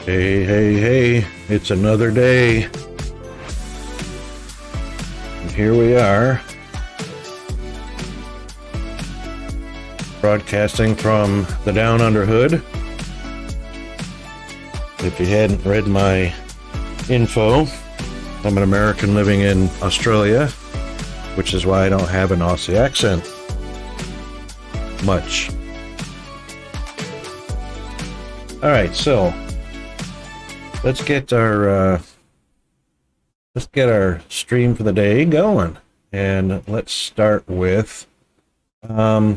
Hey, hey, hey, it's another day. And here we are, broadcasting from the Down Under Hood. If you hadn't read my info, I'm an American living in Australia, which is why I don't have an Aussie accent much. Alright, so let's get our stream for the day going, and let's start with a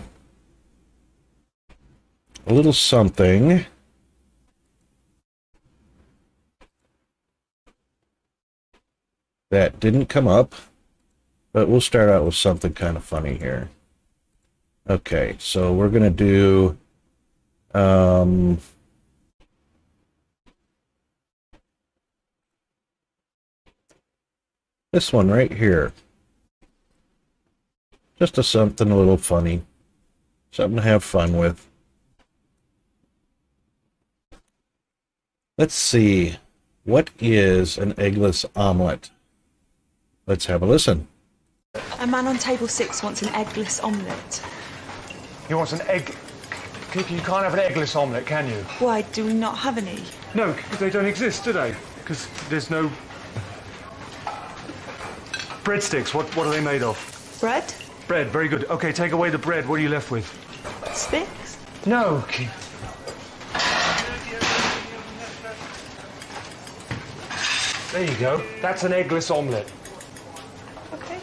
little something that didn't come up, but we'll start out with something kind of funny here. Okay, so we're gonna do this one right here. Just something a little funny. Something to have fun with. Let's see. What is an eggless omelet? Let's have a listen. A man on table 6 wants an eggless omelette. He wants an egg... Kiki, you can't have an eggless omelette, can you? Why, do we not have any? No, they don't exist, do they? Because there's no... Breadsticks, what are they made of? Bread? Bread, very good. Okay, take away the bread. What are you left with? Sticks? No, Kiki. There you go. That's an eggless omelette. Okay.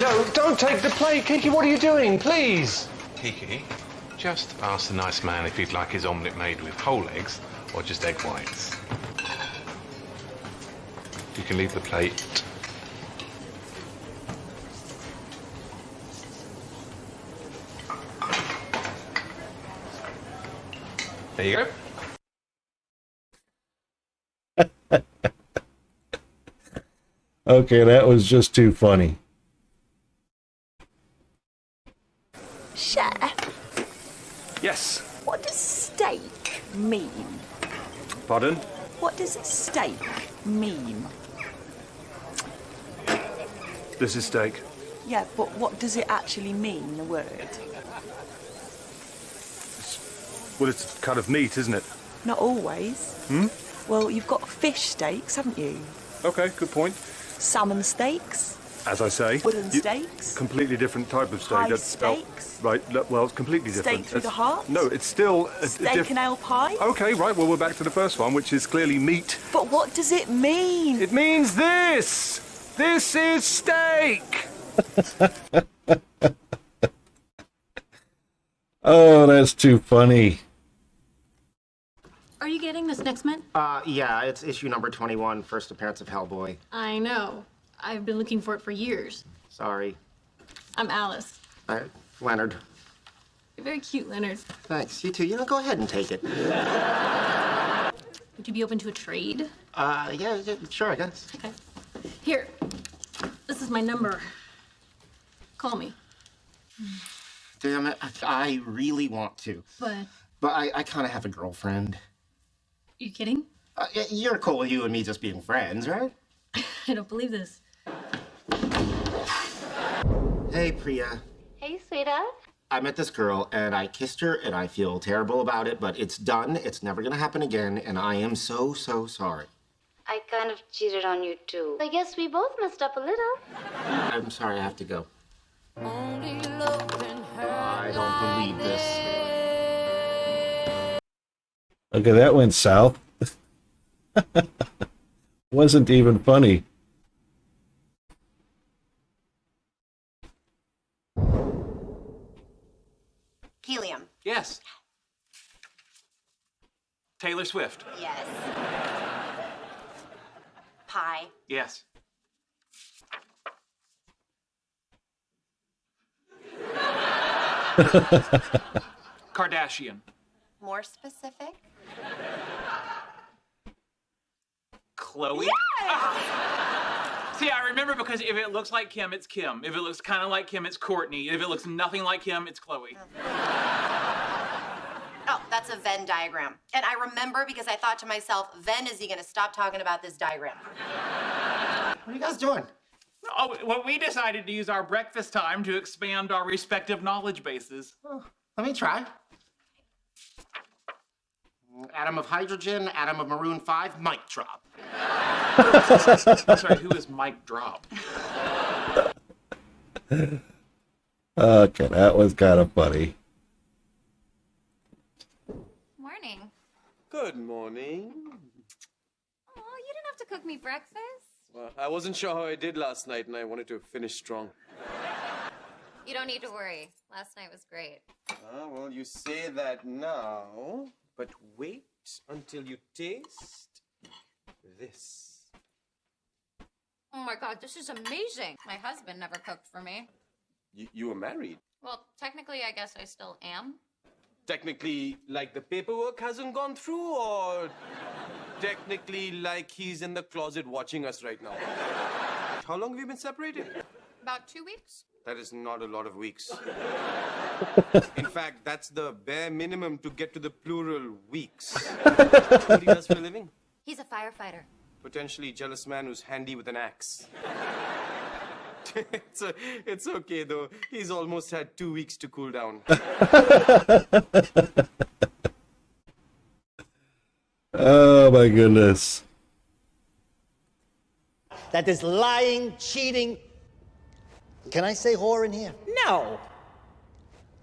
No, don't take the plate. Kiki, what are you doing? Please. Kiki, just ask the nice man if he'd like his omelette made with whole eggs or just egg whites. You can leave the plate. There you go. Okay, that was just too funny. Chef, Yes. what does steak mean? Pardon? What does steak mean? This is steak. Yeah, but what does it actually mean, the word? Well, it's a cut of meat, isn't it? Not always. Well, you've got fish steaks, haven't you? Okay, good point. Salmon steaks, As I say... wooden steaks, Completely different type of steak. pie That's- steaks, Right, well, it's completely different. steak through the It's- heart, No, it's still... steak and ale pie. Okay, right, well, we're back to the first one, which is clearly meat. But what does it mean? It means this! This is steak! Oh, that's too funny. Are you getting this next month? Yeah, it's issue number 21, first appearance of Hellboy. I know. I've been looking for it for years. Sorry. I'm Alice. Leonard. You're very cute, Leonard. Thanks, you too. You know, go ahead and take it. Would you be open to a trade? Yeah, sure, I guess. Okay. Here. This is my number. Call me. Damn it, I really want to. But I kind of have a girlfriend. you kidding? You're cool with you and me just being friends, right? I don't believe this. Hey, Priya. Hey, sweetheart. I met this girl, and I kissed her, and I feel terrible about it, but it's done. It's never gonna happen again, and I am so sorry. I kind of cheated on you, too. I guess we both messed up a little. I'm sorry, I have to go. I don't believe this. Okay, that went south. Wasn't even funny. Helium. Yes. Taylor Swift. Yes. Pie. Yes. Kardashian. More specific? Chloe. See, I remember because if it looks like Kim, it's Kim. If it looks kind of like Kim, it's Courtney. If it looks nothing like Kim, it's Chloe. Oh, That's a Venn diagram. And I remember because I thought to myself, Venn, is he gonna stop talking about this diagram? What are you guys doing? Oh, well, we decided to use our breakfast time to expand our respective knowledge bases. Oh, let me try. Atom of hydrogen, atom of maroon 5, mic drop. I'm sorry, who is Mike Drop? Okay, that was kind of funny. Morning. Good morning. Oh, you didn't have to cook me breakfast. Well, I wasn't sure how I did last night, and I wanted to finish strong. You don't need to worry. Last night was great. Well, you say that now, but wait until you taste this. Oh my God, this is amazing. My husband never cooked for me. You were married. Well, technically, I guess I still am. Technically, like the paperwork hasn't gone through, or technically like he's in the closet watching us right now? How long have you been separated? About 2 weeks. That is not a lot of weeks. In fact, that's the bare minimum to get to the plural weeks. What he does for a living? He's a firefighter. Potentially jealous man who's handy with an axe. It's okay, though. He's almost had 2 weeks to cool down. Oh, my goodness. That is lying, cheating. Can I say whore in here? No.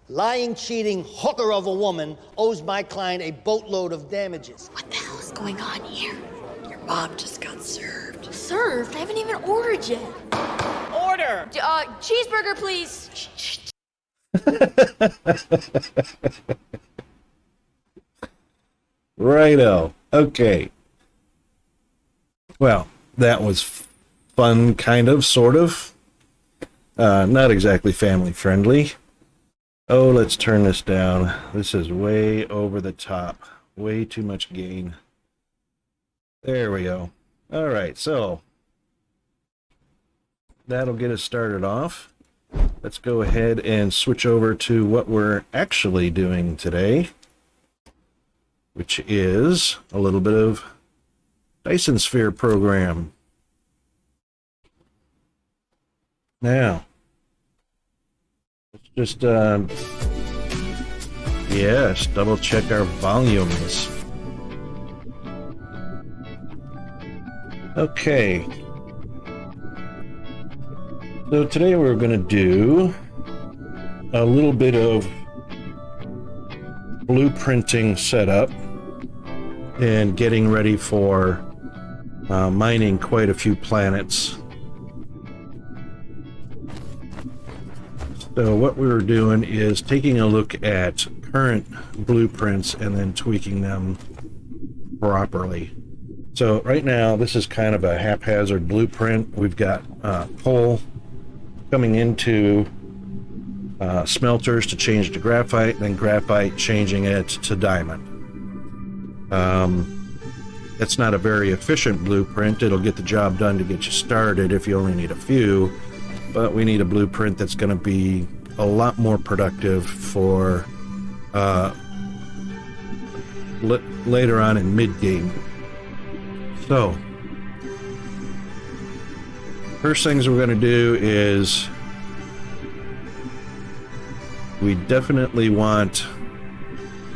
Lying, cheating hooker of a woman owes my client a boatload of damages. What the hell is going on here? Your mom just got served. Served? I haven't even ordered yet. Order! Cheeseburger, please. Righto. Okay. Well, that was fun, kind of, sort of. Not exactly family friendly. Oh, let's turn this down. This is way over the top. Way too much gain. There we go. All right, so that'll get us started off. Let's go ahead and switch over to what we're actually doing today, which is a little bit of Dyson Sphere Program. Now, let's just, yes, double check our volumes. Okay. So today we're going to do a little bit of blueprinting setup and getting ready for mining quite a few planets. So what we were doing is taking a look at current blueprints and then tweaking them properly. So right now this is kind of a haphazard blueprint. We've got coal coming into smelters to change to graphite, and then graphite changing it to diamond. It's not a very efficient blueprint. It'll get the job done to get you started if you only need a few, but we need a blueprint that's going to be a lot more productive for later on in mid-game. So, first things we're going to do is we definitely want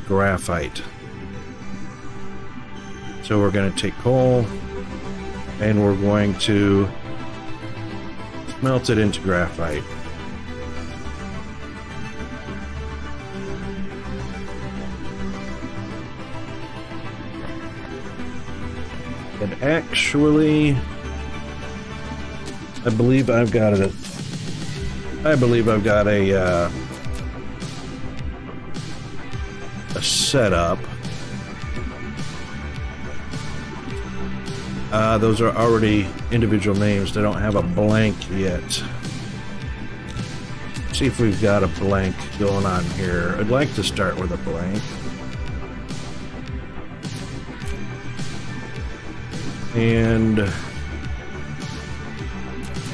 graphite. So we're going to take coal and we're going to smelt it into graphite. And actually, I believe I've got a setup. Those are already individual names. They don't have a blank yet. See if we've got a blank going on here. I'd like to start with a blank. And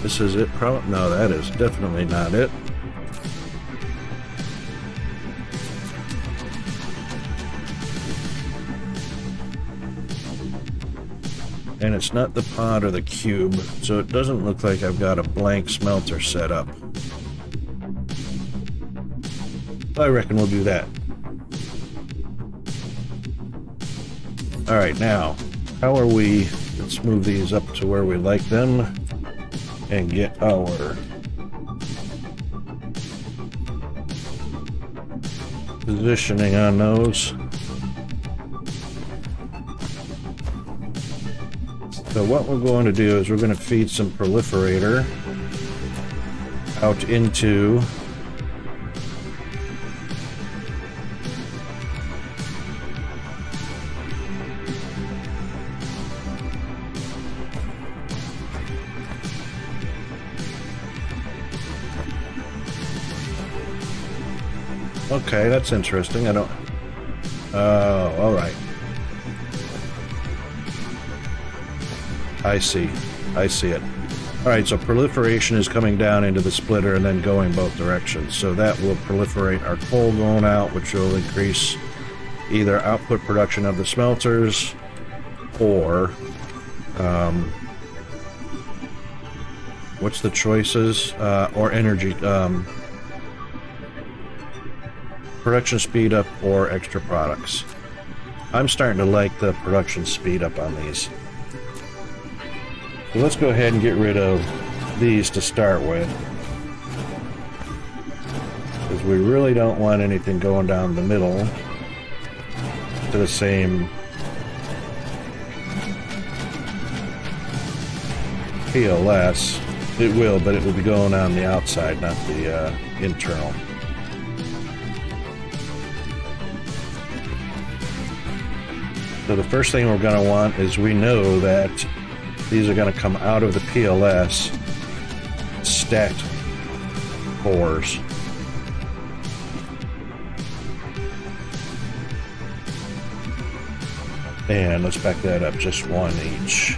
this is it. No, that is definitely not it. And it's not the pod or the cube, so it doesn't look like I've got a blank smelter set up. I reckon we'll do that. Alright, now, how are we... Let's move these up to where we like them and get our positioning on those. So what we're going to do is we're going to feed some proliferator out into Okay, that's interesting. I don't... Oh, alright. I see. I see it. Alright, so proliferation is coming down into the splitter and then going both directions. So that will proliferate our coal going out, which will increase either output production of the smelters or... what's the choices? Or energy... production speed up or extra products. I'm starting to like the production speed up on these. So let's go ahead and get rid of these to start with, because we really don't want anything going down the middle to the same PLS. It will, but it will be going on the outside, not the internal. So the first thing we're going to want is we know that these are going to come out of the PLS stacked cores. And let's back that up just one each.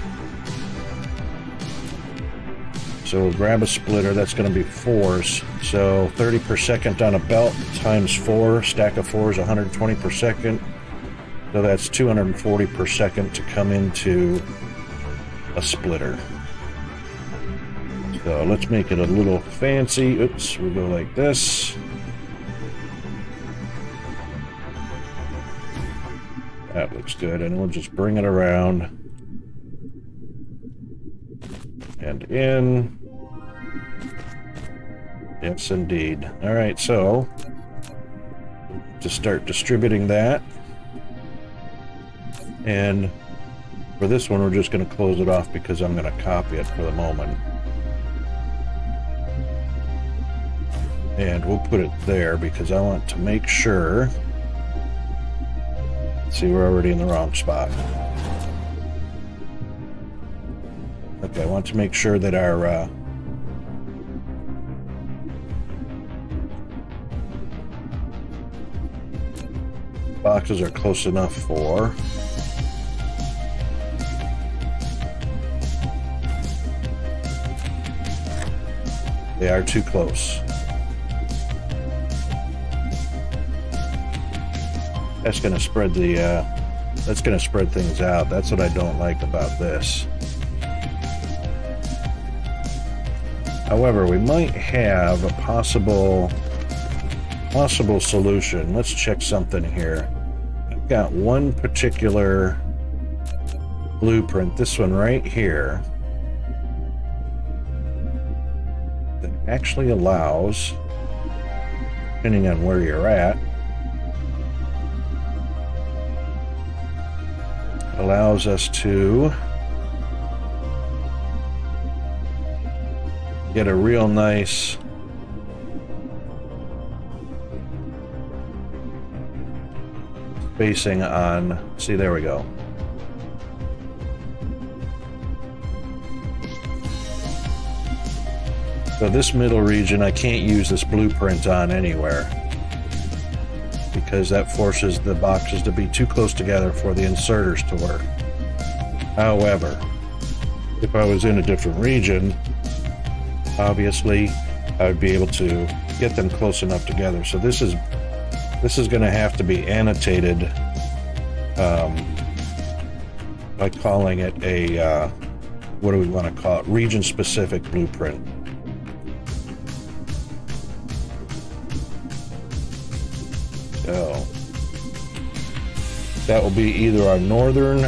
So we'll grab a splitter, that's going to be 4s. So 30 per second on a belt times 4, stack of 4 is 120 per second. So that's 240 per second to come into a splitter. So let's make it a little fancy. Oops, we'll go like this. That looks good, and we'll just bring it around and in. Yes, indeed. All right, so to start distributing that. And for this one, we're just going to close it off because I'm going to copy it for the moment. And we'll put it there because I want to make sure. See, we're already in the wrong spot. Okay, I want to make sure that our boxes are close enough for... They are too close. That's going to spread the, that's going to spread things out. That's what I don't like about this. However, we might have a possible solution. Let's check something here. I've got one particular blueprint, this one right here, that actually allows, depending on where you're at, allows us to get a real nice spacing on, see, there we go. So this middle region I can't use this blueprint on anywhere because that forces the boxes to be too close together for the inserters to work. However, if I was in a different region, obviously I would be able to get them close enough together. So this is going to have to be annotated by calling it a, what do we want to call it? Region-specific blueprint. So that will be either our northern,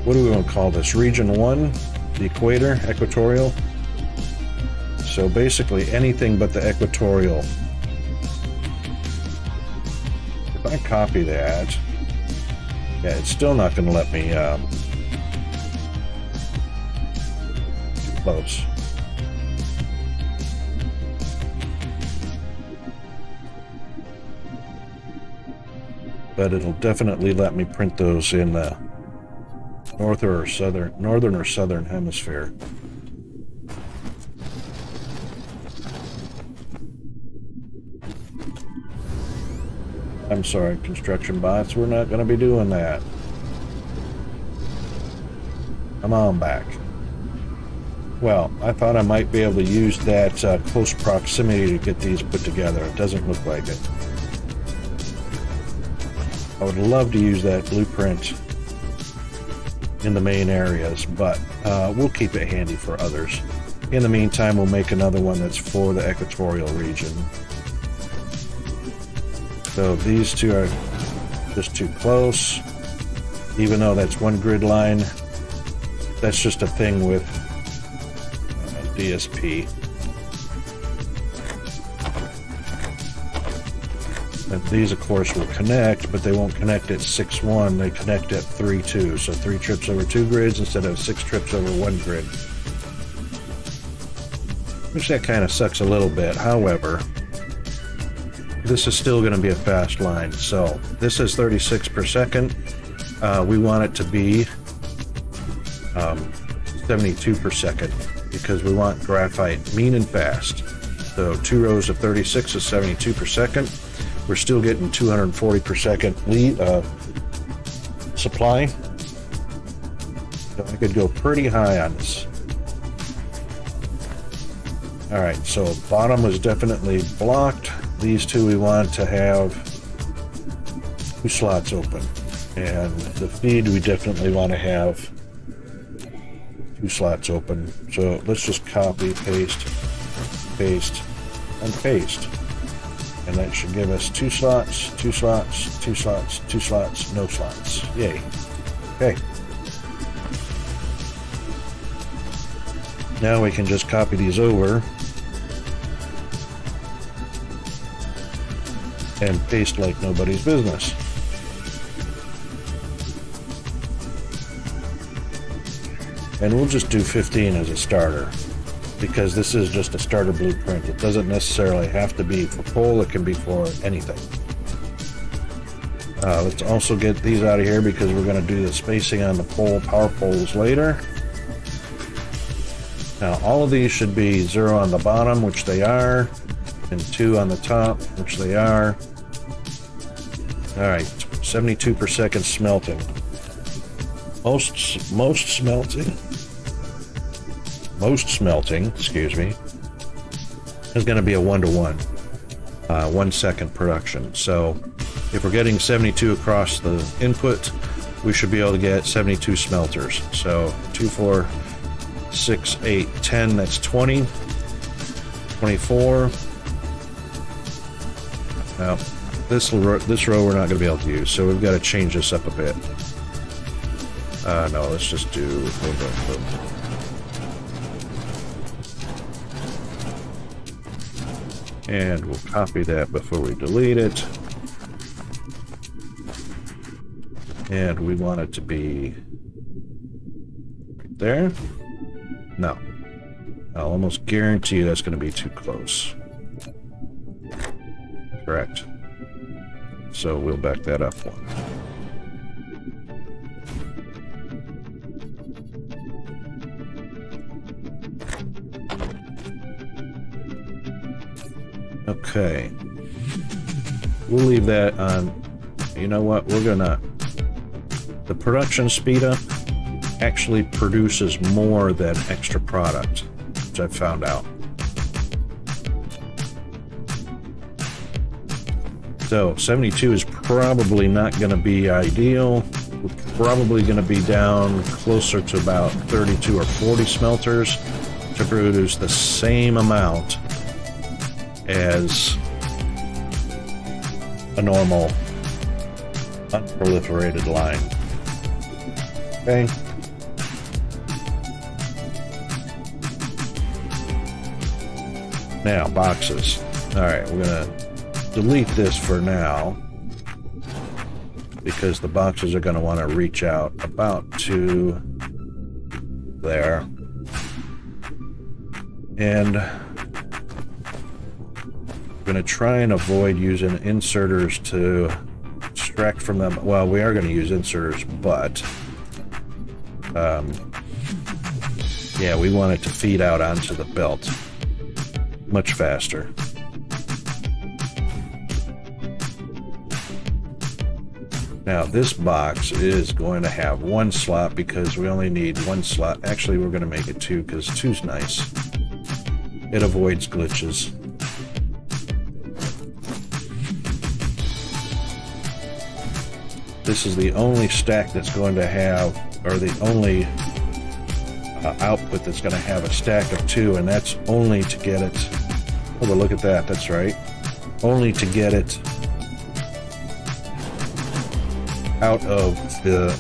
what do we want to call this? Region 1, the equator, equatorial. So basically anything but the equatorial. If I copy that, yeah, it's still not going to let me too close. But it'll definitely let me print those in the northern or southern hemisphere. I'm sorry, construction bots, we're not going to be doing that. Come on back. Well, I thought I might be able to use that close proximity to get these put together. It doesn't look like it. I would love to use that blueprint in the main areas, but we'll keep it handy for others. In the meantime, we'll make another one that's for the equatorial region. So these two are just too close. Even though that's one grid line, that's just a thing with DSP. And these, of course, will connect, but they won't connect at 6-1. They connect at 3-2. So 3 trips over 2 grids instead of 6 trips over 1 grid. Which that kind of sucks a little bit. However, this is still going to be a fast line. So this is 36 per second. We want it to be 72 per second because we want graphite mean and fast. So 2 rows of 36 is 72 per second. We're still getting 240 per second lead supply. So I could go pretty high on this. All right, so bottom was definitely blocked. These two we want to have 2 slots open. And the feed we definitely want to have 2 slots open. So let's just copy, paste, paste, and paste. And that should give us 2 slots, 2 slots, 2 slots, 2 slots, no slots. Yay. Okay. Now we can just copy these over and paste like nobody's business. And we'll just do 15 as a starter, because this is just a starter blueprint. It doesn't necessarily have to be for pole, it can be for anything. Let's also get these out of here because we're going to do the spacing on the pole, power poles later. Now all of these should be 0 on the bottom, which they are, and 2 on the top, which they are. Alright, 72 per second smelting. Most smelting, excuse me, is going to be a 1-to-1, 1 second production. So if we're getting 72 across the input, we should be able to get 72 smelters. So 2, 4, 6, 8, 10, that's 20, 24. Now, this row we're not going to be able to use, so we've got to change this up a bit. No, let's just do boom. And we'll copy that before we delete it. And we want it to be right there. No. I'll almost guarantee you that's going to be too close. Correct. So we'll back that up one. Okay. We'll leave that on. You know what? We're gonna... The production speed up actually produces more than extra product, which I've found out. So 72 is probably not going to be ideal. we're probably going to be down closer to about 32 or 40 smelters to produce the same amount as a normal unproliferated line. Okay. Now, boxes. Alright, we're going to delete this for now, because the boxes are going to want to reach out about to there. And I'm going to try and avoid using inserters to extract from them. Well, we are going to use inserters, but yeah, we want it to feed out onto the belt much faster. Now this box is going to have one slot because we only need one slot. Actually, we're going to make it two because two's nice. It avoids glitches. This is the only stack that's going to have, or the only output that's going to have a stack of two, and that's only to get it. Oh, but look at that. That's right. Only to get it out of the,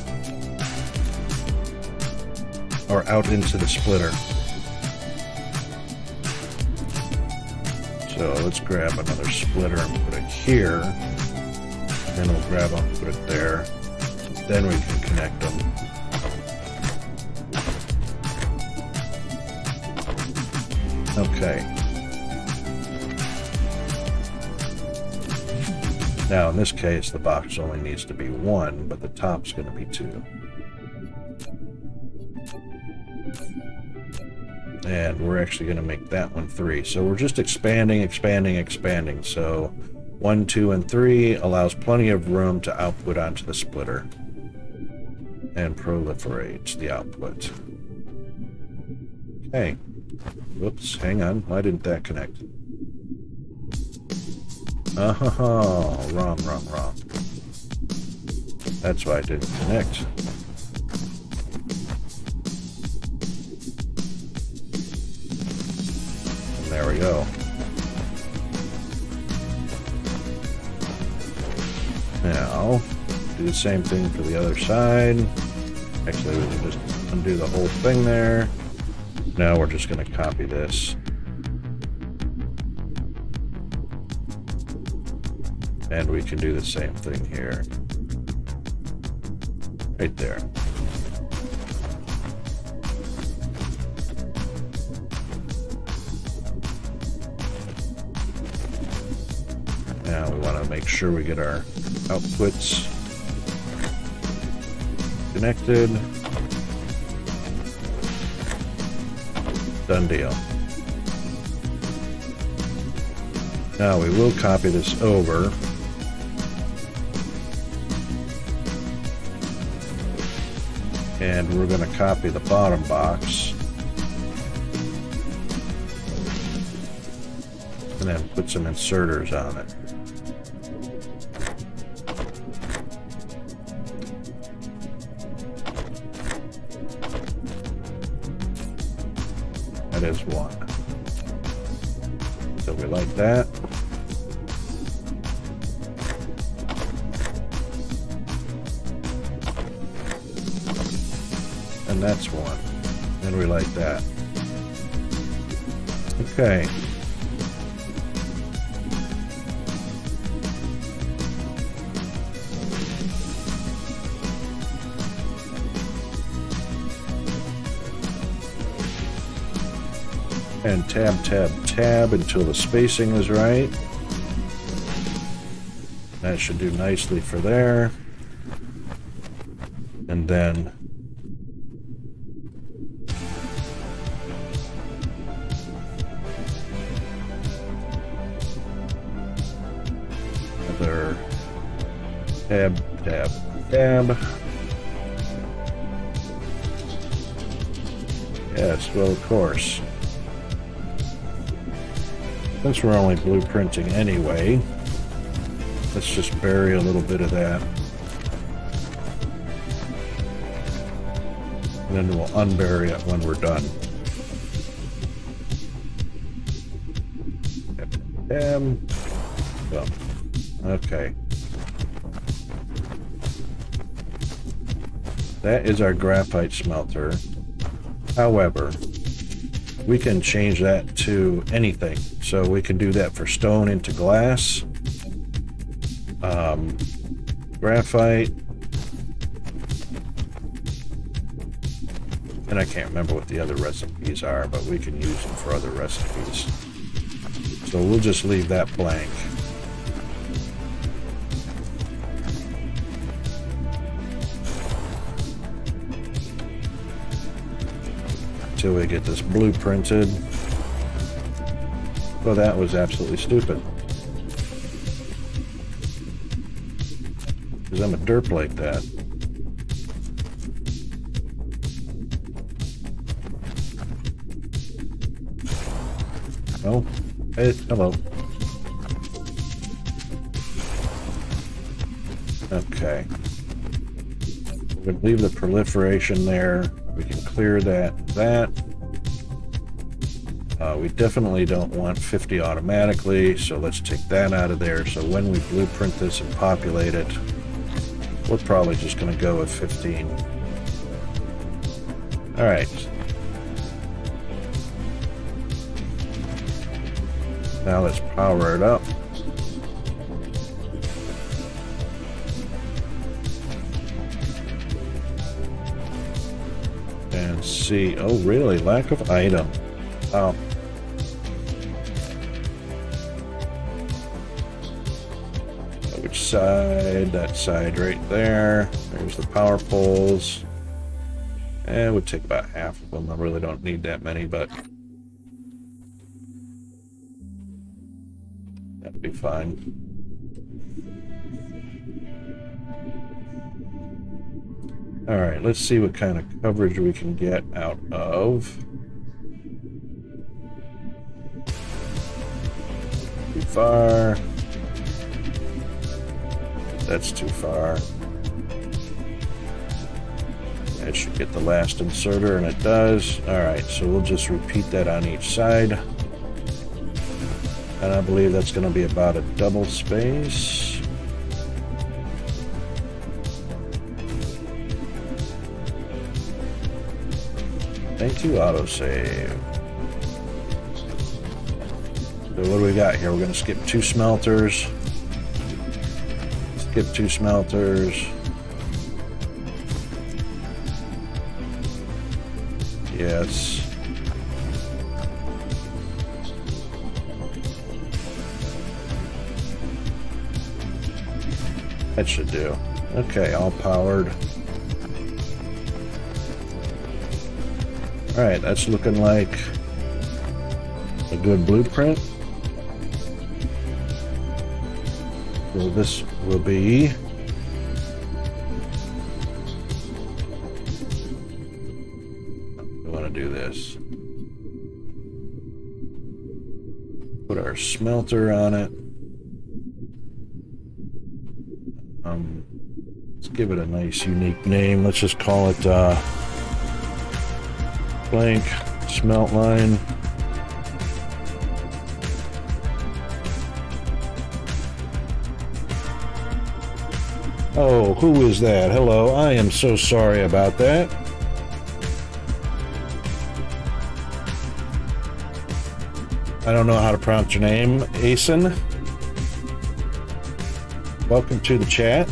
or out into the splitter. So let's grab another splitter and put it here. Then we'll grab them, put it there. Then we can connect them. Okay. Now in this case, the box only needs to be one, but the top's going to be two. And we're actually going to make that one 3. So we're just expanding, expanding, expanding. So 1, 2, and 3 allows plenty of room to output onto the splitter and proliferate the output. Okay. Whoops, hang on. Why didn't that connect? Oh, wrong. That's why it didn't connect. And there we go. Now, do the same thing for the other side. Actually, we can just undo the whole thing there. Now we're just going to copy this. And we can do the same thing here. Right there. Now we want to make sure we get our outputs connected. Done deal. Now we will copy this over. And we're going to copy the bottom box. And then put some inserters on it. That is one. So we like that. And that's one. And we like that. Okay. And tab, tab, tab until the spacing is right. That should do nicely for there. And then another tab, tab, tab. Yes, well, of course. Since we're only blueprinting anyway, let's just bury a little bit of that. And then we'll unbury it when we're done. Well, okay. That is our graphite smelter. However, we can change that to anything. So we can do that for stone into glass, graphite, and I can't remember what the other recipes are, but we can use them for other recipes. So we'll just leave that blank. Until we get this blueprinted. Well, that was absolutely stupid. Because I'm a derp like that. Oh, hey, hello. Okay. We're going to leave the proliferation there. We can clear that. We definitely don't want 50 automatically, so let's take that out of there. So when we blueprint this and populate it, we're probably just going to go with 15. All right. Now let's power it up. And see, oh really, lack of item. Oh. Which side? That side right there. There's the power poles. It would take about half of them. I really don't need that many, but that'd be fine. All right, let's see what kind of coverage we can get out of. Too far. That's too far. It should get the last inserter, and it does. All right, so we'll just repeat that on each side. And I believe that's going to be about a double space. Thank you, autosave. So what do we got here? We're going to skip 2 smelters. Skip 2 smelters. Yes. That should do. Okay, all powered. All right, that's looking like a good blueprint. So this will be we want to do this. Put our smelter on it. Let's give it a nice unique name. Let's just call it blank smelt line. Oh, who is that? Hello, I am so sorry about that. I don't know how to pronounce your name. Asen. Welcome to the chat.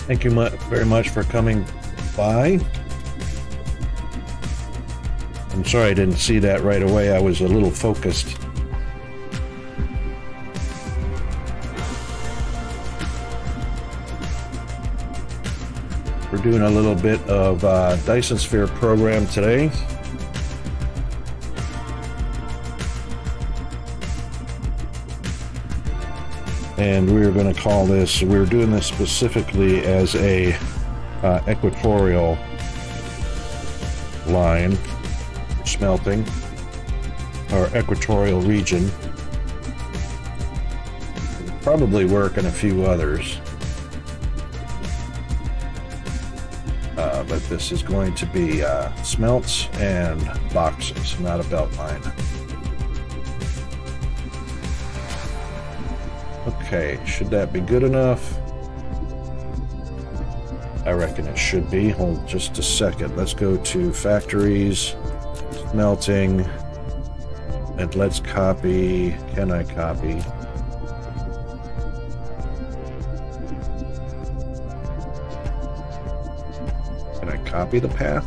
Thank you very much for coming by. I'm sorry I didn't see that right away. I was a little focused. We're doing a little bit of Dyson Sphere Program today. And we're going to call this, we're doing this specifically as a equatorial line smelting, or equatorial region. It'll probably work in a few others. but this is going to be smelts and boxes, not a belt line. Okay, should that be good enough? I reckon it should be. Hold just a second. Let's go to factories, smelting, and let's copy. Can I copy? Can I copy the path?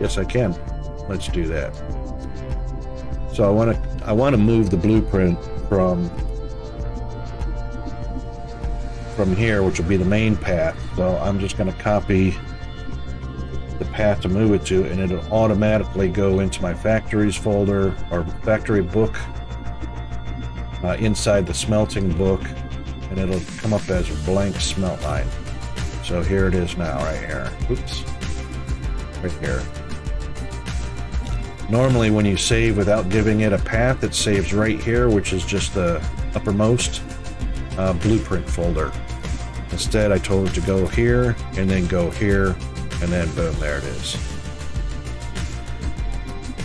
Yes, I can. Let's do that. So I want to move the blueprint from here, which will be the main path. So I'm just going to copy the path to move it to, and it'll automatically go into my factories folder or factory book inside the smelting book, and it'll come up as a blank smelt line. So here it is now, right here. Oops, right here. Normally when you save without giving it a path, it saves right here, which is just the uppermost blueprint folder. Instead, I told it to go here, and then go here, and then boom, there it is.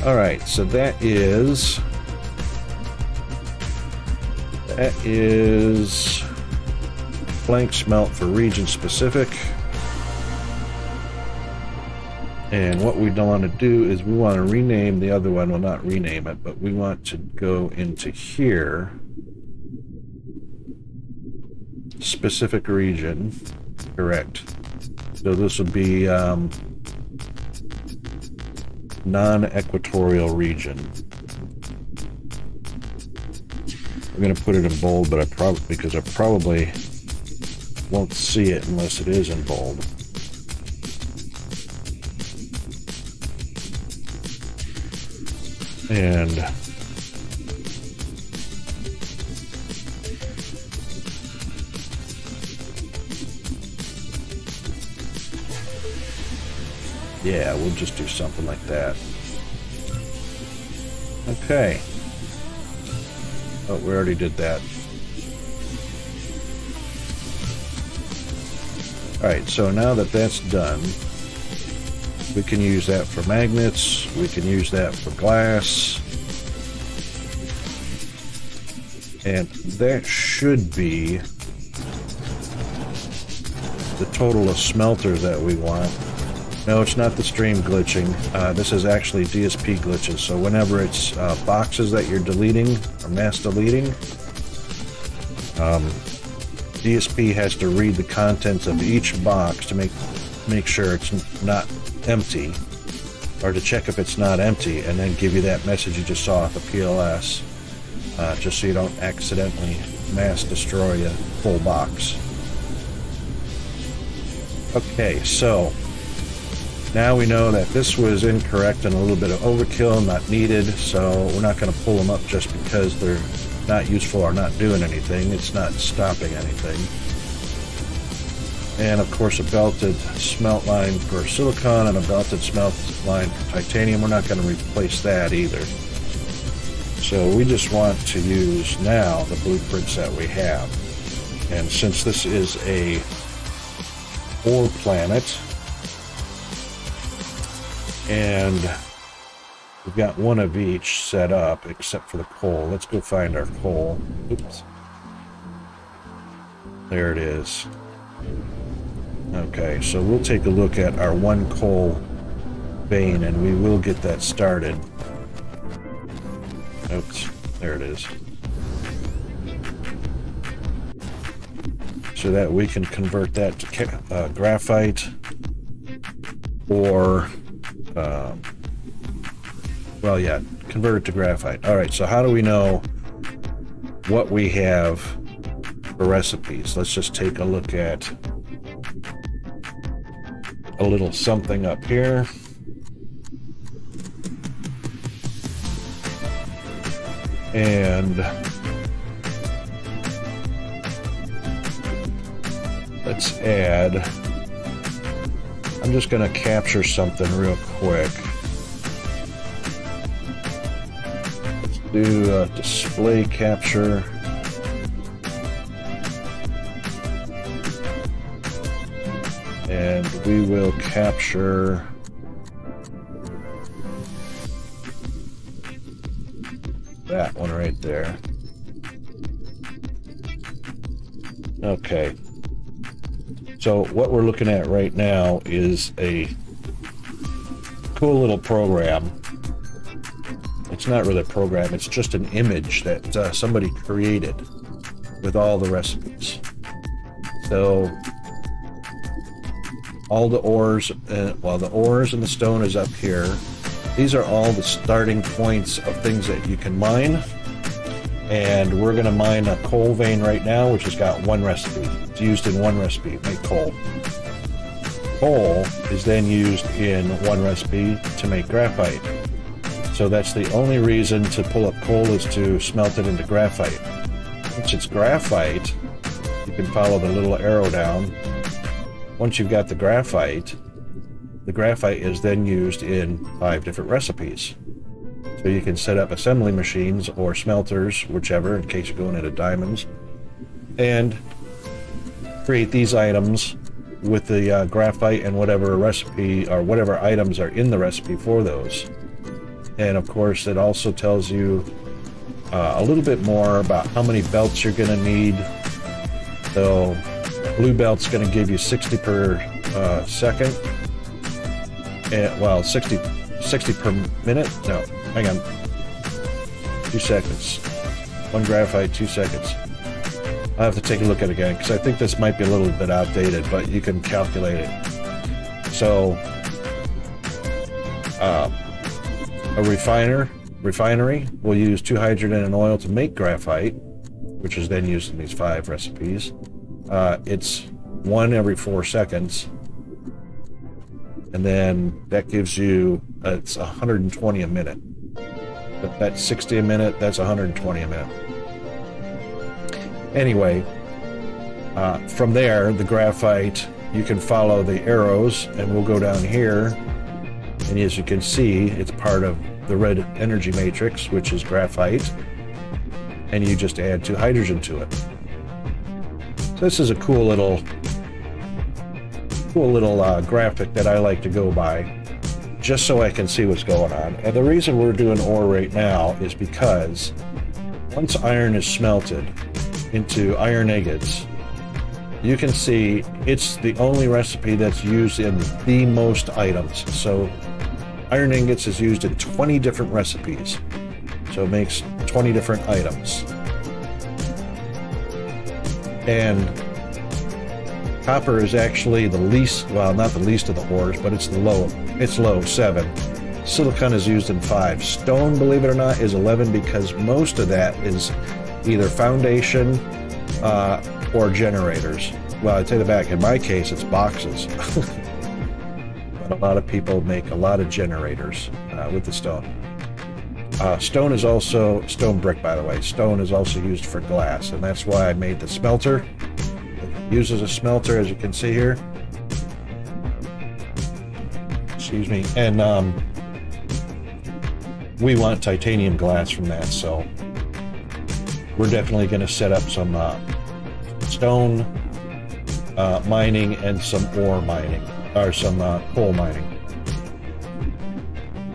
Alright, so that is blank smelt for region specific. And what we don't want to do is we want to rename the other one. Well, not rename it, but we want to go into here. Specific region. Correct. So this would be non-equatorial region. I'm going to put it in bold, but because I probably won't see it unless it is in bold. And yeah, we'll just do something like that. Okay. Oh, we already did that. Alright, so now that that's done, we can use that for magnets, we can use that for glass, and that should be the total of smelters that we want. No, it's not the stream glitching. This is actually DSP glitches, so whenever it's boxes that you're deleting, or mass deleting, DSP has to read the contents of each box to make sure it's not empty, or to check if it's not empty, and then give you that message you just saw at the PLS, just so you don't accidentally mass destroy a full box. Okay, so now we know that this was incorrect and a little bit of overkill, not needed, so we're not going to pull them up just because they're not useful or not doing anything. It's not stopping anything. And of course a belted smelt line for silicon and a belted smelt line for titanium. We're not going to replace that either. So we just want to use now the blueprints that we have. And since this is a ore planet, and we've got one of each set up except for the coal. Let's go find our coal. Oops. There it is. Okay, so we'll take a look at our one coal vein, and we will get that started. Oops, there it is. So that we can convert that to graphite, or, well, yeah, convert it to graphite. All right, so how do we know what we have for recipes? Let's just take a look at a little something up here. And let's add, I'm just going to capture something real quick. Let's do a display capture. and we will capture that one right there. Okay. So what we're looking at right now is a cool little program. It's not really a program, it's just an image that somebody created with all the recipes. So all the ores, the ores and the stone is up here. These are all the starting points of things that you can mine. And we're going to mine a coal vein right now, which has got one recipe. It's used in one recipe, make coal. Coal is then used in one recipe to make graphite. So that's the only reason to pull up coal is to smelt it into graphite. Once it's graphite, you can follow the little arrow down. Once you've got the graphite is then used in 5 different recipes. So you can set up assembly machines or smelters, whichever, in case you're going into diamonds, and create these items with the graphite and whatever recipe or whatever items are in the recipe for those. And of course, it also tells you a little bit more about how many belts you're going to need. So blue belt's going to give you 60 per second. And, well, 60 per minute? No, hang on. 2 seconds. 1 graphite, 2 seconds. I'll have to take a look at it again, because I think this might be a little bit outdated, but you can calculate it. So, a refinery will use 2 hydrogen and oil to make graphite, which is then used in these 5 recipes. It's 1 every 4 seconds. And then that gives you, it's 120 a minute. But that's 60 a minute, that's 120 a minute. Anyway, from there, the graphite, you can follow the arrows, and we'll go down here. And as you can see, it's part of the red energy matrix, which is graphite. And you just add 2 hydrogen to it. So this is a cool little graphic that I like to go by, just so I can see what's going on. And the reason we're doing ore right now is because once iron is smelted into iron agates, you can see it's the only recipe that's used in the most items. So iron ingots is used in 20 different recipes. So it makes 20 different items. And copper is actually the least, well, not the least of the ores, but it's low, 7. Silicon is used in 5. Stone, believe it or not, is 11, because most of that is either foundation or generators. Well, I take it back. In my case, it's boxes. But a lot of people make a lot of generators with the stone. Stone is also, stone brick, by the way, stone is also used for glass, and that's why I made the smelter. It uses a smelter, as you can see here. Excuse me. And we want titanium glass from that, so we're definitely going to set up some stone mining and some ore mining, or some coal mining.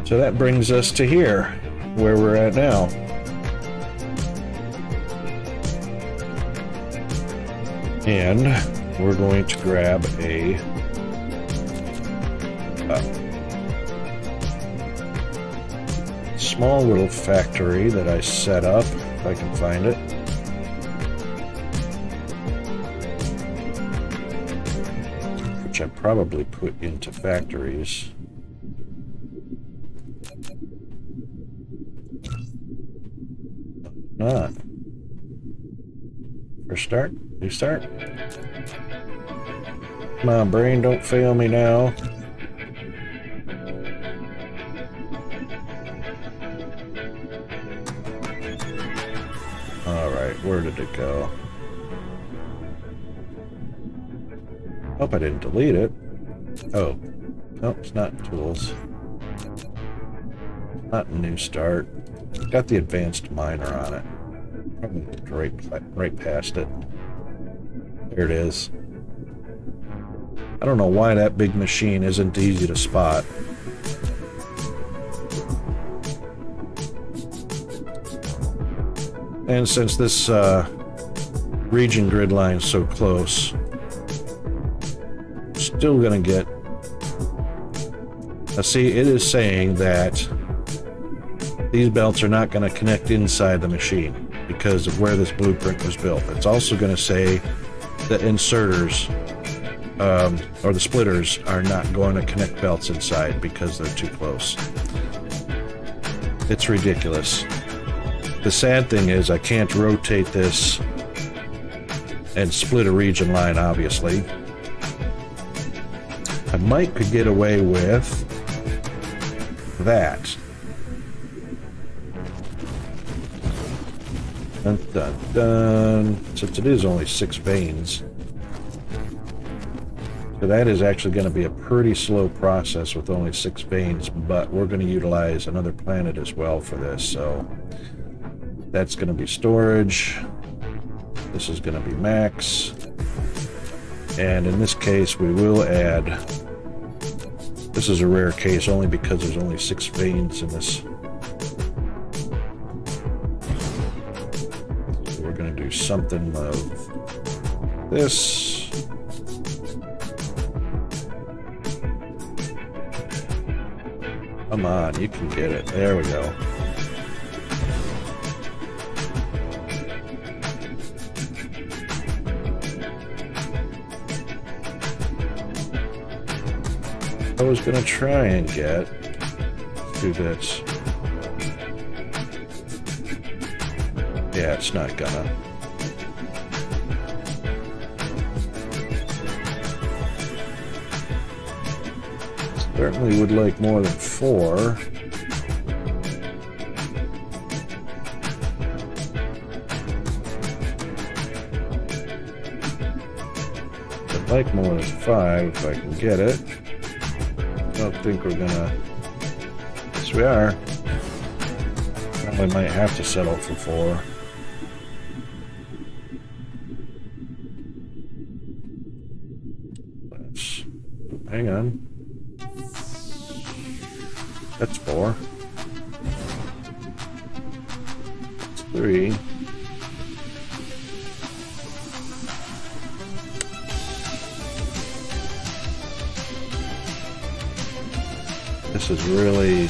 So that brings us to here, where we're at now. And we're going to grab a small little factory that I set up, if I can find it. Which I probably put into factories. Not. First start? New start? Come on, brain, don't fail me now. Alright, where did it go? Hope I didn't delete it. Oh. Nope, it's not tools. Not new start. It's got the advanced miner on it. Probably right past it. There it is. I don't know why that big machine isn't easy to spot. And since this region grid line is so close, still gonna get... Now see, it is saying that these belts are not gonna connect inside the machine because of where this blueprint was built. It's also gonna say that inserters or the splitters are not going to connect belts inside because they're too close. It's ridiculous. The sad thing is I can't rotate this and split a region line, obviously. I could get away with that. Dun, dun, dun. Since it is only 6 vanes. So that is actually going to be a pretty slow process with only 6 vanes, but we're going to utilize another planet as well for this, so that's going to be storage. This is going to be max. And in this case, we will add... This is a rare case only because there's only 6 vanes in this. So we're going to do something of this. Come on, you can get it. There we go. I was going to try and get... Let's do this. Yeah, it's not gonna. Certainly would like more than 4. I'd like more than 5 if I can get it. I don't think we're gonna... Yes, we are. Probably might have to settle for 4. Let's... Hang on. That's 4. That's 3. This is really,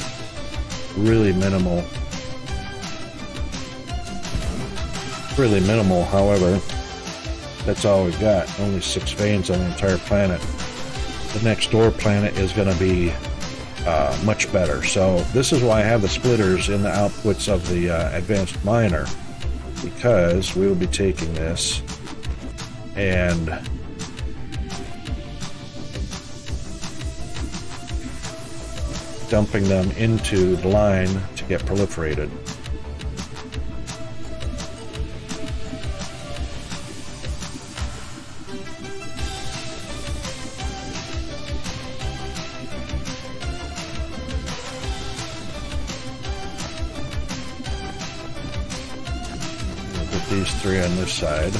really minimal. Really minimal, however, that's all we've got. Only 6 vanes on the entire planet. The next door planet is going to be much better. So this is why I have the splitters in the outputs of the advanced miner, because we will be taking this and dumping them into the line to get proliferated. These 3 on this side.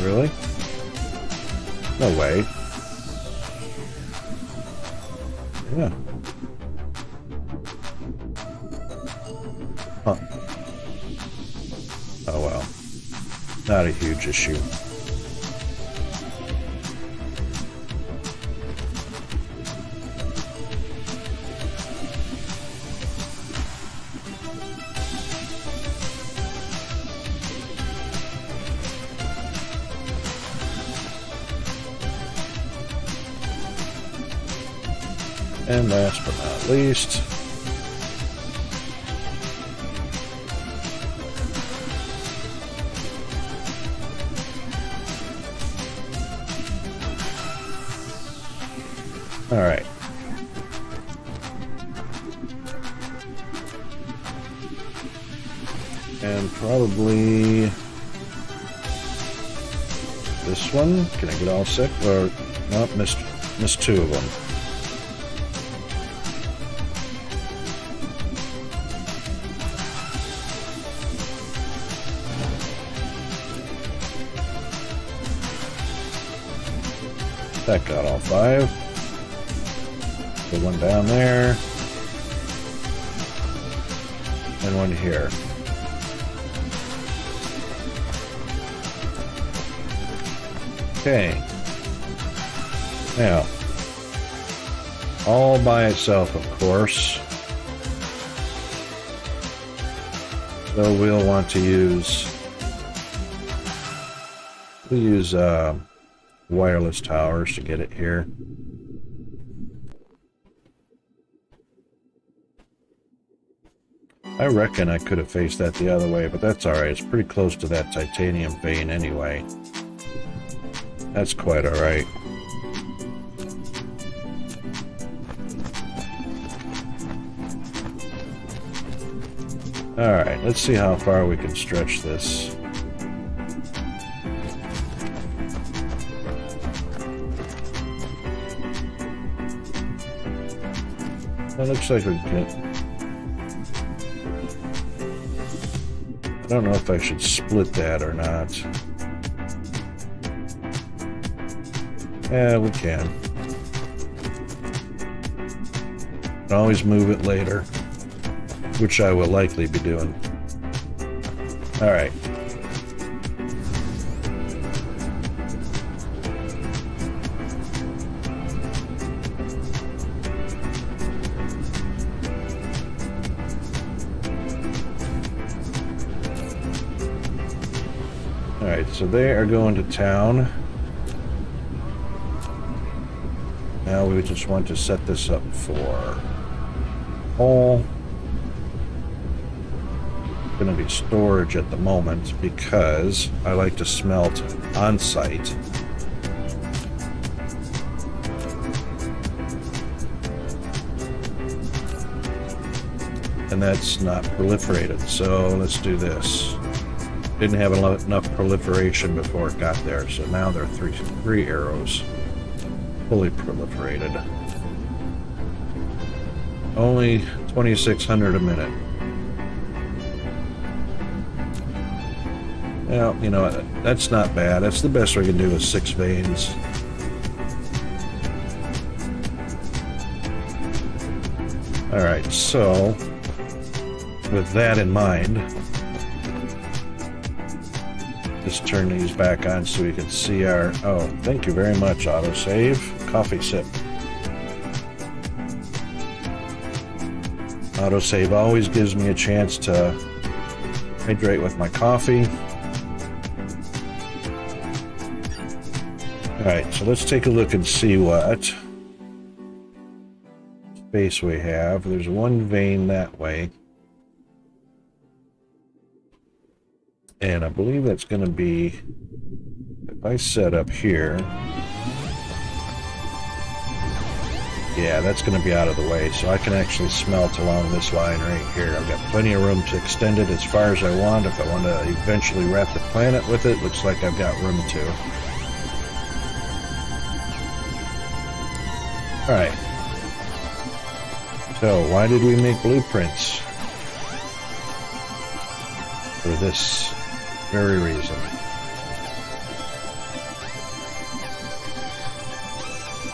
Really? No way. Yeah. Huh. Oh well. Not a huge issue. And last but not least, all right. And probably this one. Can I get all 6? Or no, missed 2 of them. That got all 5. The one down there. And one here. Okay. Now, all by itself, of course. So we'll want to use wireless towers to get it here. I reckon I could have faced that the other way, but that's alright. It's pretty close to that titanium vein anyway. That's quite alright. Alright, let's see how far we can stretch this. That looks like we can. I don't know if I should split that or not. Yeah, we can. Always move it later, which I will likely be doing. Alright. Alright, so they are going to town. Now we just want to set this up for coal. It's going to be storage at the moment because I like to smelt on site. And that's not proliferated, so let's do this. Didn't have enough proliferation before it got there, so now there are three arrows fully proliferated. Only 2,600 a minute. Well, you know, that's not bad. That's the best we can do with 6 veins. Alright, so with that in mind, just turn these back on so we can see our... Oh, thank you very much, autosave. Coffee sip. Autosave always gives me a chance to hydrate with my coffee. Alright, so let's take a look and see what space we have. There's one vein that way. And I believe that's going to be, if I set up here, yeah, that's going to be out of the way, so I can actually smelt along this line right here. I've got plenty of room to extend it as far as I want. If I want to eventually wrap the planet with it, looks like I've got room to. Alright. So, why did we make blueprints? For this very reason.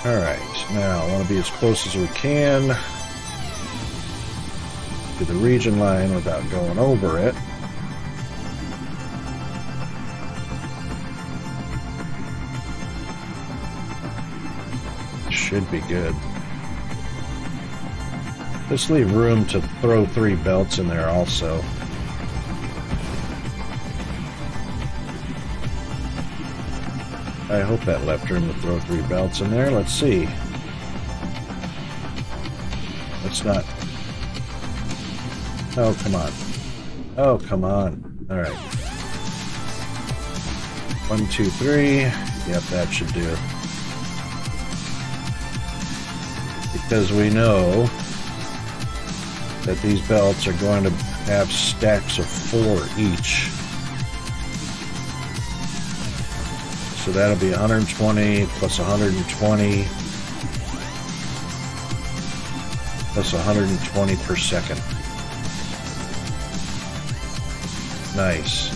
Alright, now I want to be as close as we can to the region line without going over it. Should be good. Let's leave room to throw 3 belts in there also. I hope that left room to throw 3 belts in there. Let's see. Let's not... Oh, come on. Oh, come on. Alright. 1, 2, 3. Yep, that should do it. Because we know that these belts are going to have stacks of 4 each. So that'll be 120 plus 120 plus 120 per second. Nice.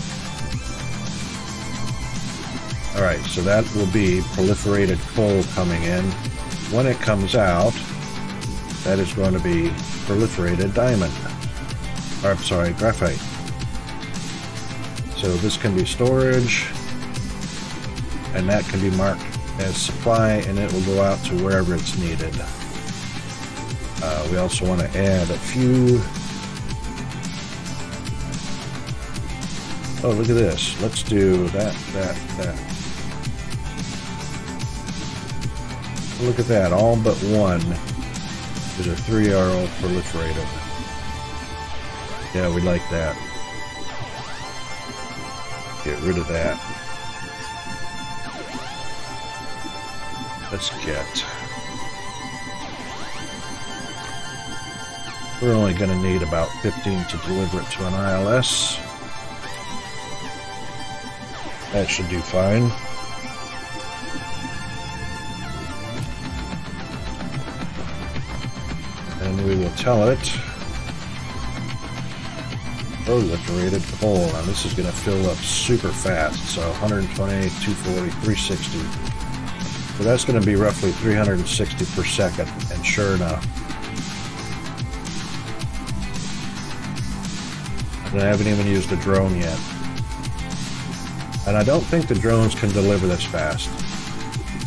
All right, so that will be proliferated coal coming in. When it comes out, that is going to be proliferated diamond. Or, I'm sorry, graphite. So this can be storage, and that can be marked as supply, and it will go out to wherever it's needed. We also want to add a few. Oh, look at this. Let's do that. Look at that. All but one is a 3RO proliferated. Yeah, we like that. Get rid of that. Let's get... We're only going to need about 15 to deliver it to an ILS. That should do fine. And we will tell it proliferated coal. Now this is going to fill up super fast. So 128, 240, 360. So that's going to be roughly 360 per second. And sure enough, I haven't even used the drone yet. And I don't think the drones can deliver this fast.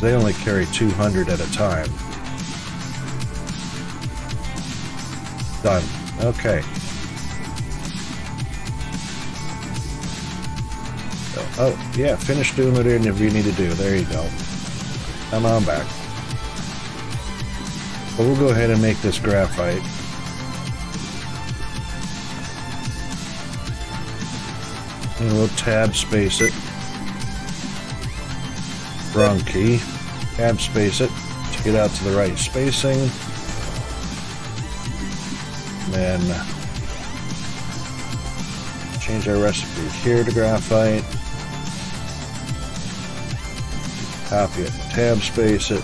They only carry 200 at a time. Done. Okay. So, oh, yeah, finish doing whatever you need to do. There you go. Come on back. But we'll go ahead and make this graphite. And we'll tab space it. Wrong key. Tab space it to get out to the right spacing. And then change our recipe here to graphite. Copy it. Tab space it.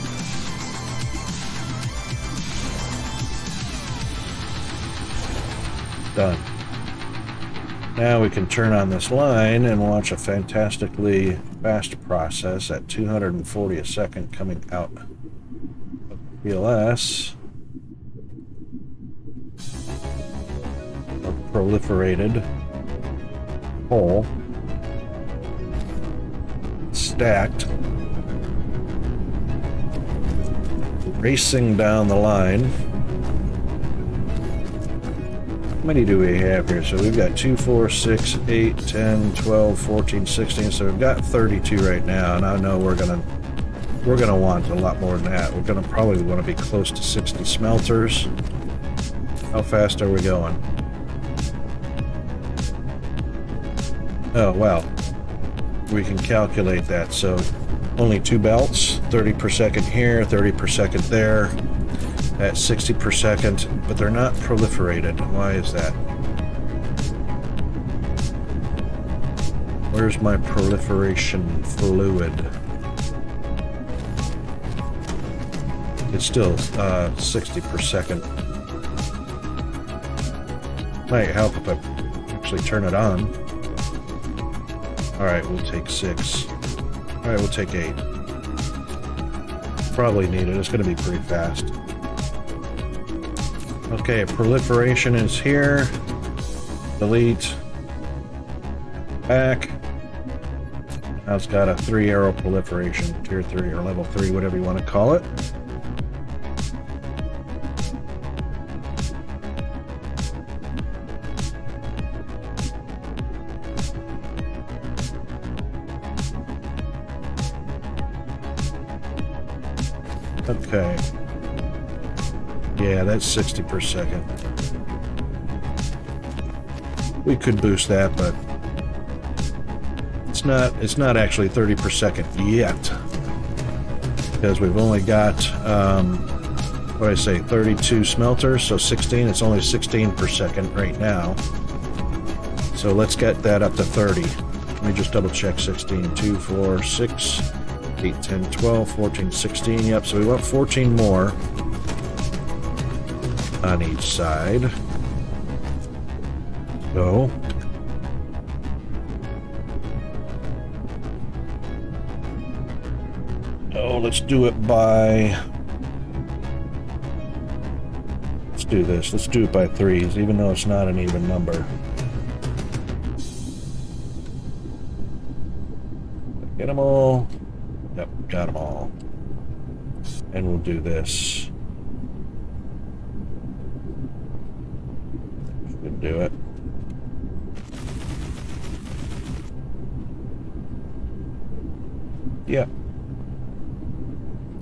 Done. Now we can turn on this line and watch a fantastically fast process at 240 a second coming out of PLS. A proliferated coal stacked, racing down the line. How many do we have here? So we've got 2, 4, 6, 8, 10, 12, 14, 16. So we've got 32 right now, and I know we're gonna want a lot more than that. We're gonna probably want to be close to 60 smelters. How fast are we going? Oh well, we can calculate that. So only 2 belts, 30 per second here, 30 per second there. At 60 per second, but they're not proliferated. Why is that? Where's my proliferation fluid? It's still 60 per second. Might help if I actually turn it on. Alright, we'll take 6. Alright, we'll take 8. Probably need it. It's going to be pretty fast. Okay, proliferation is here. Delete. Back. Now it's got a 3-arrow proliferation, tier 3 or level 3, whatever you want to call it. Okay. Yeah, that's 60 per second. We could boost that, but it's not actually 30 per second yet. Because we've only got what did I say, 32 smelters, so 16, it's only 16 per second right now. So let's get that up to 30. Let me just double check 16, 2, 4, 6, 8, 10, 12, 14, 16. Yep, so we want 14 more on each side. So Oh, let's do it by... Let's do this. Let's do it by threes, even though it's not an even number. Get them all. Yep, got them all. And we'll do this. Should do it. Yep.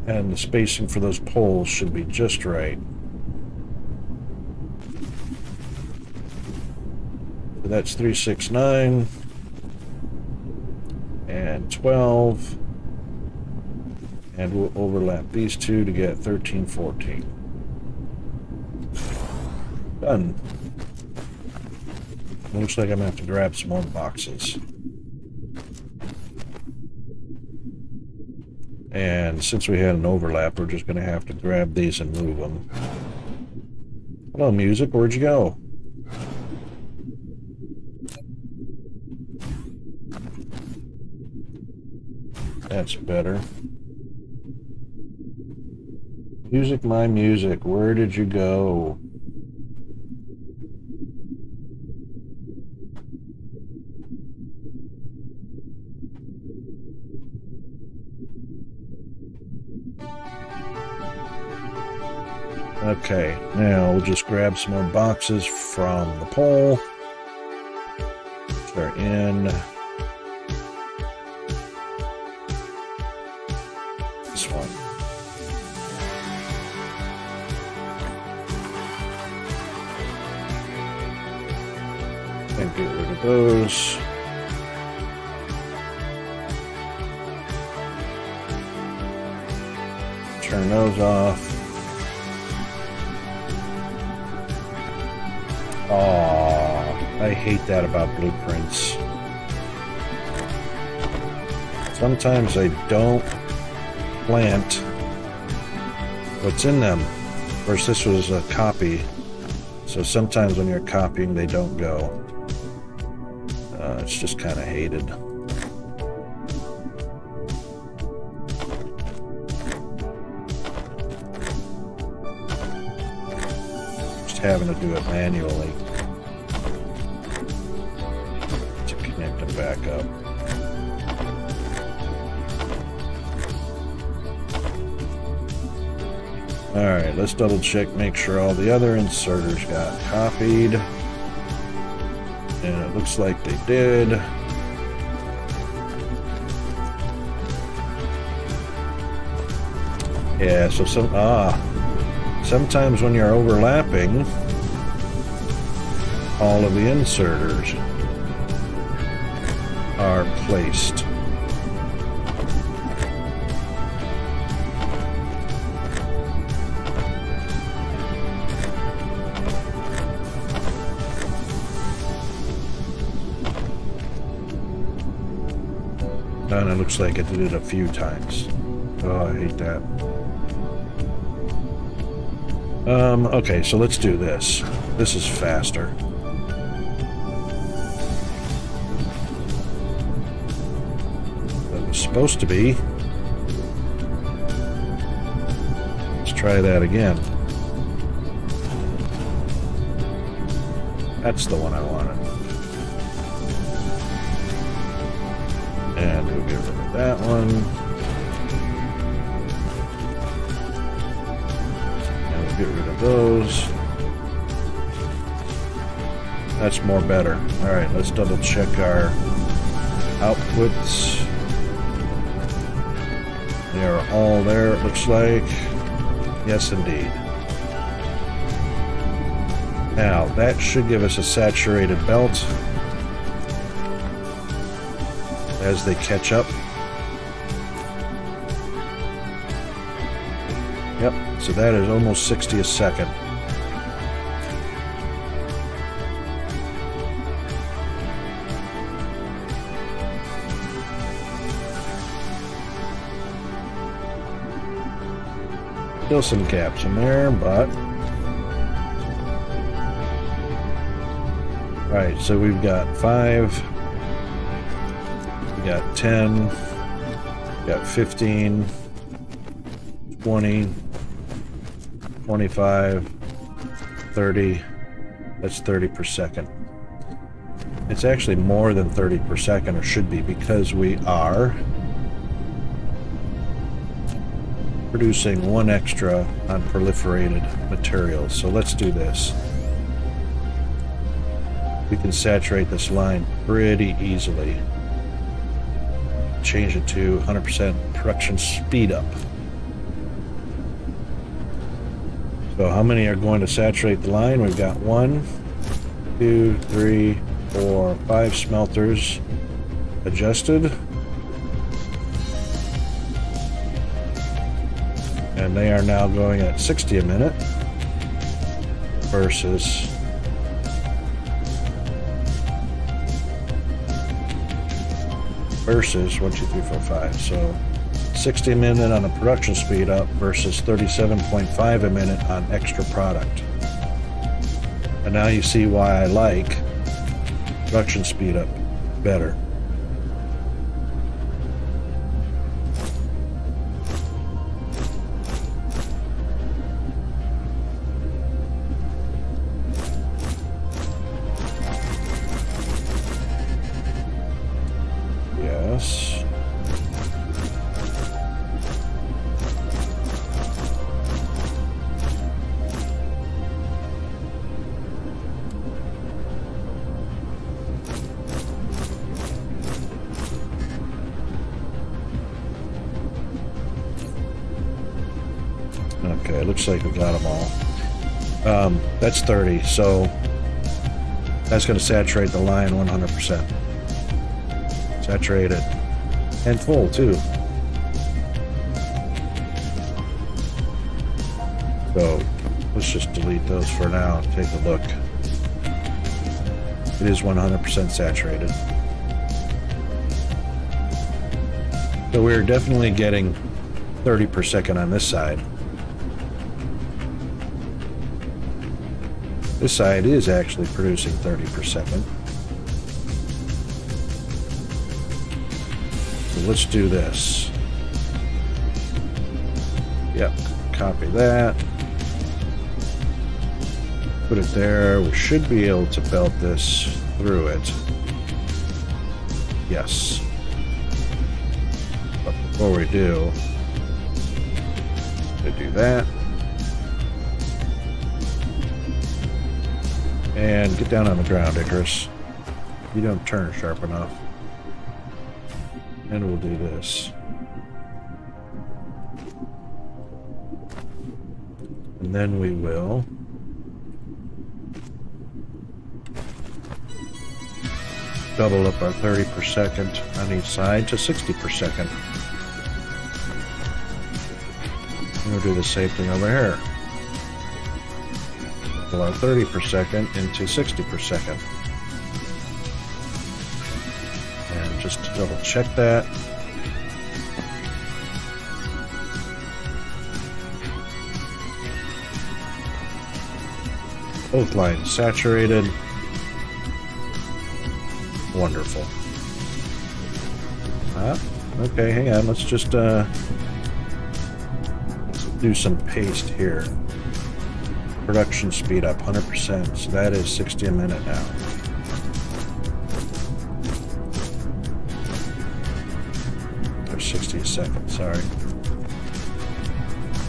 And the spacing for those poles should be just right. So that's 3, 6, 9. And 12. And we'll overlap these two to get 13, 14. Done. Looks like I'm gonna have to grab some more boxes. And since we had an overlap, we're just gonna have to grab these and move them. Hello, music, where'd you go? That's better. Music, my music, where did you go? Okay, now we'll just grab some more boxes from the pole. They're in. This one. And get rid of those. Turn those off. Oh, I hate that about blueprints. Sometimes I don't plant what's in them. Of course, this was a copy, so sometimes when you're copying, they don't go. It's just kind of hated. Just having to do it manually to connect them back up. Alright, let's double check, make sure all the other inserters got copied. And it looks like they did. Yeah, so sometimes when you're overlapping, all of the inserters are placed. And it looks like it did it a few times. Oh, I hate that. Okay, so let's do this. This is faster. That was supposed to be. Let's try that again. That's the one I wanted. And we'll get rid of that one. And we'll get rid of those. That's more better. Alright, let's double check our outputs. They are all there, it looks like. Yes, indeed. Now, that should give us a saturated belt as they catch up. Yep, so that is almost 60 a second. Still some gaps in there, but... Alright, so we've got 5... We got 10, we got 15, 20, 25, 30. That's 30 per second. It's actually more than 30 per second, or should be, because we are producing one extra on proliferated materials. So let's do this. We can saturate this line pretty easily. Change it to 100% production speed up. So how many are going to saturate the line? We've got 1, 2, 3, 4, 5 smelters adjusted. And they are now going at 60 a minute versus 1, 2, 3, 4, 5. So 60 a minute on a production speed up versus 37.5 a minute on extra product. And now you see why I like production speed up better. Yes. Okay, looks like we got them all. That's 30, so that's going to saturate the line 100%. Saturated and full too. So let's just delete those for now and take a look. It is 100% saturated. So we're definitely getting 30 per second on this side. This side is actually producing 30 per second. So let's do this. Yep, copy that. Put it there. We should be able to belt this through it. Yes. But before we do that. And get down on the ground, Icarus. You don't turn sharp enough. And we'll do this. And then we will double up our 30 per second on each side to 60 per second. And we'll do the same thing over here. Pull our 30 per second into 60 per second. And just to double check that. Both lines saturated. Wonderful. Okay, hang on. Let's just do some paste here. Production speed up 100%, so that is 60 a minute now. Or 60 a second, sorry.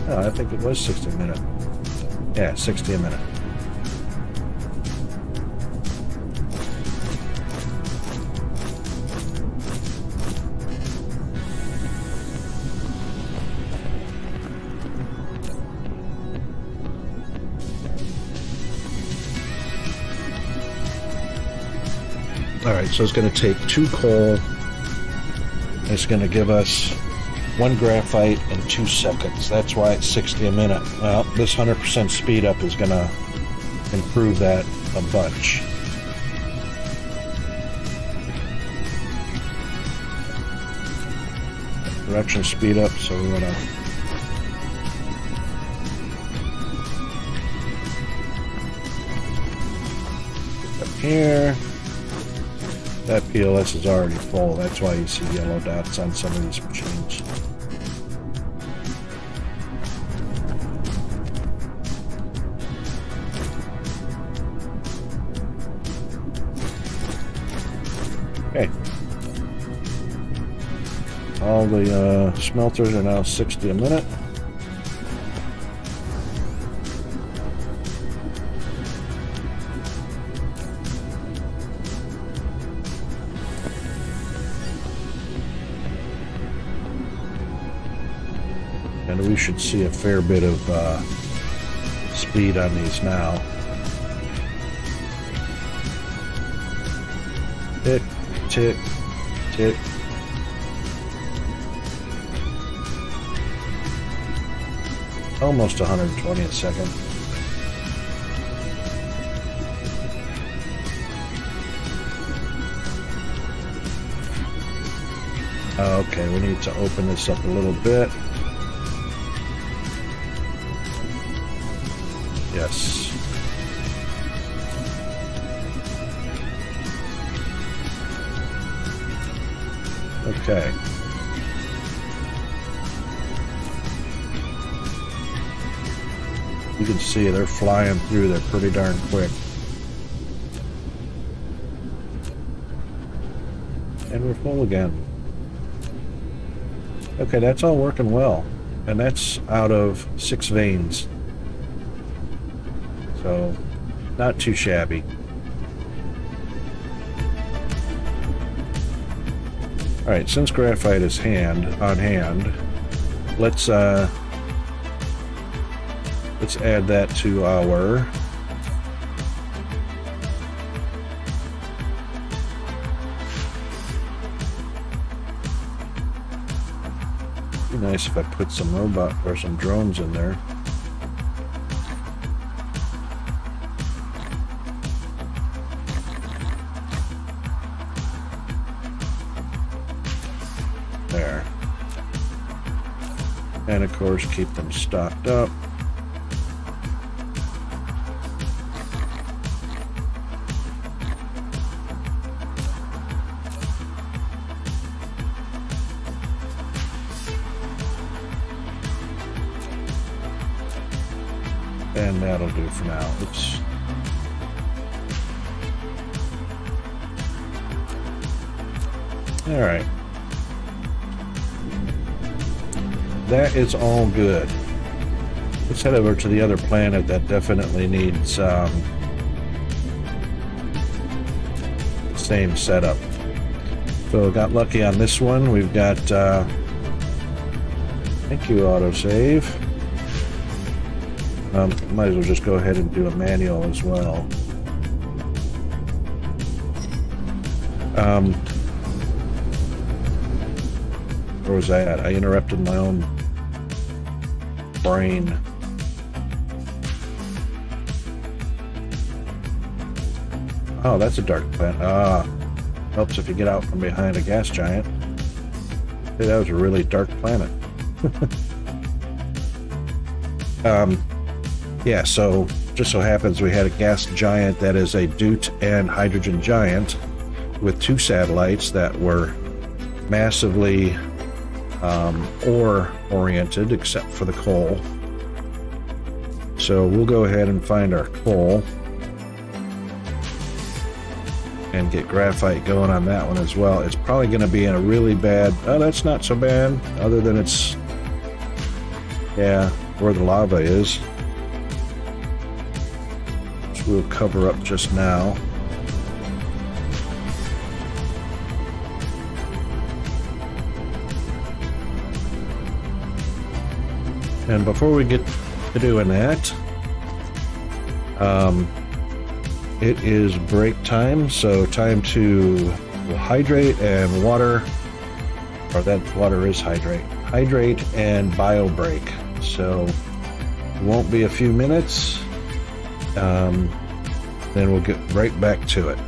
Oh, I think it was 60 a minute. Yeah, 60 a minute. Alright, so it's going to take 2 coal. It's going to give us 1 graphite in 2 seconds. That's why it's 60 a minute. Well, this 100% speed up is going to improve that a bunch. Production speed up, so we want to up here. That PLS is already full. That's why you see yellow dots on some of these machines. Okay. All the smelters are now 60 a minute. And we should see a fair bit of speed on these now. Tick, tick, tick. Almost 120 a second. Okay, we need to open this up a little bit. Yes. Okay. You can see they're flying through there pretty darn quick. And we're full again. Okay, that's all working well. And that's out of 6 veins. So, not too shabby. Alright, since graphite is on hand, let's add that to our be nice if I put some robot or some drones in there. There. And of course keep them stocked up. And that'll do for now. Oops. All right. That is all good. Let's head over to the other planet that definitely needs same setup. So got lucky on this one. We've got thank you, autosave. Might as well just go ahead and do a manual as well. Where was I at? I interrupted my own brain. Oh, that's a dark planet. Ah, helps if you get out from behind a gas giant. Hey, that was a really dark planet. Yeah, so just so happens we had a gas giant that is a Doot and hydrogen giant with 2 satellites that were massively ore oriented except for the coal. So we'll go ahead and find our coal and get graphite going on that one as well. It's probably going to be in a really bad, oh, that's not so bad, other than it's, yeah, where the lava is. Which we'll cover up just now. And before we get to doing that, it is break time, so time to hydrate and water, or that water is hydrate and bio break. So it won't be a few minutes, then we'll get right back to it.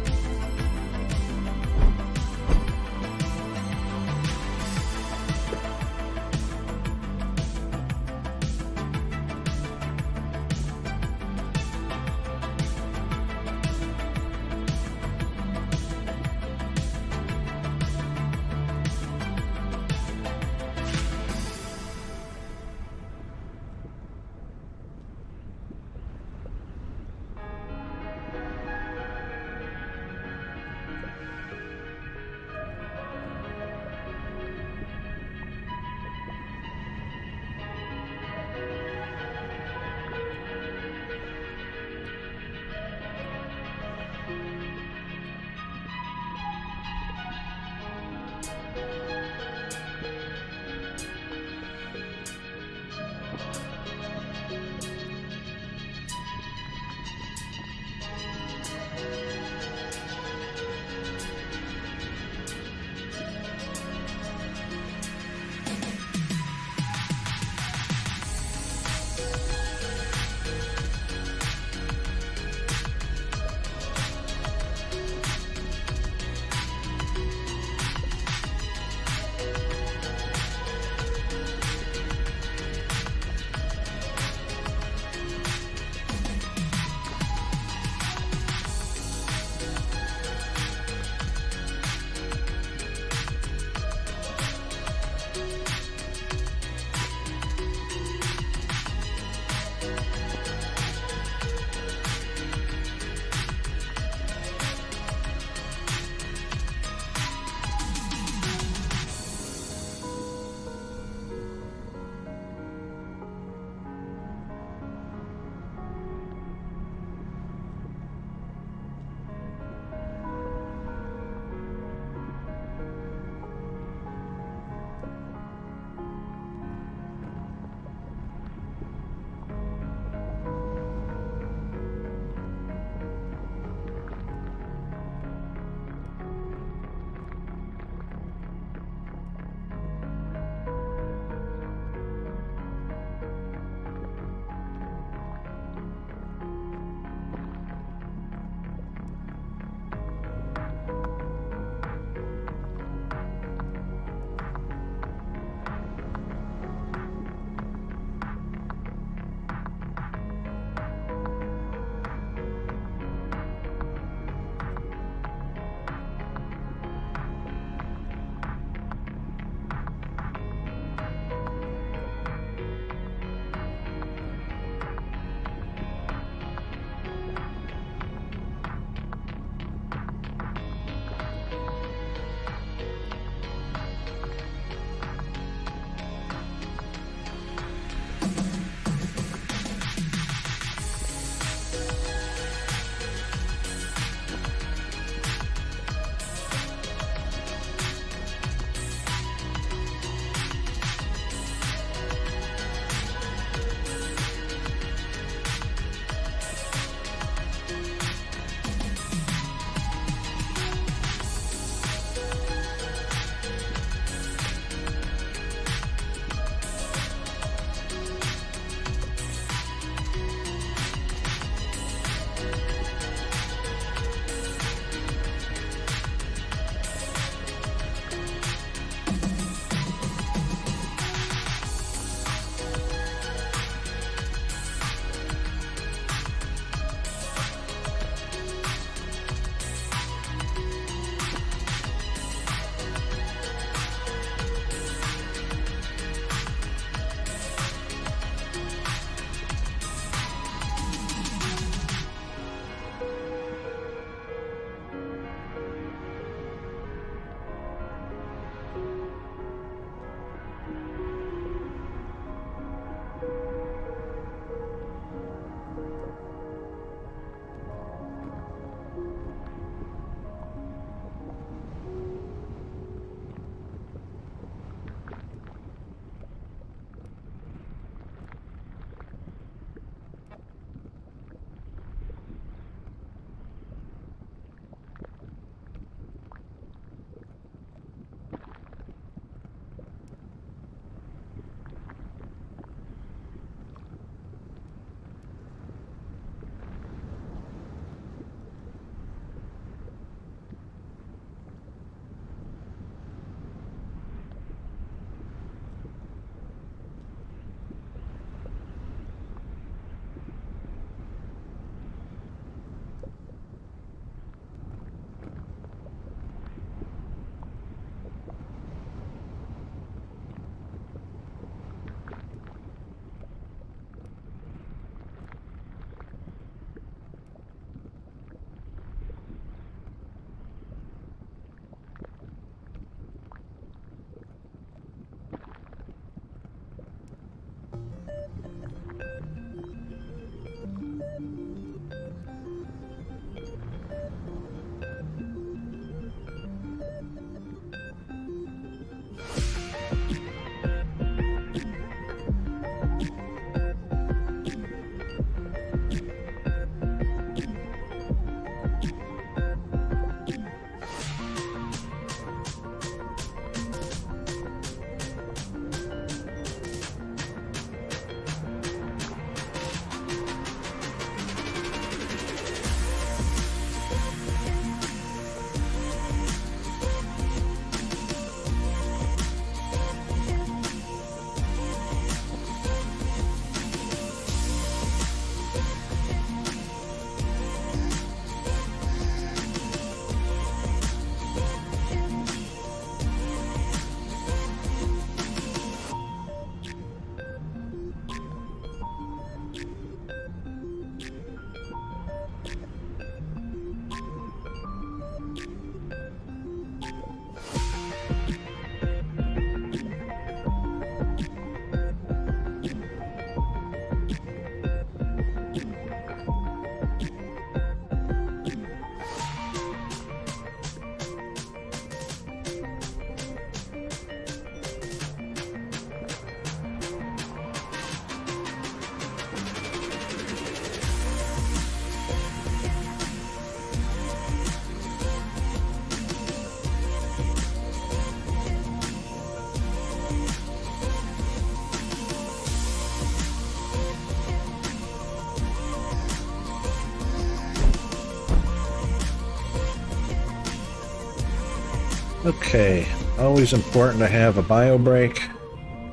Okay, always important to have a bio break.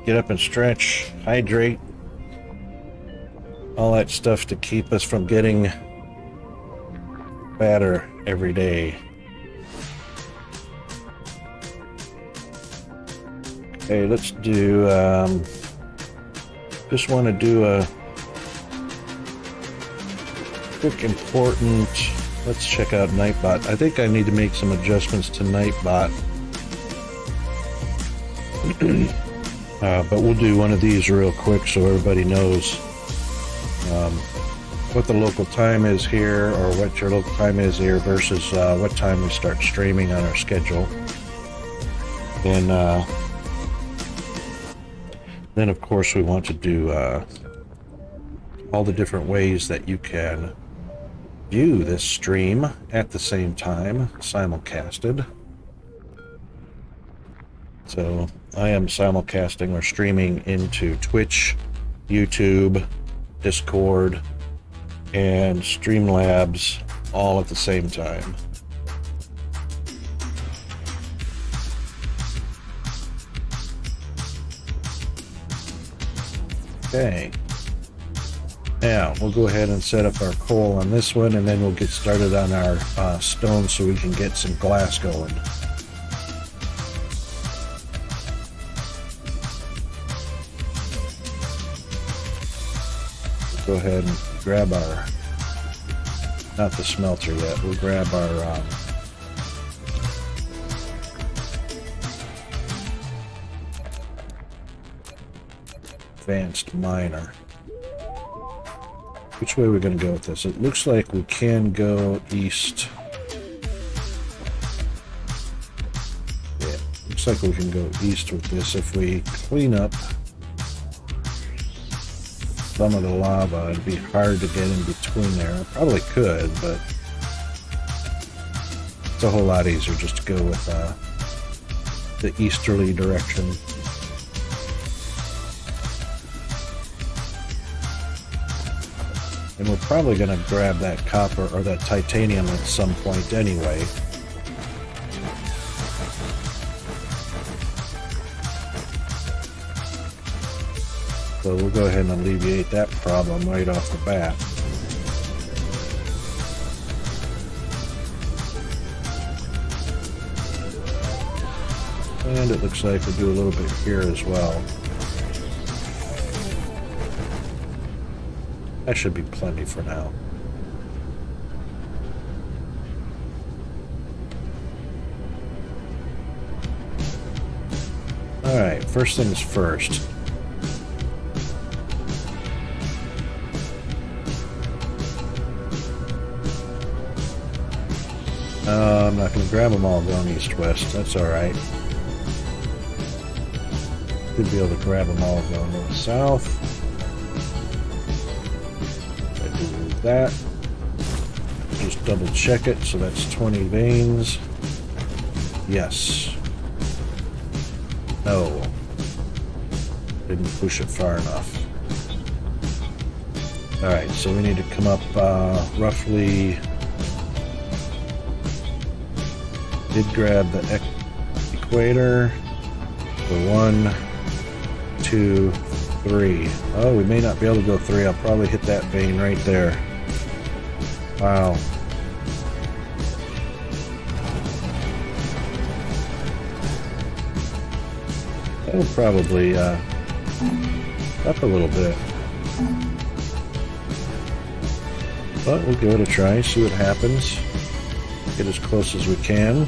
Get up and stretch, hydrate, all that stuff to keep us from getting fatter every day. Okay, let's do, just want to do a quick important, let's check out Nightbot. I think I need to make some adjustments to Nightbot. But we'll do one of these real quick so everybody knows what the local time is here, or what your local time is here versus what time we start streaming on our schedule. And then of course we want to do all the different ways that you can view this stream at the same time, simulcasted. So I am simulcasting or streaming into Twitch, YouTube, Discord, and Streamlabs all at the same time. Okay. Now we'll go ahead and set up our coal on this one, and then we'll get started on our stone so we can get some glass going. Go ahead and grab our, not the smelter yet, we'll grab our advanced miner. Which way are we going to go with this? It looks like we can go east. Yeah, looks like we can go east with this if we clean up some of the lava. It'd be hard to get in between there. I probably could, but it's a whole lot easier just to go with the easterly direction. And we're probably going to grab that copper or that titanium at some point anyway. So we'll go ahead and alleviate that problem right off the bat. And it looks like we'll do a little bit here as well. That should be plenty for now. Alright, first things first. I'm not going to grab them all going east-west. That's alright. Should be able to grab them all going north-south. I do that. Just double check it. So that's 20 veins. Yes. No. Didn't push it far enough. Alright, so we need to come up roughly... Did grab the equator. The 1, 2, 3. Oh, we may not be able to go 3. I'll probably hit that vein right there. Wow. That'll probably up a little bit. But we'll give it a try, see what happens. Get as close as we can.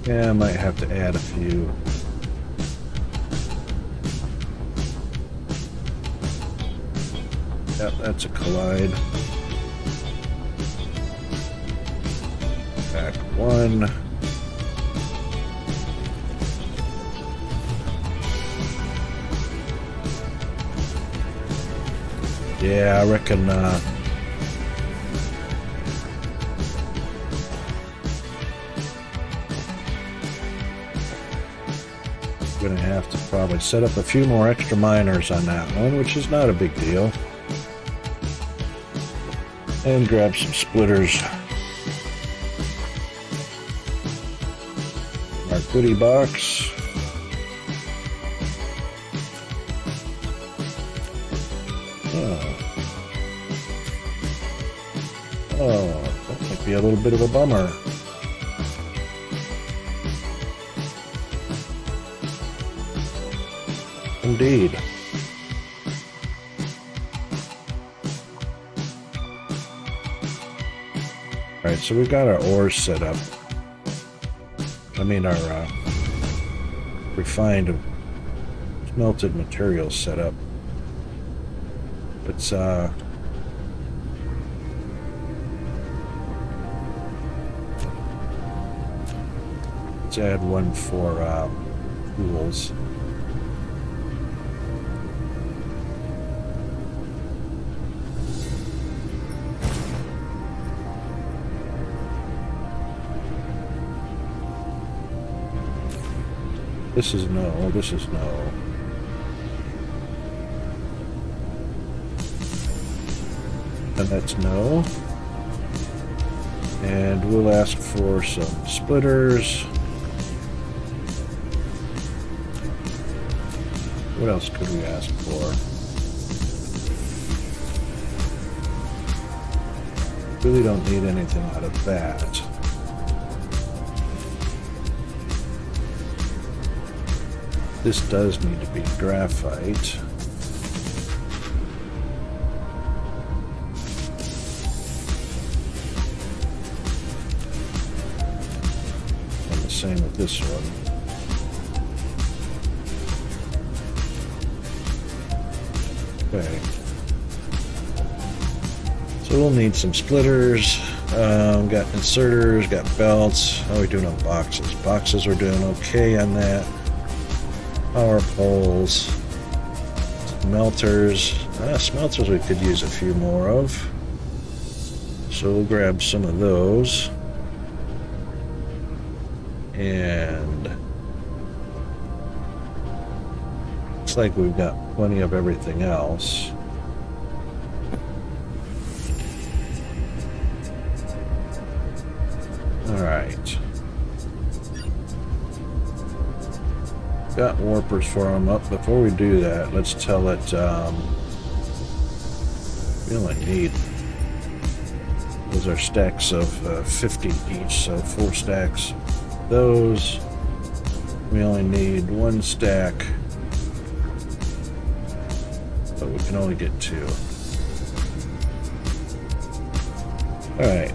Yeah, I might have to add a few. Yep, that's a collide. Back 1. Yeah, I reckon Gonna have to probably set up a few more extra miners on that one, which is not a big deal. And grab some splitters. Our goodie box. Oh, that might be a little bit of a bummer. Indeed. Alright, so we've got our ores set up. I mean our refined smelted materials set up. Let's add one for tools. This is no, this is no. And that's no. And we'll ask for some splitters. What else could we ask for? Really don't need anything out of that. This does need to be graphite. And the same with this one. Okay. So we'll need some splitters. Got inserters, got belts. How are we doing on boxes? Boxes are doing okay on that. Power poles, smelters. Smelters we could use a few more of. So we'll grab some of those. And looks like we've got plenty of everything else. All right. Got warpers for them up. Before we do that, let's tell it we only need, those are stacks of 50 each, so 4 stacks. Those, we only need 1 stack, but we can only get 2. Alright.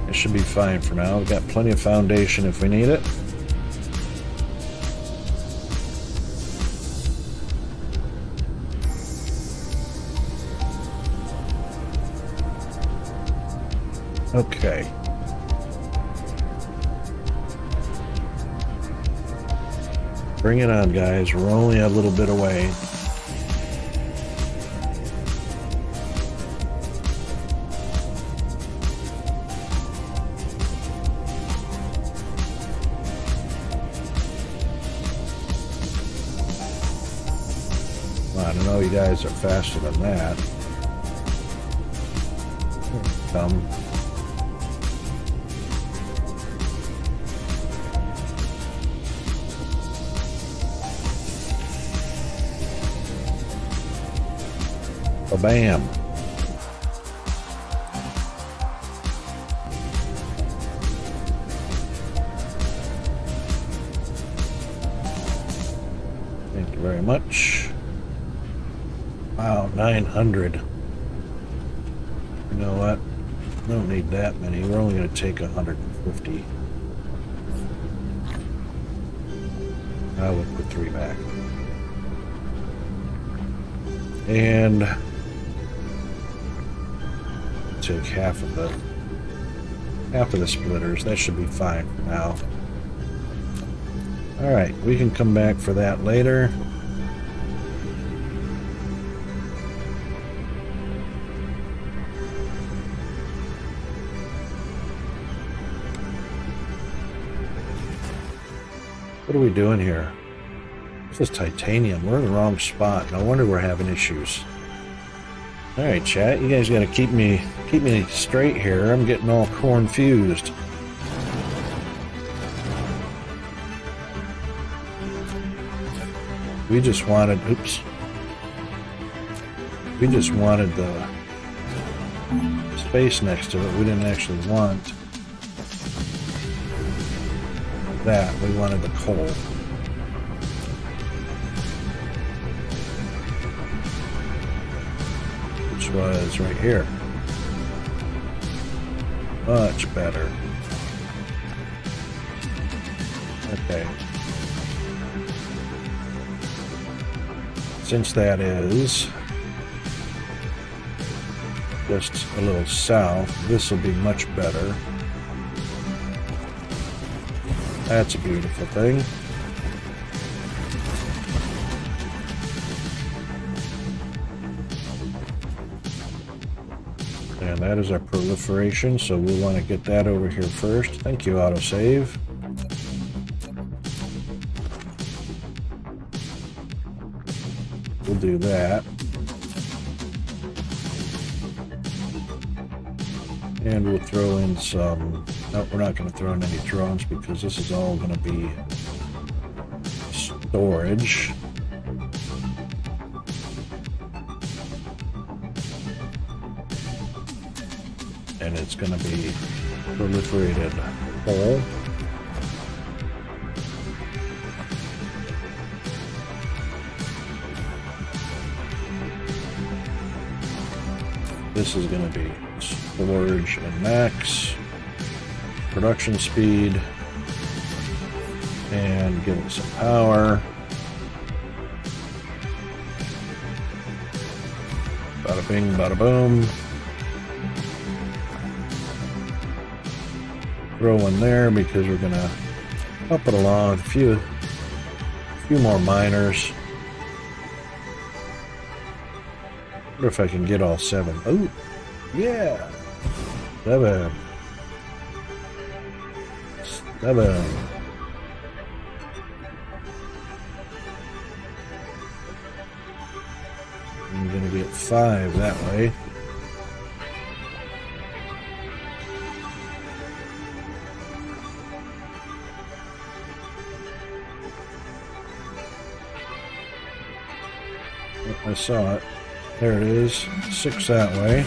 It should be fine for now. We've got plenty of foundation if we need it. Okay. Bring it on, guys. We're only a little bit away. I know you guys are faster than that. Come. Bam. Thank you very much. Wow, 900. You know what? Don't need that many. We're only going to take 150. I will put 3 back. And take half of the splitters. That should be fine for now. All right, we can come back for that later. What are we doing here? This is titanium. We're in the wrong spot. No wonder we're having issues. Alright, chat. You guys gotta keep me straight here. I'm getting all confused. We just wanted... Oops. We just wanted the space next to it. We didn't actually want that. We wanted the coal. Which was right here. Much better. Okay. Since that is just a little south, this will be much better. That's a beautiful thing. And that is our proliferation, so we'll want to get that over here first. Thank you, autosave. We'll do that. And we'll throw in some... No, we're not going to throw in any drones because this is all going to be storage. And it's going to be proliferated coal. This is going to be storage and max, production speed, and give it some power. Bada bing, bada boom. Throw in there because we're going to up it along with a few more miners. Wonder if I can get all 7. Oh, yeah. 7. I'm gonna get 5 that way. I saw it. There it is. 6 that way.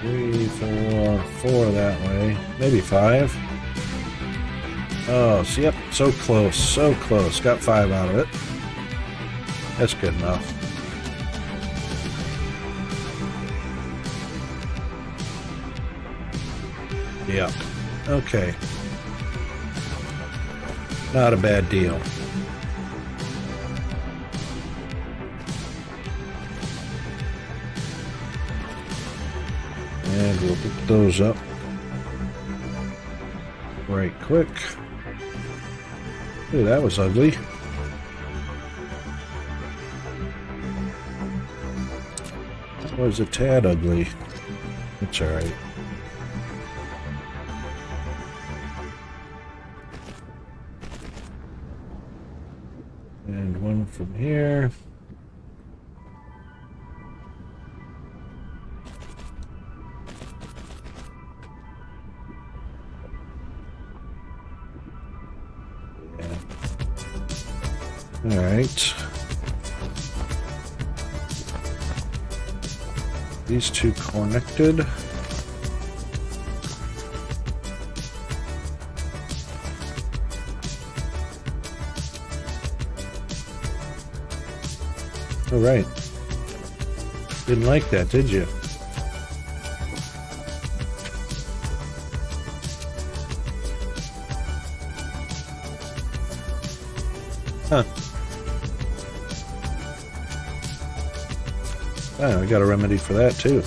Three, 4 that way. Maybe 5. Oh, so yep, so close, so close. Got 5 out of it. That's good enough. Yeah. Okay. Not a bad deal. And we'll pick those up right quick. Ooh, that was ugly. That was a tad ugly. It's alright. And one from here. Yeah. All right. These two connected. All right. Didn't like that, did you? Huh. Oh, we got a remedy for that too.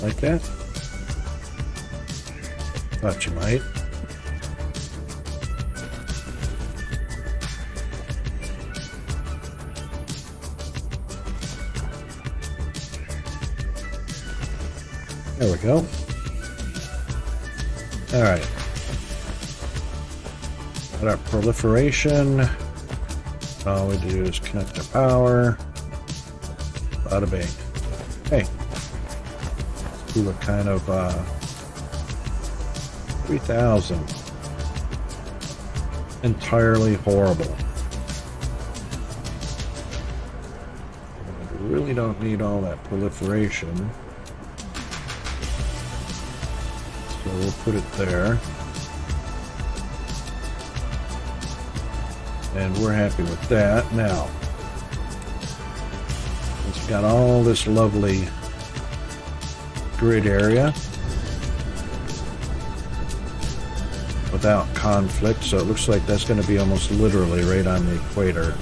Like that? Thought you might. There we go. All right. Got our proliferation. All we do is connect to power. Bada bing. Hey. We look kind of 3,000. Entirely horrible. We really don't need all that proliferation. So we'll put it there. And we're happy with that. Now, it's got all this lovely grid area without conflict, so it looks like that's going to be almost literally right on the equator.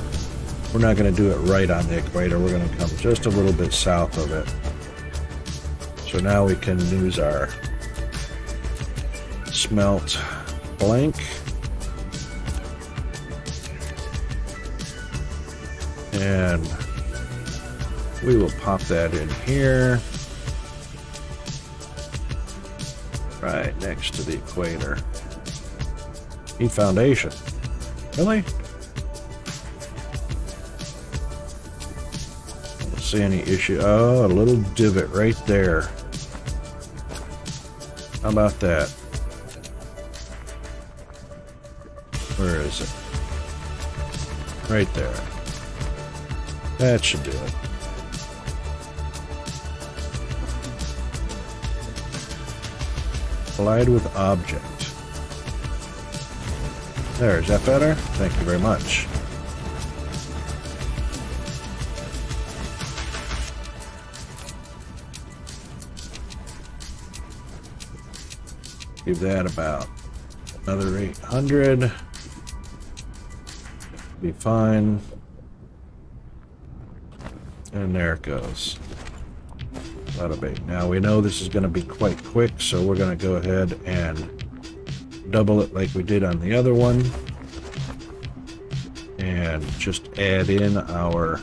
We're not going to do it right on the equator. We're going to come just a little bit south of it. So now we can use our smelt blank. And we will pop that in here. Right next to the equator. Need foundation. Really? I don't see any issue. Oh, a little divot right there. How about that? Where is it? Right there. That should do it. Collide with object. There, is that better? Thank you very much. Give that about another 800. Be fine. And there it goes. Bada bing. Now we know this is going to be quite quick, so we're going to go ahead and double it like we did on the other one. And just add in our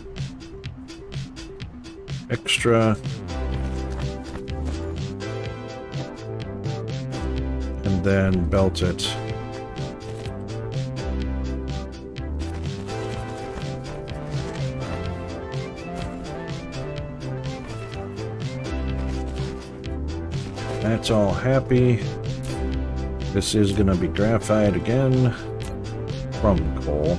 extra. And then belt it. That's all happy. This is going to be graphite again from coal.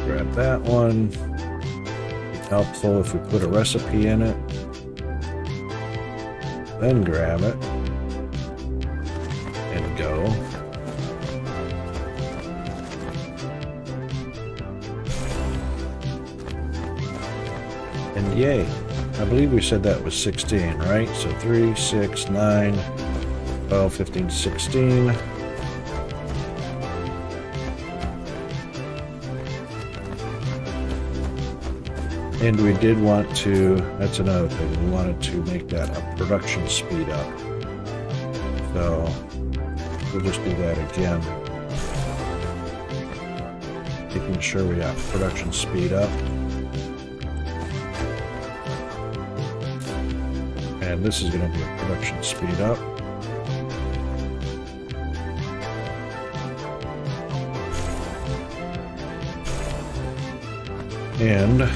Grab that one. Helpful if we put a recipe in it, then grab it and go. And yay, I believe we said that was 16, right? So 3, 6, 9, 12, 15, 16. And we did want to, that's another thing, we wanted to make that a production speed up. So we'll just do that again. Making sure we got production speed up. And this is going to be a production speed up. And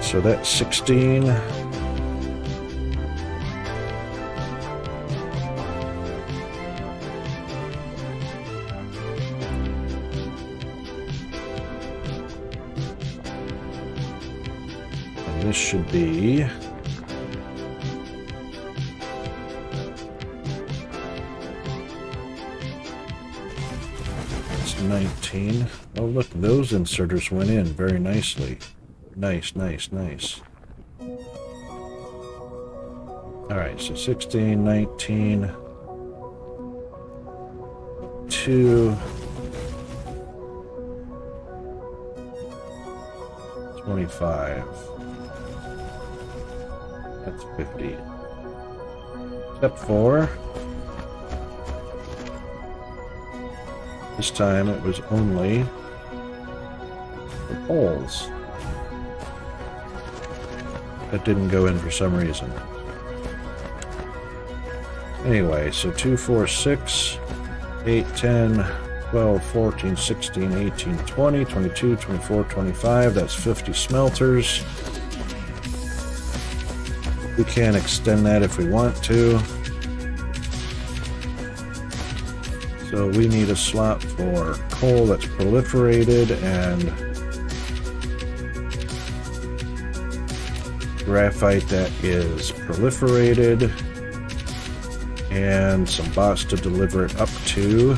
so that's 16. And this should be it's 19. Oh look, those inserters went in very nicely. Nice, nice, nice. Alright, so 16, 19, 22, 25. That's 50. Step 4. This time it was only the poles that didn't go in for some reason. Anyway, so 2, 4, 6, 8, 10, 12, 14, 16, 18, 20, 22, 24, 25. That's 50 smelters. We can extend that if we want to. So we need a slot for coal that's proliferated and graphite that is proliferated, and some bots to deliver it up to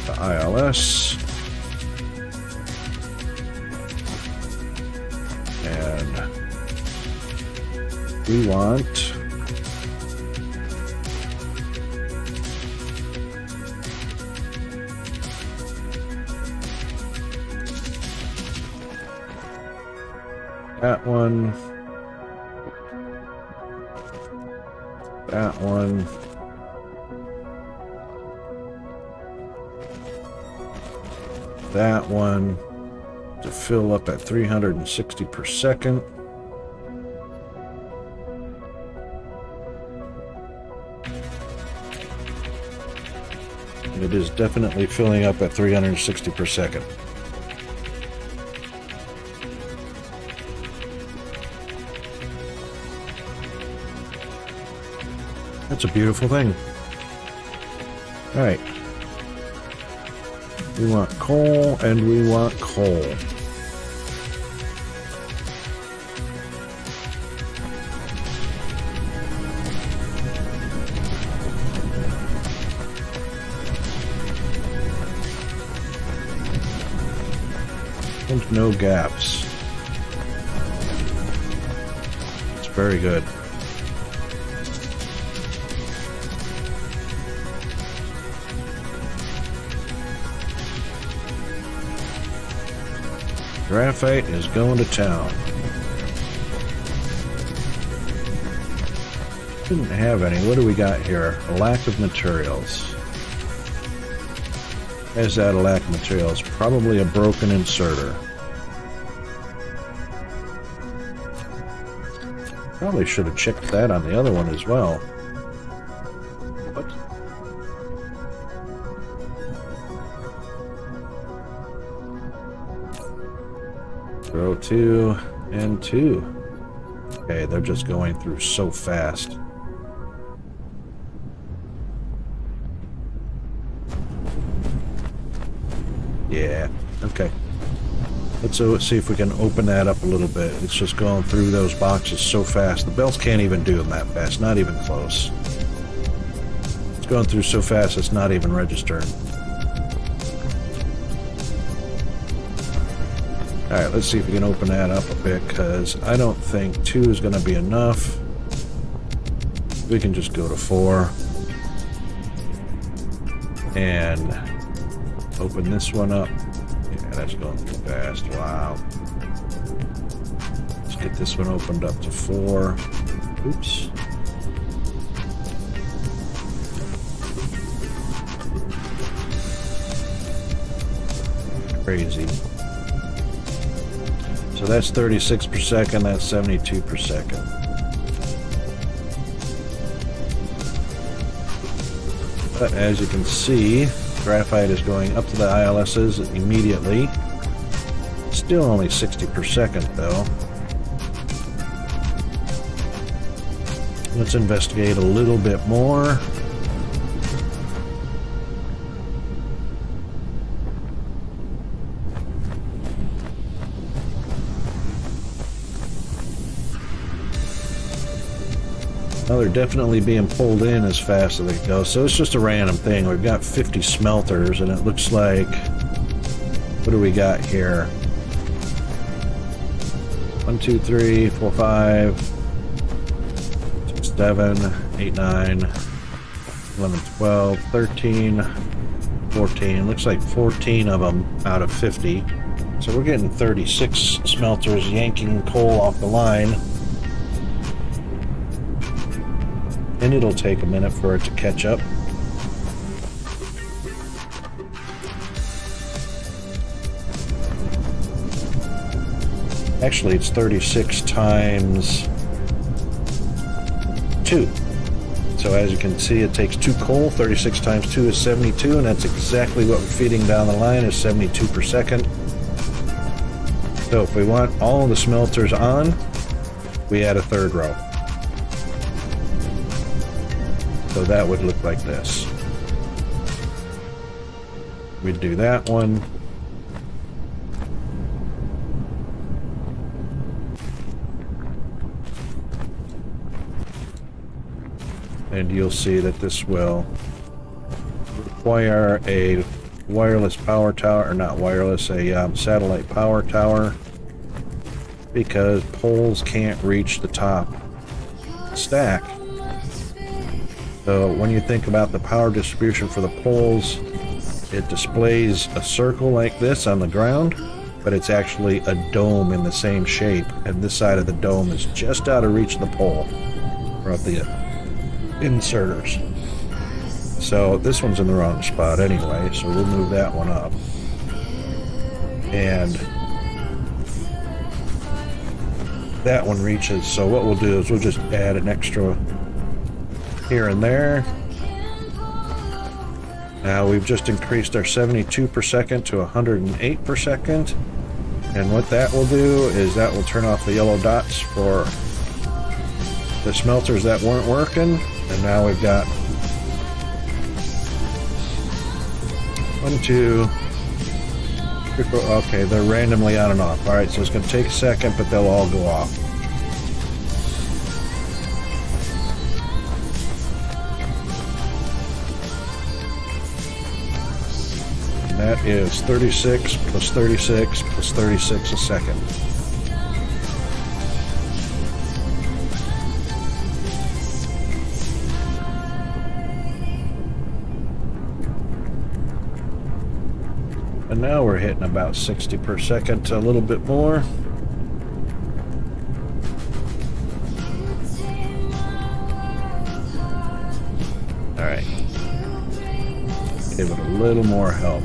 the ILS. And we want that one, that one, that one, to fill up at 360 per second. And it is definitely filling up at 360 per second. That's a beautiful thing. All right. We want coal, and we want coal. And no gaps. It's very good. Graphite is going to town. Didn't have any. What do we got here? A lack of materials. Is that a lack of materials? Probably a broken inserter. Probably should have checked that on the other one as well. What? Throw 2 and 2. Okay, they're just going through so fast. Yeah, okay. Let's see if we can open that up a little bit. It's just going through those boxes so fast. The belts can't even do them that fast, not even close. It's going through so fast it's not even registering. Alright, let's see if we can open that up a bit, because I don't think 2 is going to be enough. We can just go to 4. And open this one up. Yeah, that's going too fast. Wow. Let's get this one opened up to 4. Oops. Crazy. So that's 36 per second, that's 72 per second. But as you can see, graphite is going up to the ILSs immediately. Still only 60 per second though. Let's investigate a little bit more. Well, they're definitely being pulled in as fast as they go, so it's just a random thing. We've got 50 smelters, and it looks like... What do we got here? 1, 2, 3, 4, 5, 6, 7, 8, 9, 11, 12, 13, 14. Looks like 14 of them out of 50. So we're getting 36 smelters yanking coal off the line. And it'll take a minute for it to catch up. Actually, it's 36 times 2. So as you can see, it takes 2 coal. 36 times 2 is 72, and that's exactly what we're feeding down the line, is 72 per second. So if we want all the smelters on, we add a third row. So that would look like this. We'd do that one. And you'll see that this will require a wireless power tower, or not wireless, a satellite power tower, because poles can't reach the top stack. So when you think about the power distribution for the poles, it displays a circle like this on the ground, but it's actually a dome in the same shape, and this side of the dome is just out of reach of the pole, or of the inserters. So this one's in the wrong spot anyway, so we'll move that one up. And that one reaches, so what we'll do is we'll just add an extra here and there. Now we've just increased our 72 per second to 108 per second. And what that will do is that will turn off the yellow dots for the smelters that weren't working. And now we've got 1, 2, 3, 4. Okay, they're randomly on and off. Alright, so it's going to take a second, but they'll all go off. And that is 36 plus 36 plus 36 a second. And now we're hitting about 60 per second, a little bit more. All right. Give it a little more help.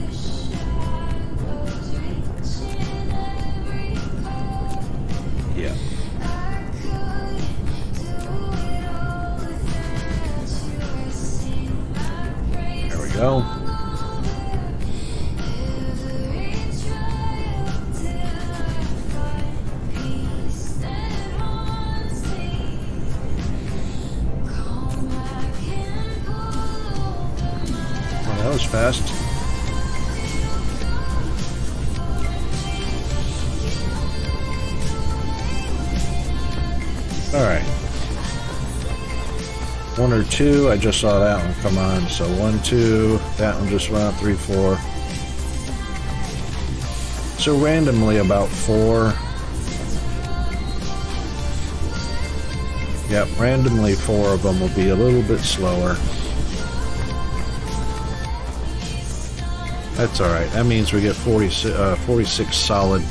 Yeah. There we go. That was fast. All right. 1 or 2. I just saw that one come on. So 1, 2. That one just went out. 3, 4. So randomly about 4. Yep, randomly 4 of them will be a little bit slower. That's alright. That means we get 46 solid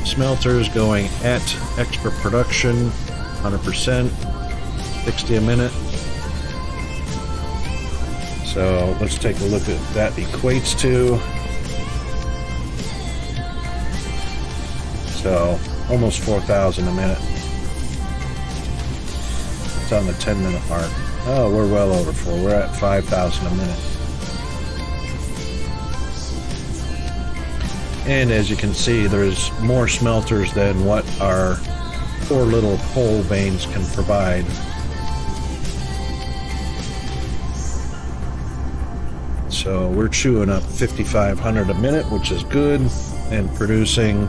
smelters going at extra production, 100%, 60 a minute. So let's take a look at what that equates to. So almost 4,000 a minute. It's on the 10-minute mark. Oh, we're well over 4. We're at 5,000 a minute. And as you can see, there's more smelters than what our 4 little pole veins can provide. So we're chewing up 5,500 a minute, which is good, and producing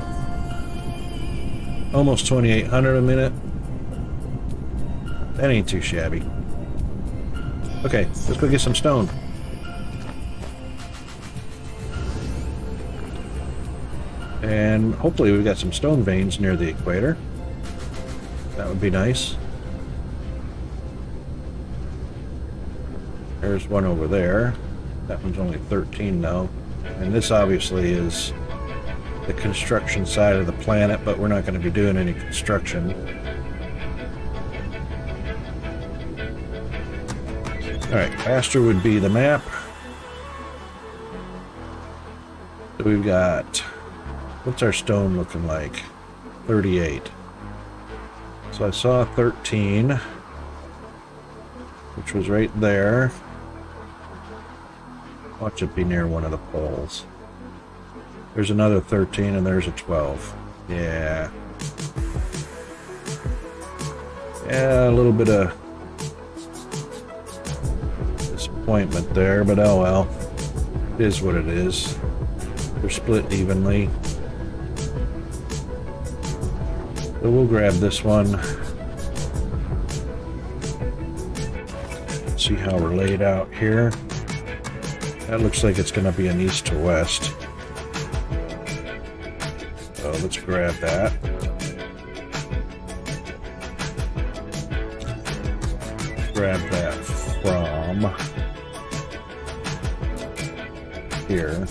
almost 2,800 a minute. That ain't too shabby. Okay, let's go get some stone. And hopefully we've got some stone veins near the equator. That would be nice. There's one over there. That one's only 13 though. And this obviously is the construction side of the planet, but we're not going to be doing any construction. Alright, faster would be the map. So we've got, what's our stone looking like? 38. So I saw 13, which was right there. Watch it be near one of the poles. There's another 13 and there's a 12. Yeah. Yeah, a little bit of disappointment there, but oh well. It is what it is. They're split evenly. So we'll grab this one. See how we're laid out here. That looks like it's going to be an east to west. So let's grab that. Grab that from here.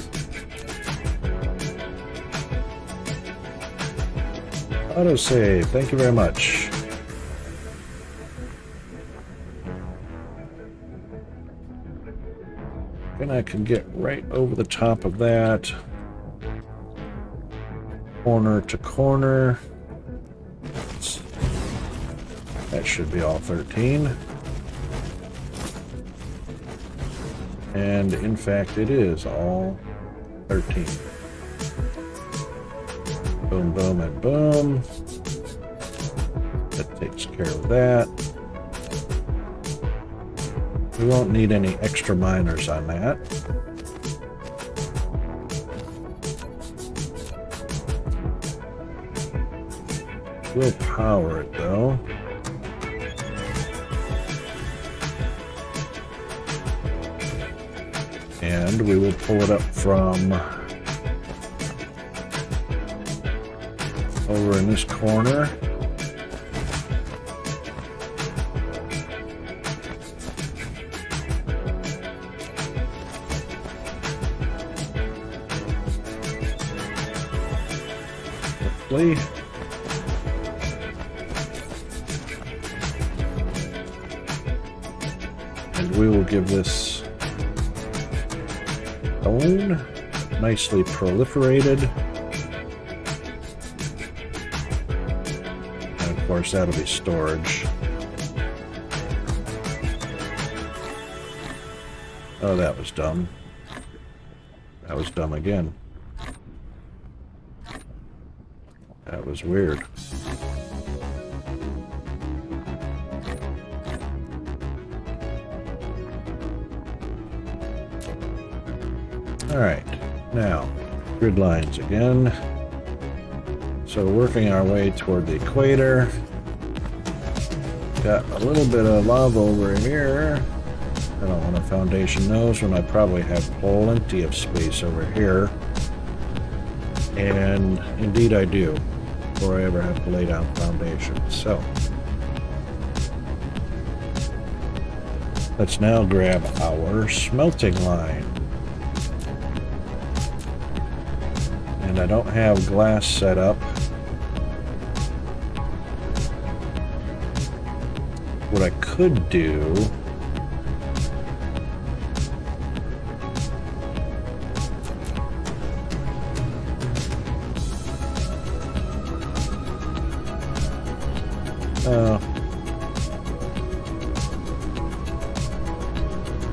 Autosave, thank you very much. And I can get right over the top of that. Corner to corner. That should be all 13. And in fact, it is all 13. Boom, boom, and boom. That takes care of that. We won't need any extra miners on that. We'll power it though. And we will pull it up from over in this corner. Hopefully. And we will give this stone nicely proliferated. And of course that'll be storage. Oh, that was dumb. That was dumb again. That was weird. Alright, now, grid lines again. So working our way toward the equator. Got a little bit of lava over here. I don't want a foundation nose when I probably have plenty of space over here. And indeed I do, before I ever have to lay down foundations. So, let's now grab our smelting line. And I don't have glass set up. What I could do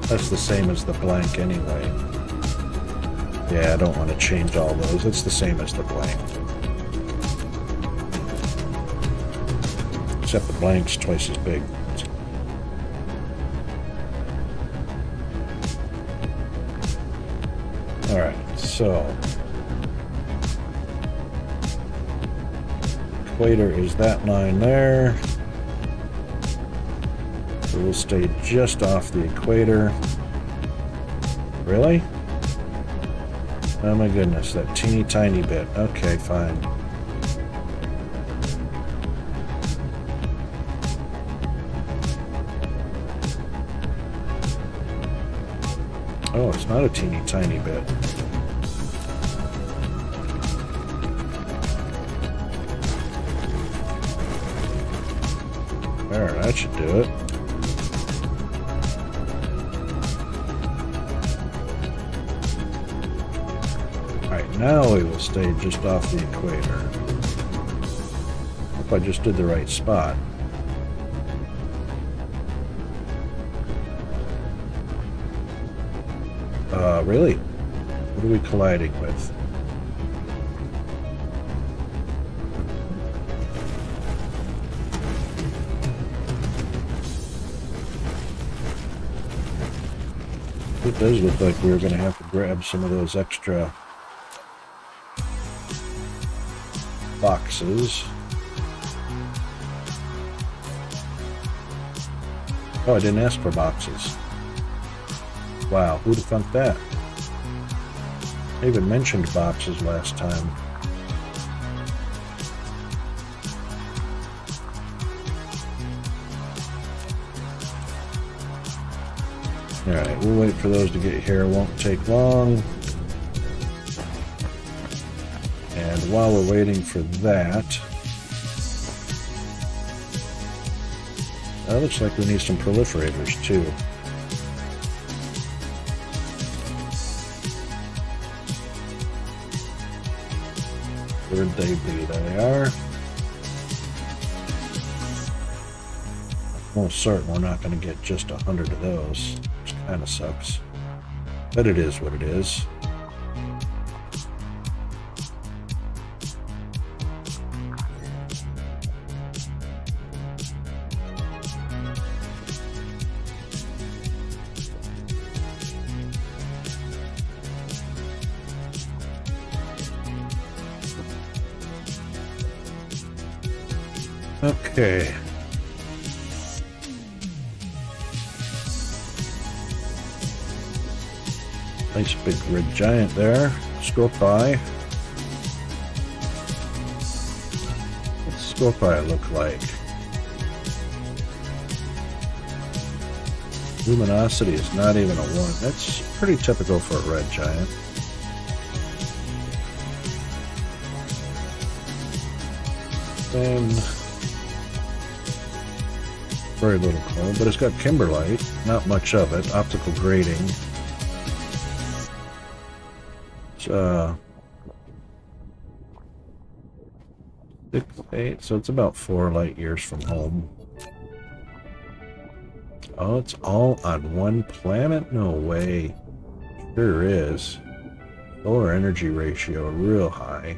that's the same as the blank anyway. Yeah, I don't want to change all those. It's the same as the blank. Except the blank's twice as big. Alright, so equator is that line there. So we'll stay just off the equator. Really? Oh my goodness, that teeny tiny bit. Okay, fine. Oh, it's not a teeny tiny bit. There, that should do it. Alright, now we will stay just off the equator. Hope I just did the right spot. Really? What are we colliding with? It does look like we're going to have to grab some of those extra boxes. Oh, I didn't ask for boxes. Wow, who'd have thunk that? I even mentioned boxes last time. Alright, we'll wait for those to get here. It won't take long. And while we're waiting for that, it looks like we need some proliferators too. Where'd they be? There they are. I'm almost certain we're not going to get just 100 of those, which kind of sucks. But it is what it is. Okay. Nice big red giant there. Scorpii. What's Scorpii look like? Luminosity is not even a 1. That's pretty typical for a red giant. Then very little glow, but it's got kimberlite, not much of it. Optical grating. It's 6, 8, so it's about 4 light years from home. Oh, it's all on one planet? No way. Sure is. Solar energy ratio real high.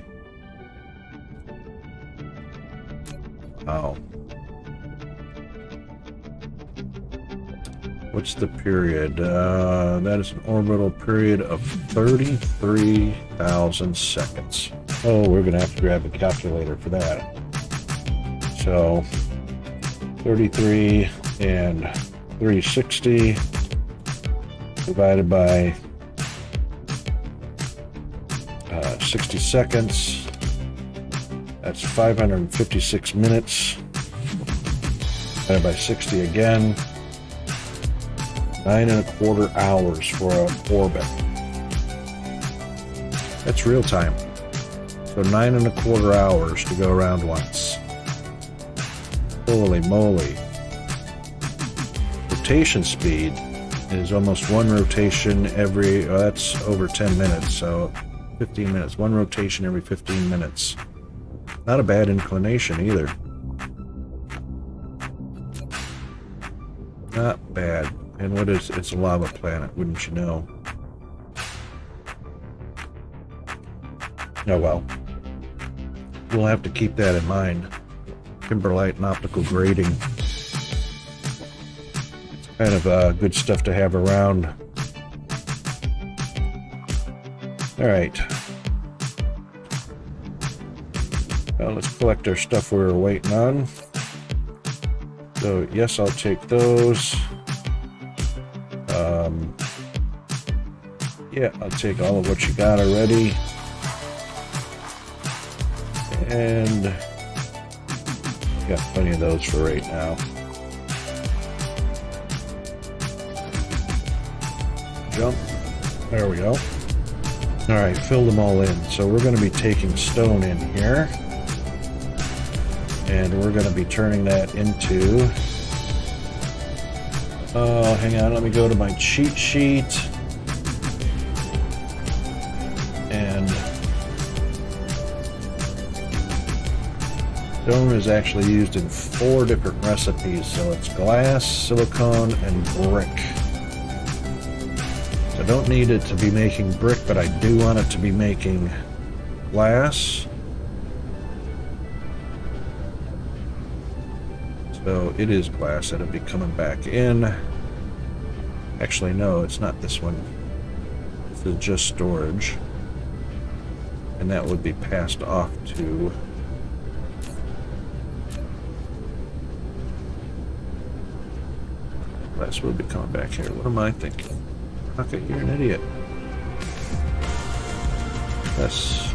Wow. What's the period? That is an orbital period of 33,000 seconds. Oh, we're going to have to grab a calculator for that. So, 33 and 360 divided by 60 seconds. That's 556 minutes. Divided by 60 again. 9 1/4 hours for an orbit. That's real time. So 9 1/4 hours to go around once. Holy moly. Rotation speed is almost 1 rotation every, that's over 10 minutes, so 15 minutes. 1 rotation every 15 minutes. Not a bad inclination either. Not bad. And what is, it's a lava planet, wouldn't you know? Oh well. We'll have to keep that in mind. Kimberlite and optical grating. It's kind of good stuff to have around. Alright. Well, let's collect our stuff we were waiting on. So, yes, I'll take those. Yeah, I'll take all of what you got already. And got plenty of those for right now. Jump. There we go. All right, fill them all in. So we're going to be taking stone in here. And we're going to be turning that into... Oh, hang on. Let me go to my cheat sheet. And... stone is actually used in 4 different recipes. So it's glass, silicone, and brick. I don't need it to be making brick, but I do want it to be making glass. So it is glass that'll be coming back in. Actually, no, it's not this one. This is just storage. And that would be passed off to... glass will be coming back here. What am I thinking? Okay, you're an idiot. That's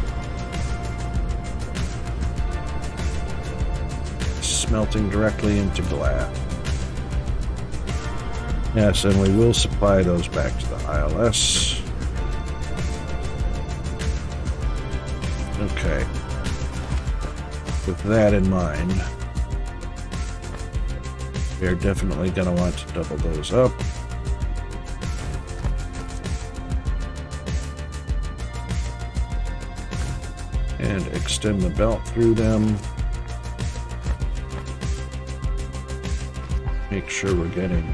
smelting directly into glass. Yes, and we will supply those back to the ILS. Okay. With that in mind, we are definitely going to want to double those up. And extend the belt through them. Make sure we're getting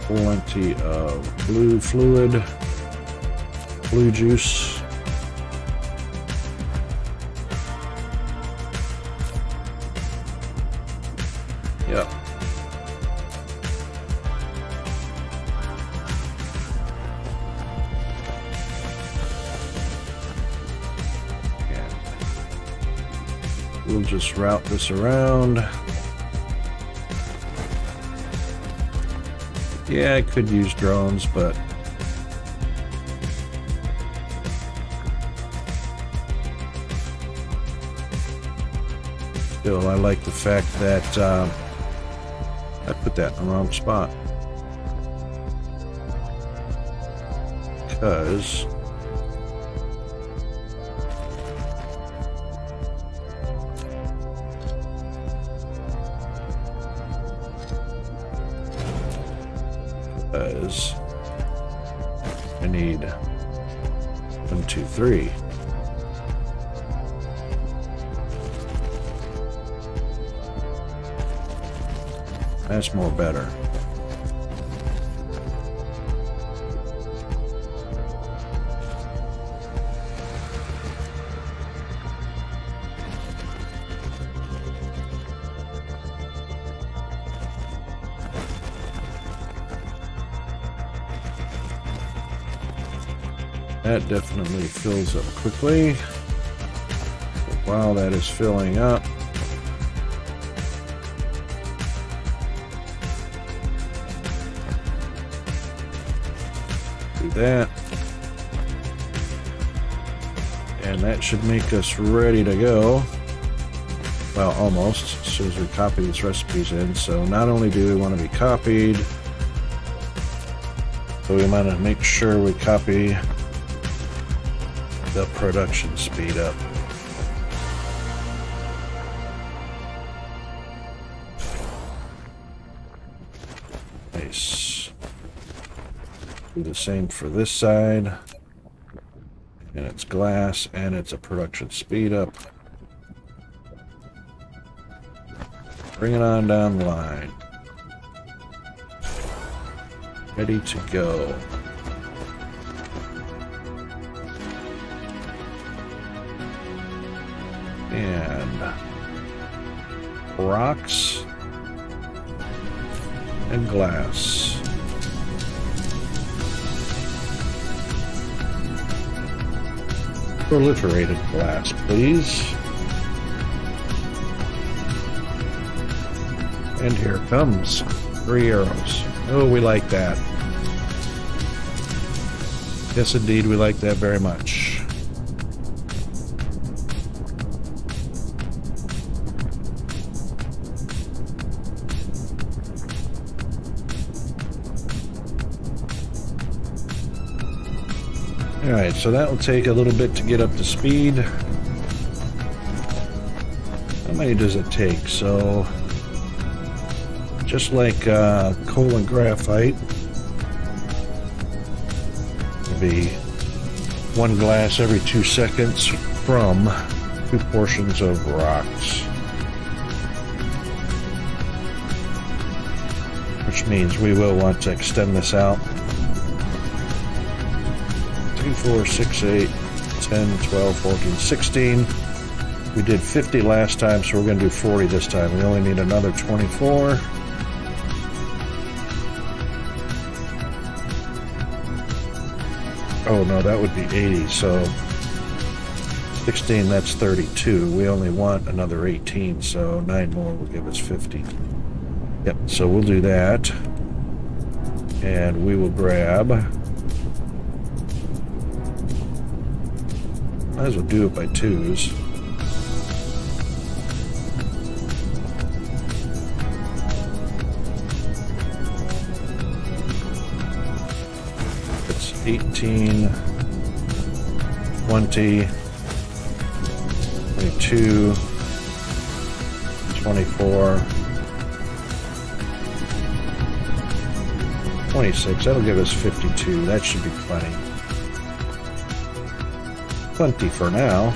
plenty of blue fluid, blue juice. Yep. We'll just route this around. Yeah, I could use drones, but still, I like the fact that I put that in the wrong spot. Because I need 1, 2, 3. That's more better. That definitely fills up quickly. While that is filling up, do that. And that should make us ready to go. Well, almost, as soon as we copy these recipes in. So not only do we want to be copied, but we want to make sure we copy the production speed up. Nice. Do the same for this side. And it's glass and it's a production speed up. Bring it on down the line. Ready to go. And rocks and glass. Proliferated glass, please. And here it comes. 3 arrows. Oh, we like that. Yes, indeed, we like that very much. Alright, so that will take a little bit to get up to speed. How many does it take? So, just like coal and graphite, it'll be 1 glass every 2 seconds from 2 portions of rocks. Which means we will want to extend this out. 2, 4, 6, 8, 10, 12, 14, 16. We did 50 last time, so we're going to do 40 this time. We only need another 24. Oh no, that would be 80, so 16, that's 32. We only want another 18, so 9 more will give us 50. Yep, so we'll do that. And we will grab... Might as well do it by 2s. It's 18, 20, 22, 24, 26. That'll give us 52. That should be plenty. Plenty for now.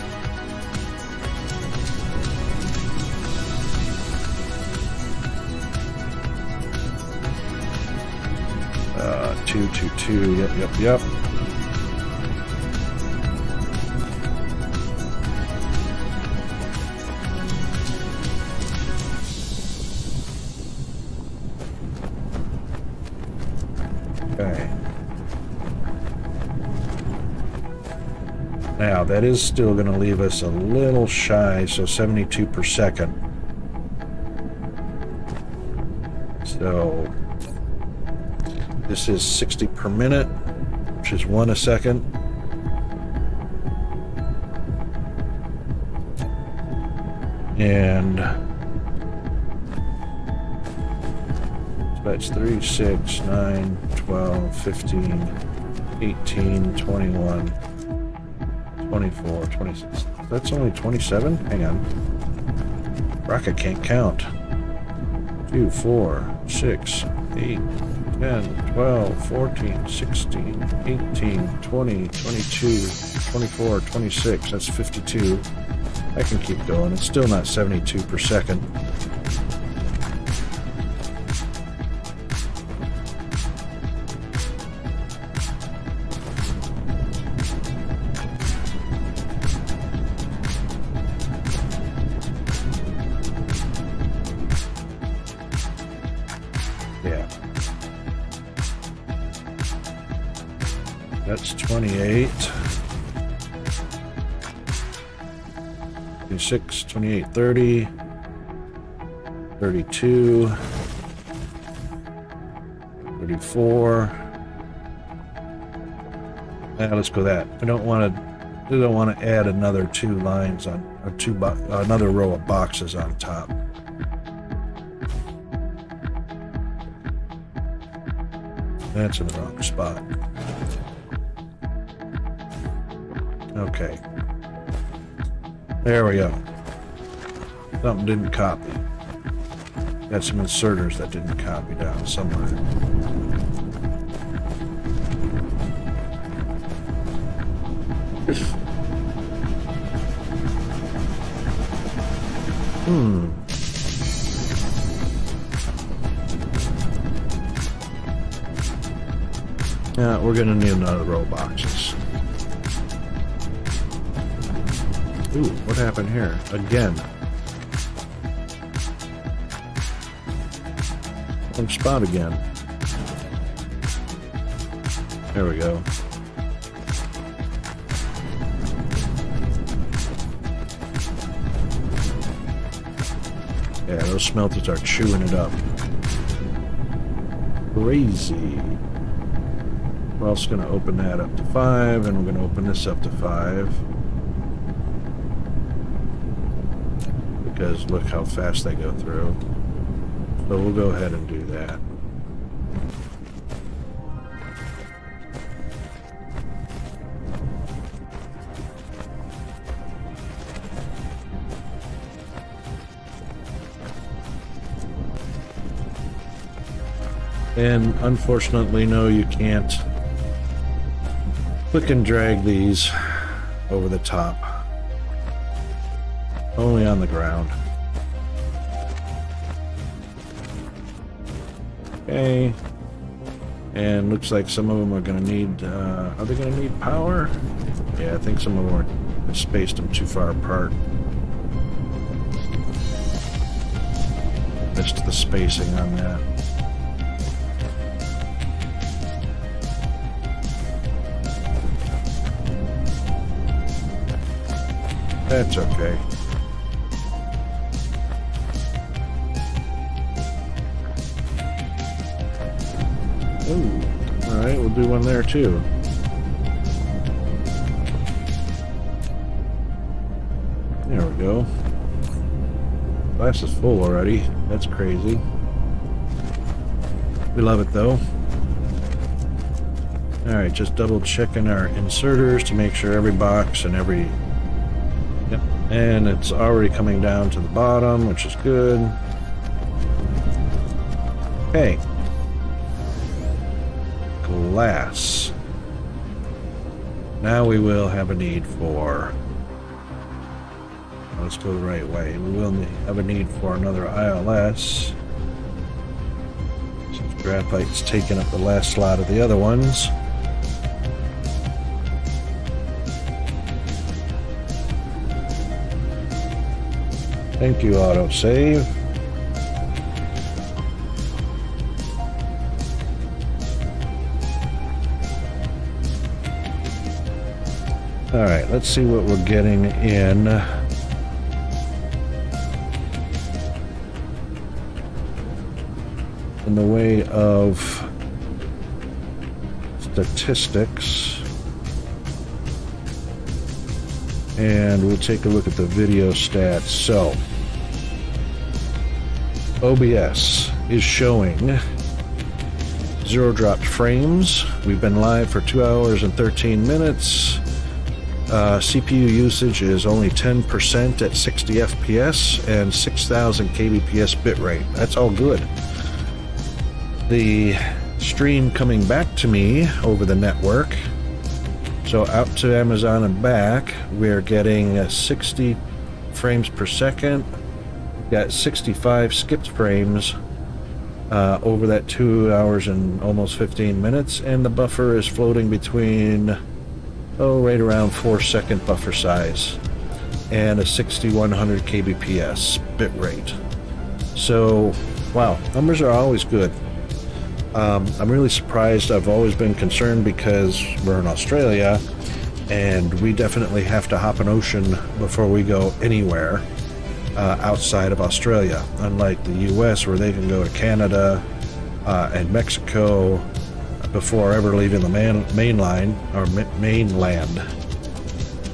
Two, 2, 2. Yep. Okay. Now, that is still going to leave us a little shy, so 72 per second. So, this is 60 per minute, which is 1 a second. And so that's 3, 6, 9, 12, 15, 18, 21, 24, 26. That's only 27? Hang on. Rocket can't count. 2, 4, 6, 8, 10, 12, 14, 16, 18, 20, 22, 24, 26. That's 52. I can keep going. It's still not 72 per second. Yeah. That's 28. 26, 28, 30, 32, 34. Now let's go that. We don't want to add another 2 lines on, or another row of boxes on top. That's in the wrong spot. Okay. There we go. Something didn't copy. Got some inserters that didn't copy down somewhere. Yeah, we're gonna need another row of boxes. Ooh, what happened here? Again. Wrong spot again. There we go. Yeah, those smelters are chewing it up. Crazy. We're also going to open that up to 5, and we're going to open this up to 5. Because look how fast they go through. So we'll go ahead and do that. And unfortunately, no, you can't click and drag these over the top. Only on the ground. Okay. And looks like some of them are going to need, are they going to need power? Yeah, I think some of them are spaced them too far apart. Missed the spacing on that. That's okay. Ooh, alright, we'll do one there too. There we go. Glass is full already. That's crazy. We love it though. Alright, just double checking our inserters to make sure every box and every... Yep, and it's already coming down to the bottom, which is good. Okay. Glass. Now we will have a need for... Let's go the right way. We will have a need for another ILS. Since graphite's taking up the last slot of the other ones. Thank you, autosave. Alright, let's see what we're getting in the way of statistics. And we'll take a look at the video stats. So, OBS is showing 0 dropped frames. We've been live for 2 hours and 13 minutes. CPU usage is only 10% at 60 FPS and 6000 kbps bitrate. That's all good. The stream coming back to me over the network, so out to Amazon and back, we're getting 60 frames per second. We've got 65 skipped frames over that 2 hours and almost 15 minutes, and the buffer is floating between right around 4-second buffer size and a 6100 kbps bit rate. So wow, numbers are always good. I'm really surprised. I've always been concerned because we're in Australia and we definitely have to hop an ocean before we go anywhere outside of Australia, unlike the US where they can go to Canada and Mexico before ever leaving the mainland.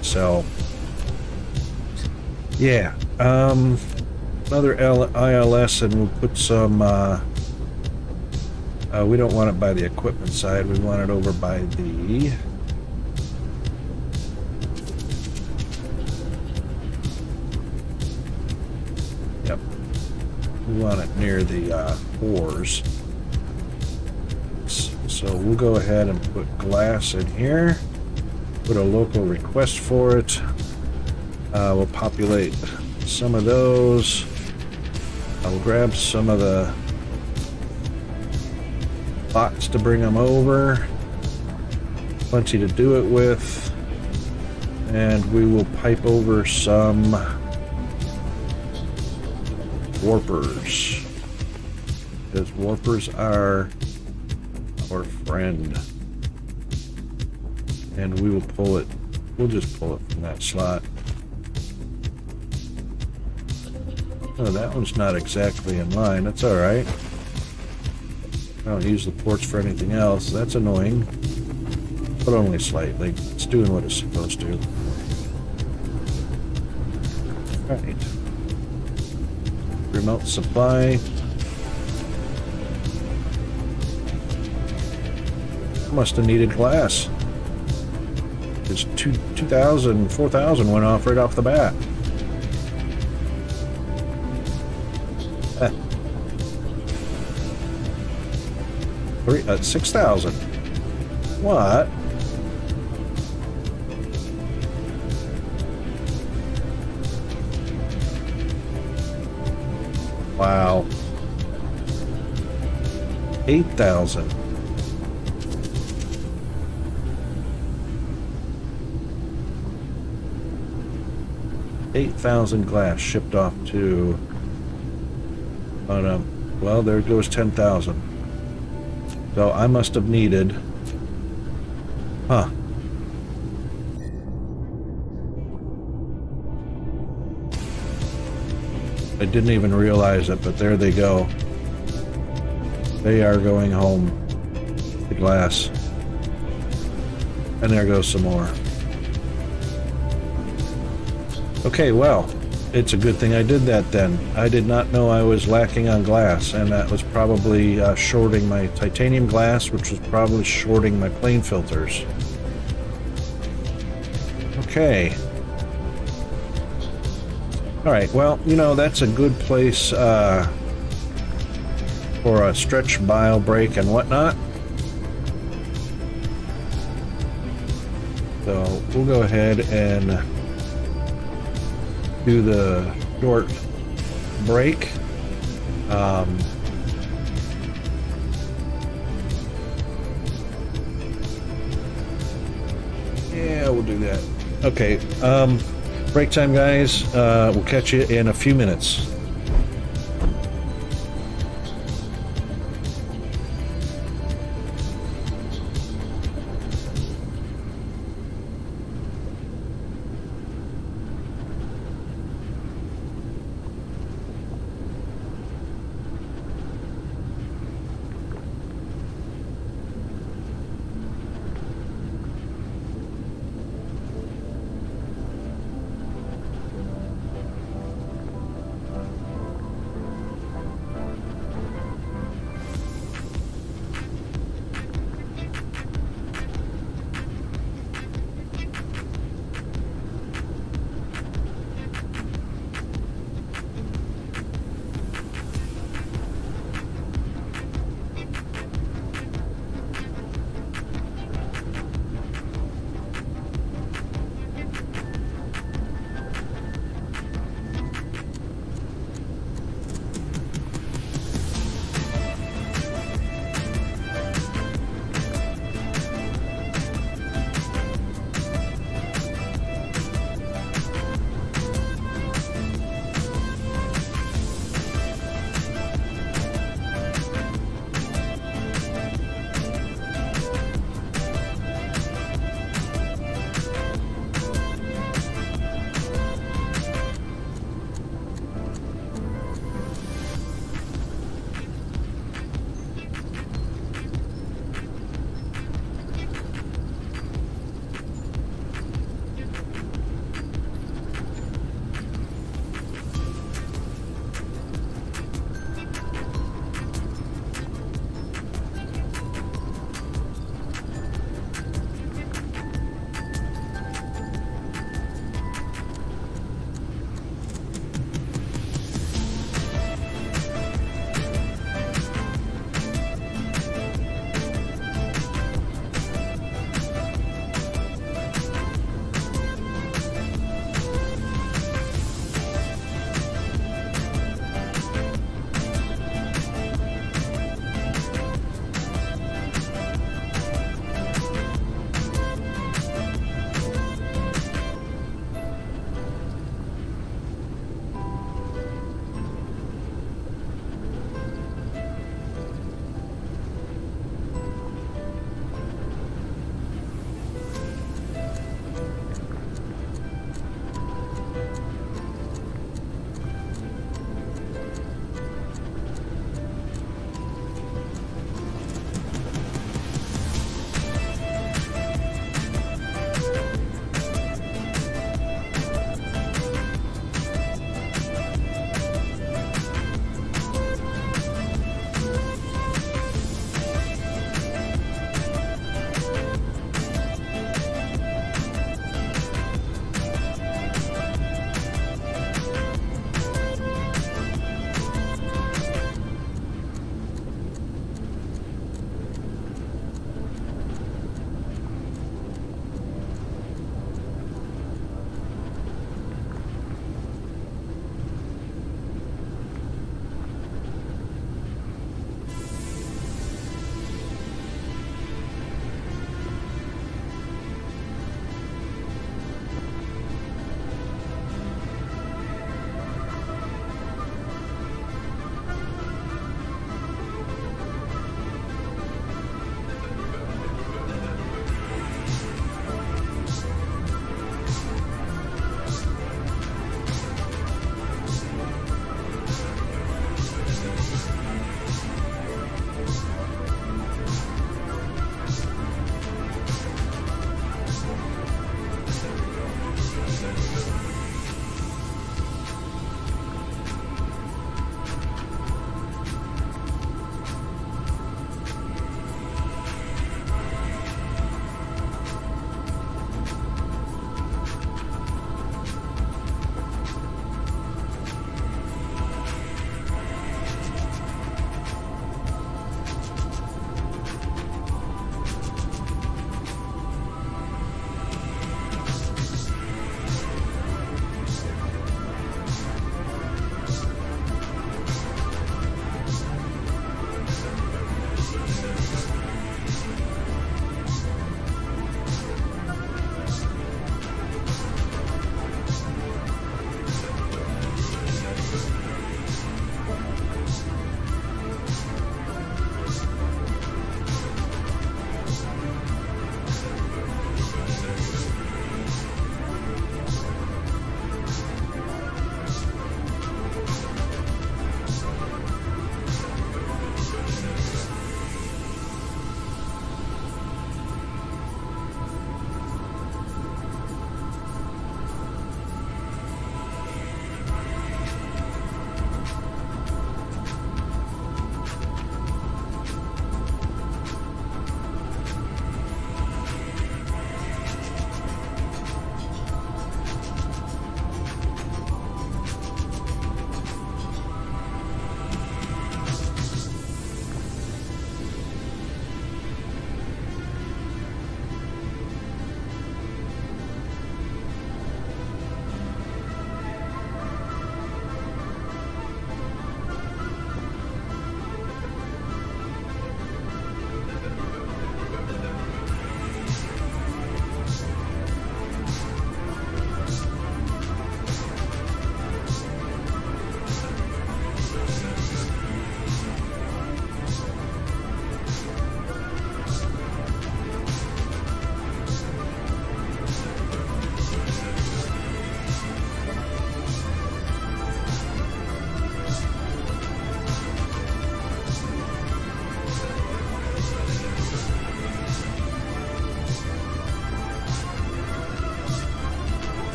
So yeah, another ILS, and we'll put some we don't want it by the equipment side, we want it over by the we want it near the oars. So we'll go ahead and put glass in here, put a local request for it. We'll populate some of those. I'll grab some of the bots to bring them over. Plenty to do it with. And we will pipe over some warpers, because warpers are our friend. And we will pull it, we'll just pull it from that slot. Oh, that one's not exactly in line. That's alright. I don't use the ports for anything else. That's annoying, but only slightly. It's doing what it's supposed to. Right. Remote supply. Must have needed glass. Because 2,000, 4,000 went off right off the bat. 6,000. What? Wow. 8,000. $8,000 glass shipped off to. Oh no. Well, there goes 10,000. So I must have needed. Huh. I didn't even realize it, but there they go. They are going home. The glass. And there goes some more. Okay, well, it's a good thing I did that then. I did not know I was lacking on glass, and that was probably shorting my titanium glass, which was probably shorting my plane filters. Okay. Alright, well, you know, that's a good place for a stretch bile break and whatnot. So we'll go ahead and do the short break. Yeah, we'll do that. Okay, break time, guys. We'll catch you in a few minutes.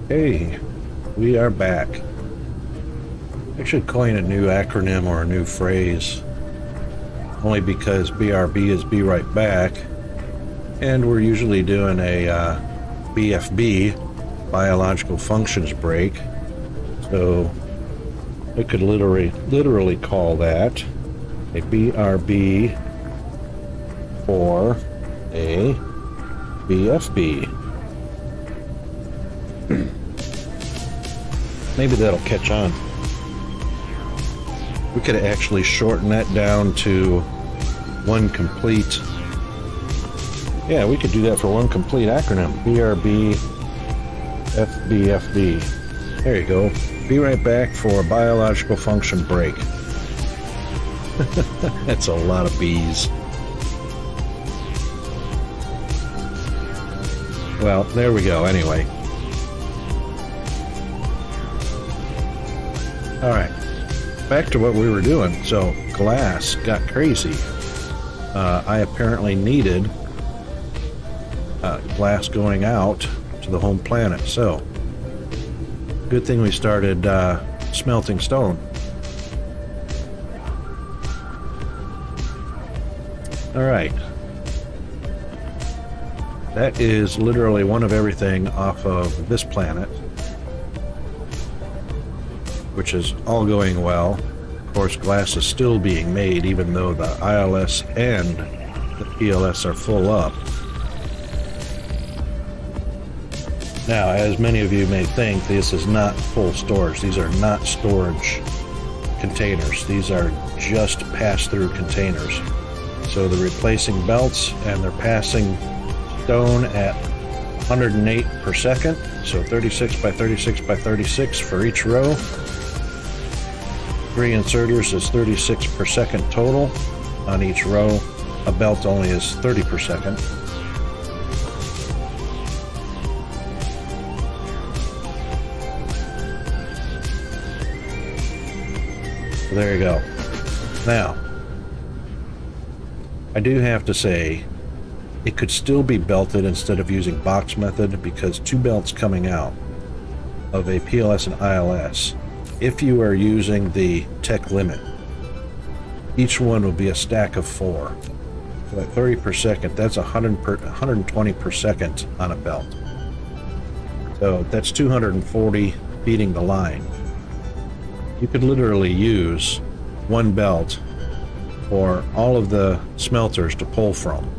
Hey, we are back. I should coin a new acronym or a new phrase, only because BRB is Be Right Back, and we're usually doing a BFB, Biological Functions Break, so I could literally call that a BRB for a BFB. Maybe that'll catch on. We could actually shorten that down to one complete. Yeah, we could do that for one complete acronym. BRB FBFD. There you go. Be right back for biological function break. That's a lot of B's. Well, there we go anyway. All right. Back to what we were doing. So glass got crazy. I apparently needed glass going out to the home planet. So good thing we started smelting stone. All right. That is literally one of everything off of this planet, which is all going well. Of course, glass is still being made, even though the ILS and the PLS are full up. Now, as many of you may think, this is not full storage. These are not storage containers. These are just pass-through containers. So they're replacing belts, and they're passing stone at 108 per second. So 36 by 36 by 36 for each row. 3 inserters is 36 per second total on each row. A belt only is 30 per second. So there you go. Now, I do have to say, it could still be belted instead of using box method, because 2 belts coming out of a PLS and ILS, if you are using the tech limit, each one will be a stack of 4. So at 30 per second, that's 120 per second on a belt. So that's 240 feeding the line. You could literally use one belt for all of the smelters to pull from.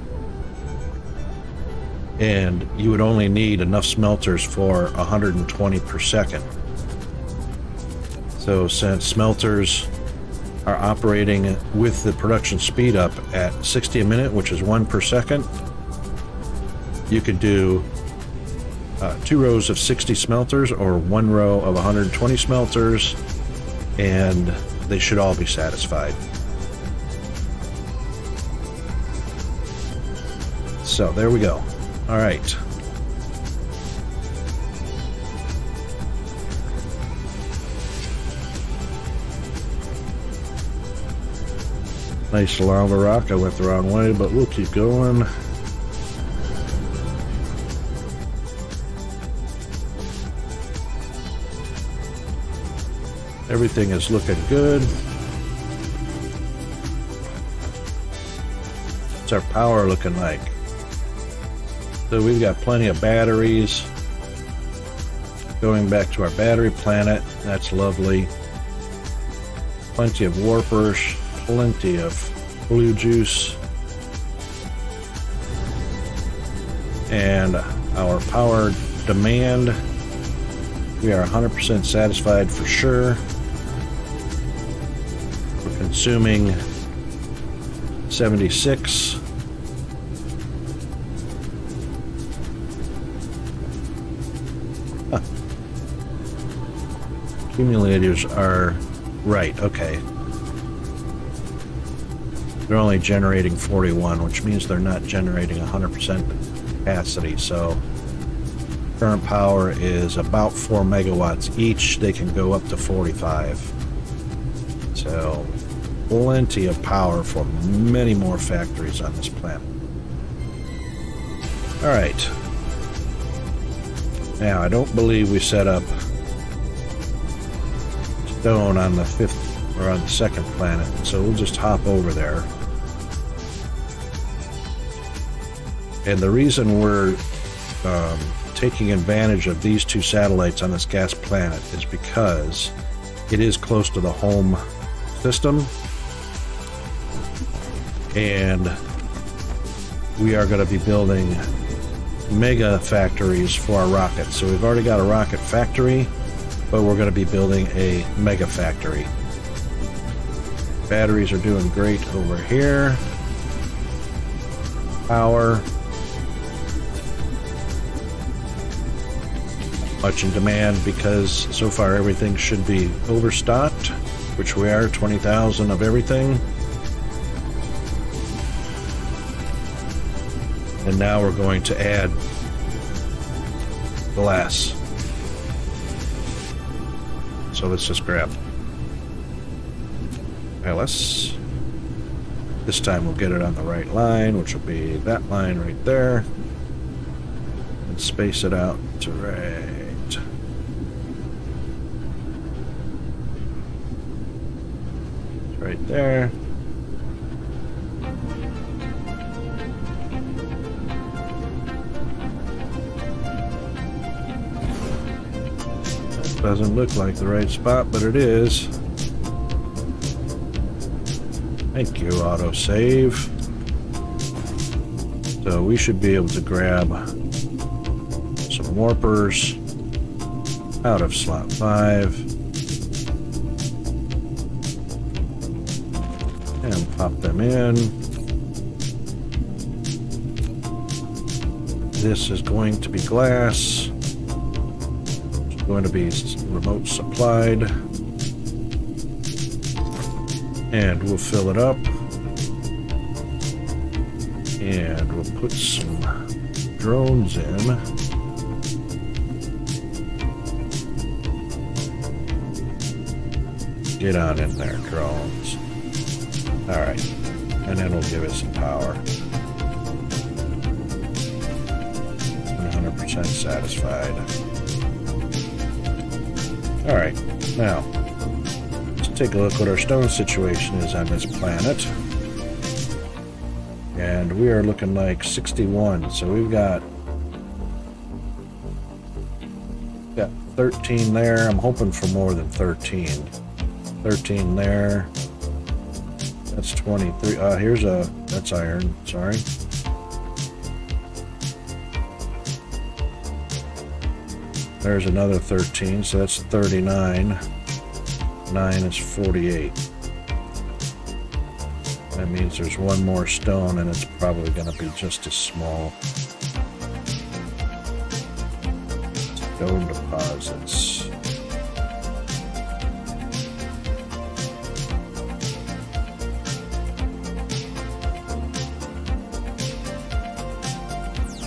And you would only need enough smelters for 120 per second. So since smelters are operating with the production speed up at 60 a minute, which is 1 per second, you could do 2 rows of 60 smelters or 1 row of 120 smelters, and they should all be satisfied. So there we go. All right. Nice lava rock. I went the wrong way, but we'll keep going. Everything is looking good. What's our power looking like? So we've got plenty of batteries. Going back to our battery planet. That's lovely. Plenty of warpers. Plenty of blue juice. And our power demand, we are 100% satisfied for sure. We're consuming 76. Accumulators are right, okay. They're only generating 41, which means they're not generating 100% capacity. So current power is about 4 megawatts each. They can go up to 45. So plenty of power for many more factories on this planet. All right. Now, I don't believe we set up stone on the 5th or on the 2nd planet, so we'll just hop over there. And the reason we're taking advantage of these 2 satellites on this gas planet is because it is close to the home system, and we are going to be building mega factories for our rockets. So we've already got a rocket factory, but we're going to be building a mega factory. Batteries are doing great over here. Power. Much in demand because so far everything should be overstocked, which we are, 20,000 of everything. And now we're going to add glass. So let's just grab. Now this time we'll get it on the right line, which will be that line right there. And space it out to right. Right there. That doesn't look like the right spot, but it is. Thank you, autosave. So we should be able to grab some warpers out of slot 5. And pop them in. This is going to be glass. It's going to be remote supplied. And we'll fill it up. And we'll put some drones in. Get on in there, drones. Alright, and then we'll give it some power. 100% satisfied. Alright, now, let's take a look what our stone situation is on this planet. And we are looking like 61, so we've got 13 there. I'm hoping for more than 13. 13 there. That's 23. Here's that's iron. Sorry. There's another 13, so that's 39. 9 is 48. That means there's one more stone, and it's probably going to be just as small. Stone deposits.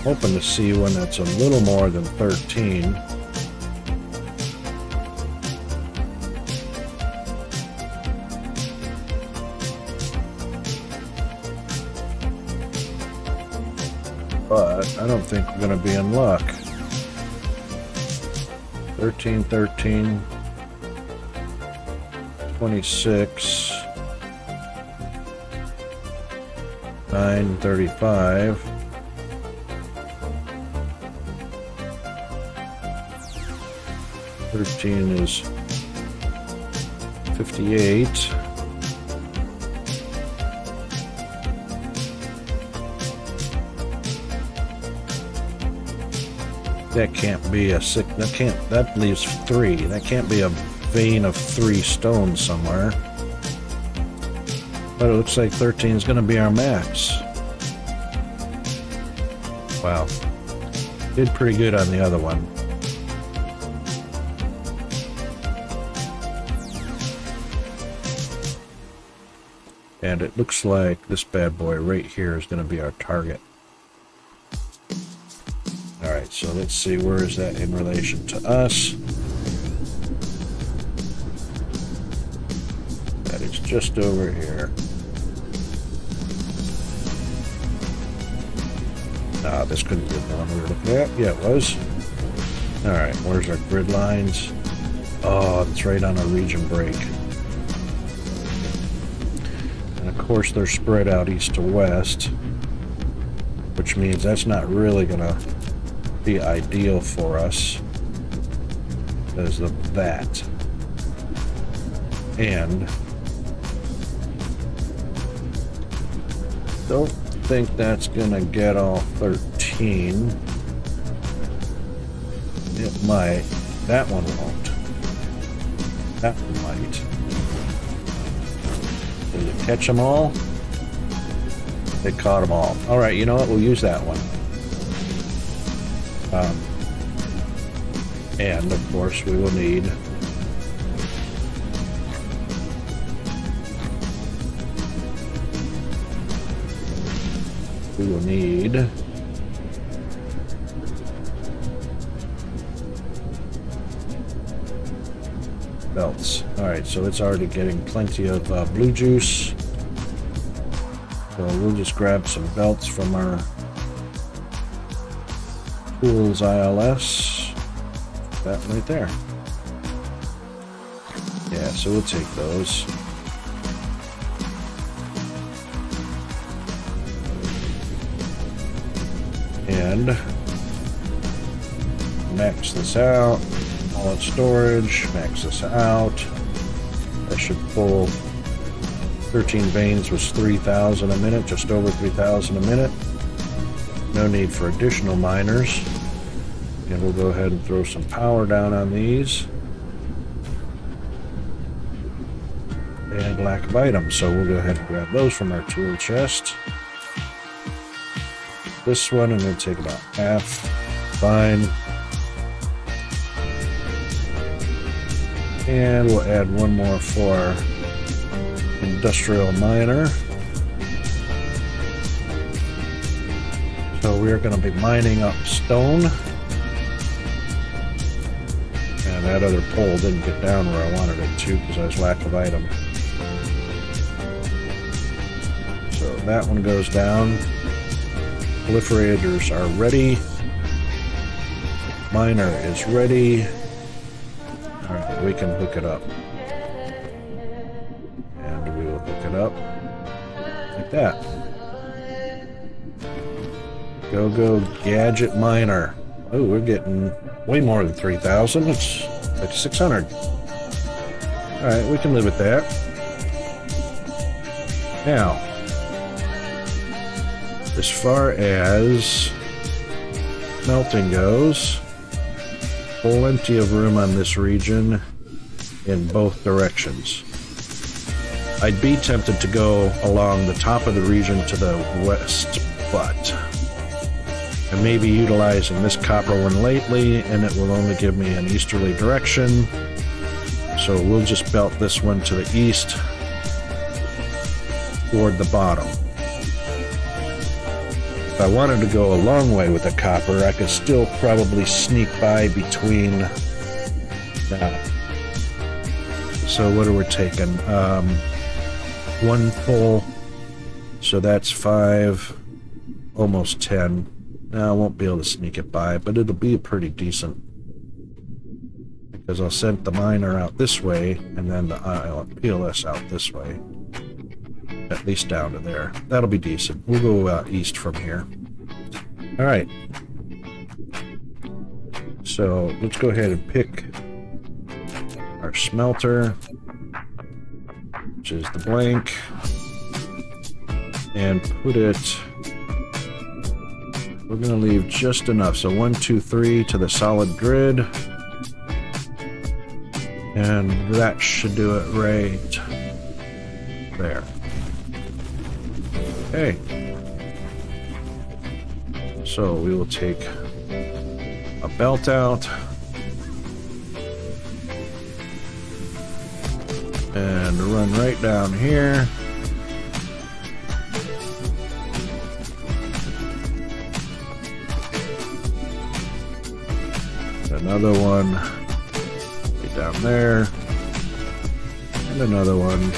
Hoping to see one that's a little more than 13. But I don't think we're going to be in luck. 13, 13, 26, 9, 35. 13 is 58. That can't be a sick. That leaves 3. That can't be a vein of 3 stones somewhere. But it looks like 13 is going to be our max. Wow. Did pretty good on the other one. And it looks like this bad boy right here is going to be our target. Alright, so let's see, where is that in relation to us? That is just over here. This couldn't be the one we were looking at. Yeah, it was. All right, where's our grid lines? Oh, it's right on a region break. And of course, they're spread out east to west, which means that's not really gonna be ideal for us because of that. And don't think that's gonna get all 13. It might. That one won't. That one might. Did it catch them all? They caught them all. All right, you know what? We'll use that one. And of course, we will need belts. All right, so it's already getting plenty of blue juice. So we'll just grab some belts from our Tools ILS. That right there. Yeah, so we'll take those. And max this out. Wallet storage, max this out. That should pull 13 veins was 3,000 a minute, just over 3,000 a minute. No need for additional miners. And we'll go ahead and throw some power down on these. And lack of items, so we'll go ahead and grab those from our tool chest. This one, and then take about half. Fine. And we'll add one more for industrial miner. So we're going to be mining up stone. And that other pole didn't get down where I wanted it to because I was lack of item. So that one goes down. Proliferators are ready. Miner is ready. Alright, we can hook it up. And we will hook it up like that. Go gadget miner. Oh, we're getting way more than 3,000. It's like 600. Alright, we can live with that. Now, as far as melting goes, plenty of room on this region in both directions. I'd be tempted to go along the top of the region to the west, but I may be utilizing this copper one lately, and it will only give me an easterly direction. So we'll just belt this one to the east toward the bottom. If I wanted to go a long way with the copper, I could still probably sneak by between now. So what are we taking? One pull, so that's 5, almost 10. Now I won't be able to sneak it by, but it'll be pretty decent. Because I'll send the miner out this way, and then the PLS out this way. At least down to there. That'll be decent. We'll go east from here. Alright. So let's go ahead and pick our smelter, which is the blank, and put it. We're going to leave just enough. So 1, 2, 3 to the solid grid. And that should do it right there. Okay. So we will take a belt out. And run right down here. Another one right down there. And another one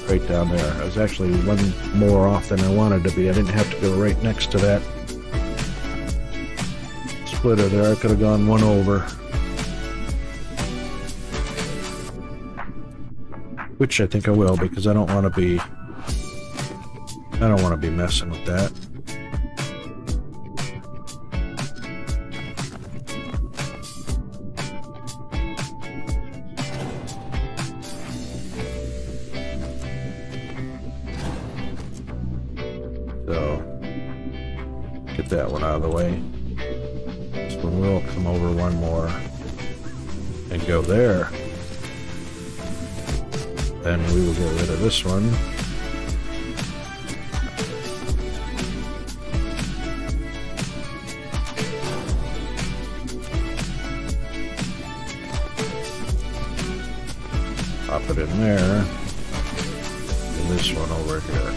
right down there. I was actually one more off than I wanted to be. I didn't have to go right next to that splitter there. I could have gone one over. Which I think I will, because I don't want to be messing with that. So get that one out of the way. This one will come over one more and go there. Then we will get rid of this one. Pop it in there. And this one over here.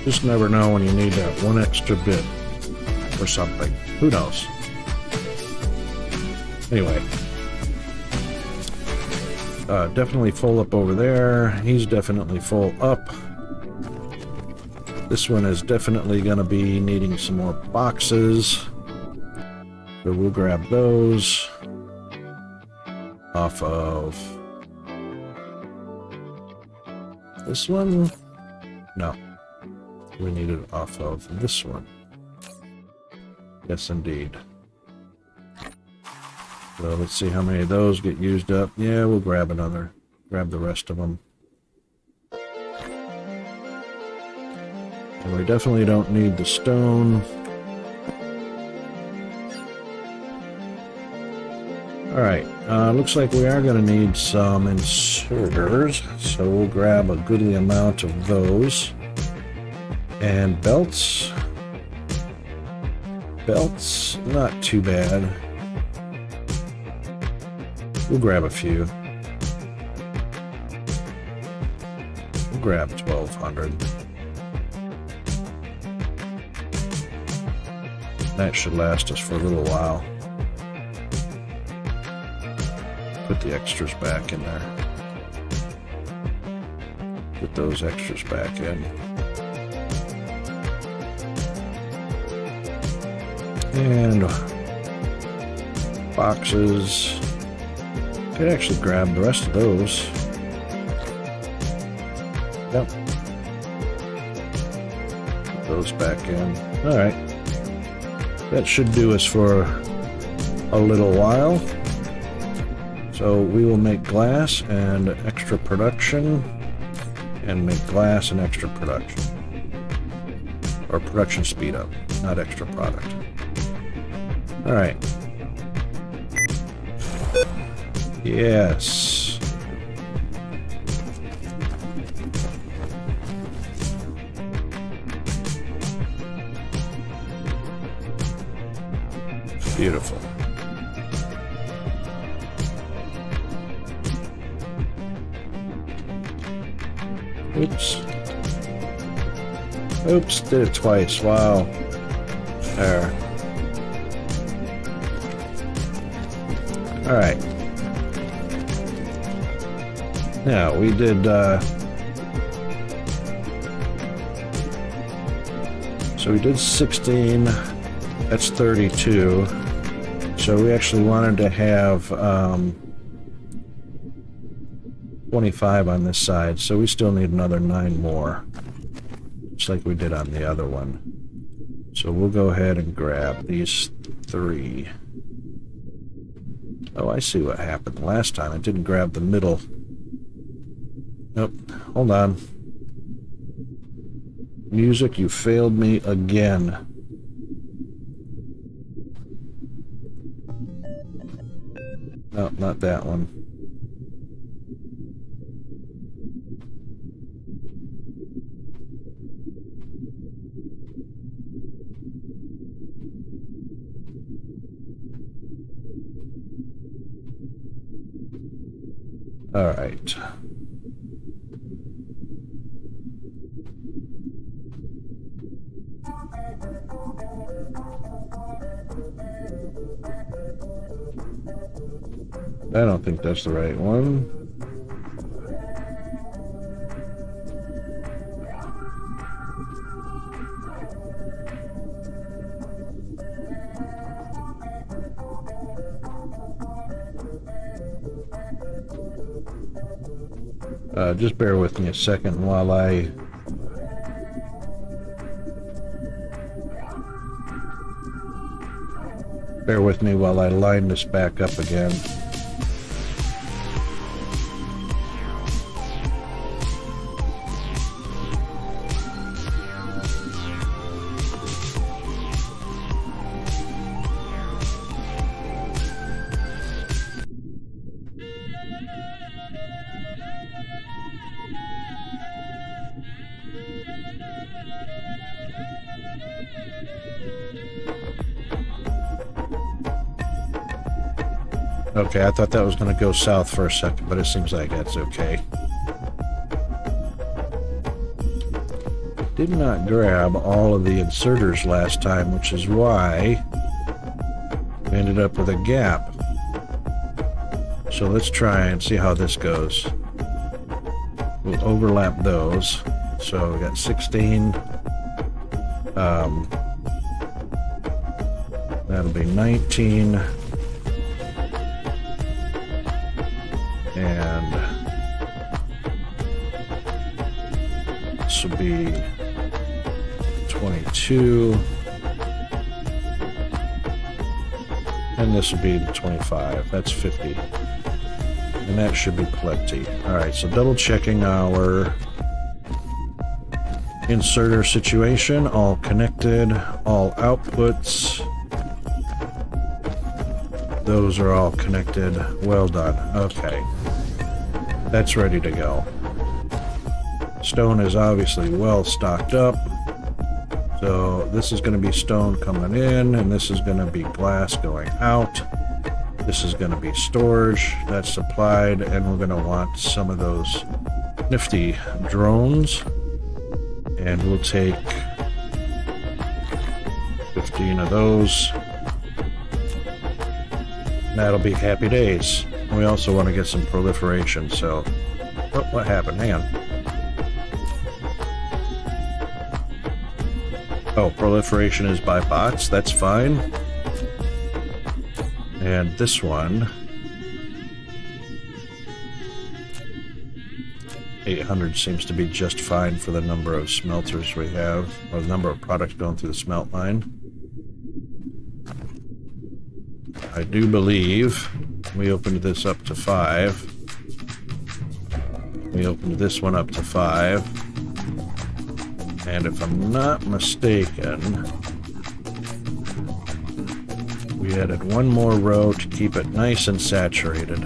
Just never know when you need that one extra bit or something. Who knows? Anyway. Definitely full up over there. He's definitely full up. This one is definitely going to be needing some more boxes. So we'll grab those off of this one. No, we need it off of this one. Yes, indeed. So let's see how many of those get used up. Yeah, we'll grab another. Grab the rest of them. And we definitely don't need the stone. Alright, looks like we are going to need some inserters. So we'll grab a goodly amount of those. And belts. Belts, not too bad. We'll grab a few. We'll grab 1,200. That should last us for a little while. Put the extras back in there. Put those extras back in. And boxes. Could actually grab the rest of those. Yep. Put those back in. Alright. That should do us for a little while. So we will make glass and extra production. And make glass and extra production. Or production speed up, not extra product. Alright. Yes. Beautiful. Oops. Oops, did it twice. Wow. There. Alright. Now, we did, so we did 16, that's 32, so we actually wanted to have 25 on this side, so we still need another 9 more, just like we did on the other one. So we'll go ahead and grab these 3. Oh, I see what happened last time. I didn't grab the middle. Nope. Hold on. Music, you failed me again. No, not that one. All right. I don't think that's the right one. Just bear with me a second while I line this back up again. Okay, I thought that was going to go south for a second, but it seems like that's okay. Did not grab all of the inserters last time, which is why we ended up with a gap. So let's try and see how this goes. We'll overlap those. So we got 16. That'll be 19. And this will be 22. And this will be 25. That's 50. And that should be plenty. Alright, so double checking our inserter situation. All connected, all outputs. Those are all connected. Well done. Okay. That's ready to go. Stone is obviously well stocked up. So this is going to be stone coming in, and this is going to be glass going out. This is going to be storage that's supplied, and we're going to want some of those nifty drones. And we'll take 15 of those. That'll be happy days. We also want to get some proliferation, so... Oh, what happened? Hang on. Oh, proliferation is by bots. That's fine. And this one... 800 seems to be just fine for the number of smelters we have, or the number of products going through the smelt line. I do believe we opened this up to 5. We opened this one up to 5. And if I'm not mistaken, we added one more row to keep it nice and saturated.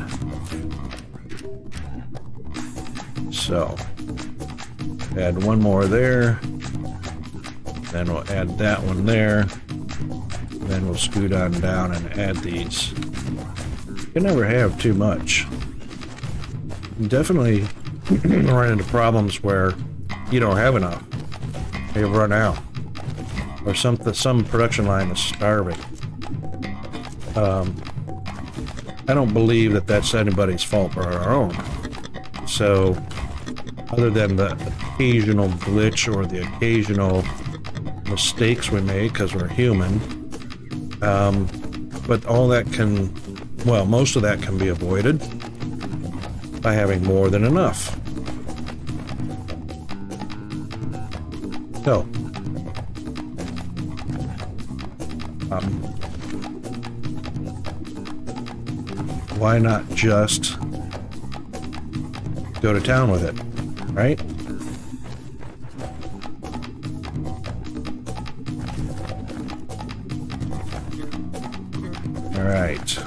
So, add one more there. Then we'll add that one there. Then we'll scoot on down and add these. You can never have too much. You definitely run into problems where you don't have enough. You run out. Or some production line is starving. I don't believe that that's anybody's fault but our own. So, other than the occasional glitch or the occasional mistakes we make because we're human, but all that can, well, most of that can be avoided by having more than enough. So, why not just go to town with it, right? All right.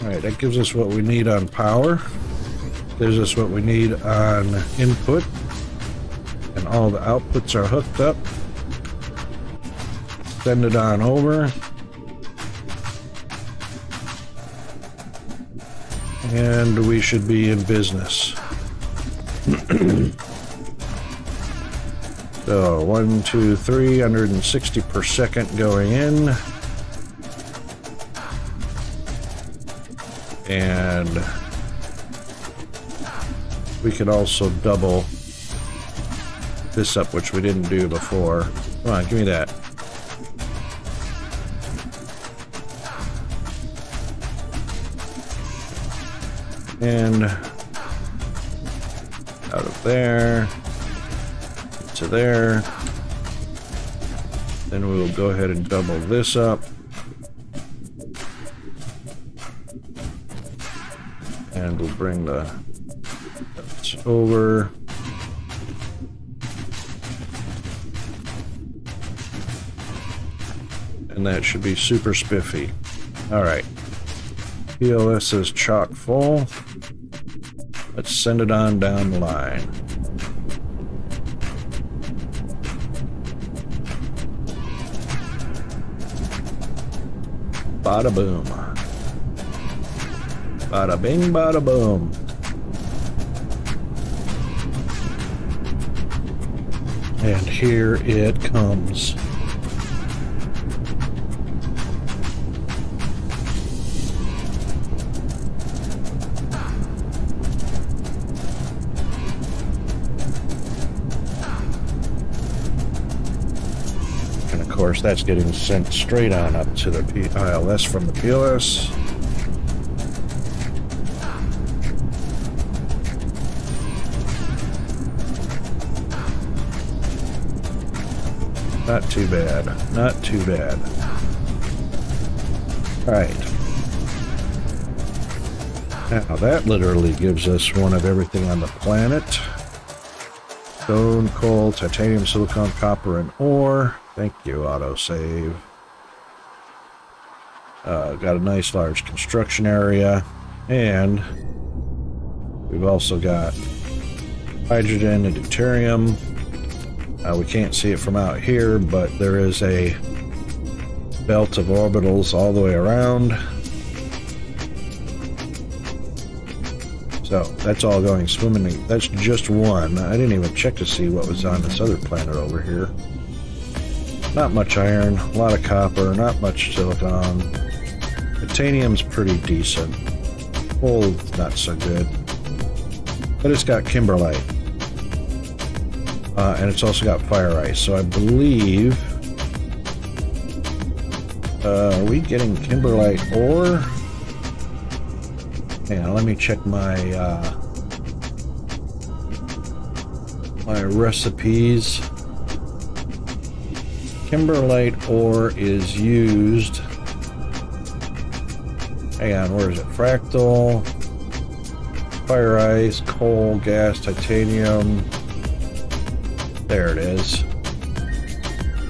All right, that gives us what we need on power. Gives us what we need on input. And all the outputs are hooked up. Send it on over. And we should be in business. So 1, 2, 3, 160 per second going in. And we could also double this up, which we didn't do before. Come on, give me that. And out of there to there. Then we'll go ahead and double this up. And we'll bring the over. And that should be super spiffy. Alright. POS is chock full. Let's send it on down the line. Bada boom. Bada bing, bada boom. And here it comes. And of course, that's getting sent straight on up to the ILS from the POS. Not too bad. Not too bad. Alright. Now that literally gives us one of everything on the planet. Stone, coal, titanium, silicon, copper, and ore. Thank you, autosave. Got a nice large construction area. And we've also got hydrogen and deuterium. We can't see it from out here, but there is a belt of orbitals all the way around. So that's all going swimmingly. That's just one. I didn't even check to see what was on this other planet over here. Not much iron, a lot of copper, not much silicon. Titanium's pretty decent. Coal, not so good. But it's got kimberlite. And it's also got fire ice. So I believe... are we getting kimberlite ore? Hang on, let me check my my recipes. Kimberlite ore is used. Hang on, where is it? Fractal, fire ice, coal, gas, titanium. There it is.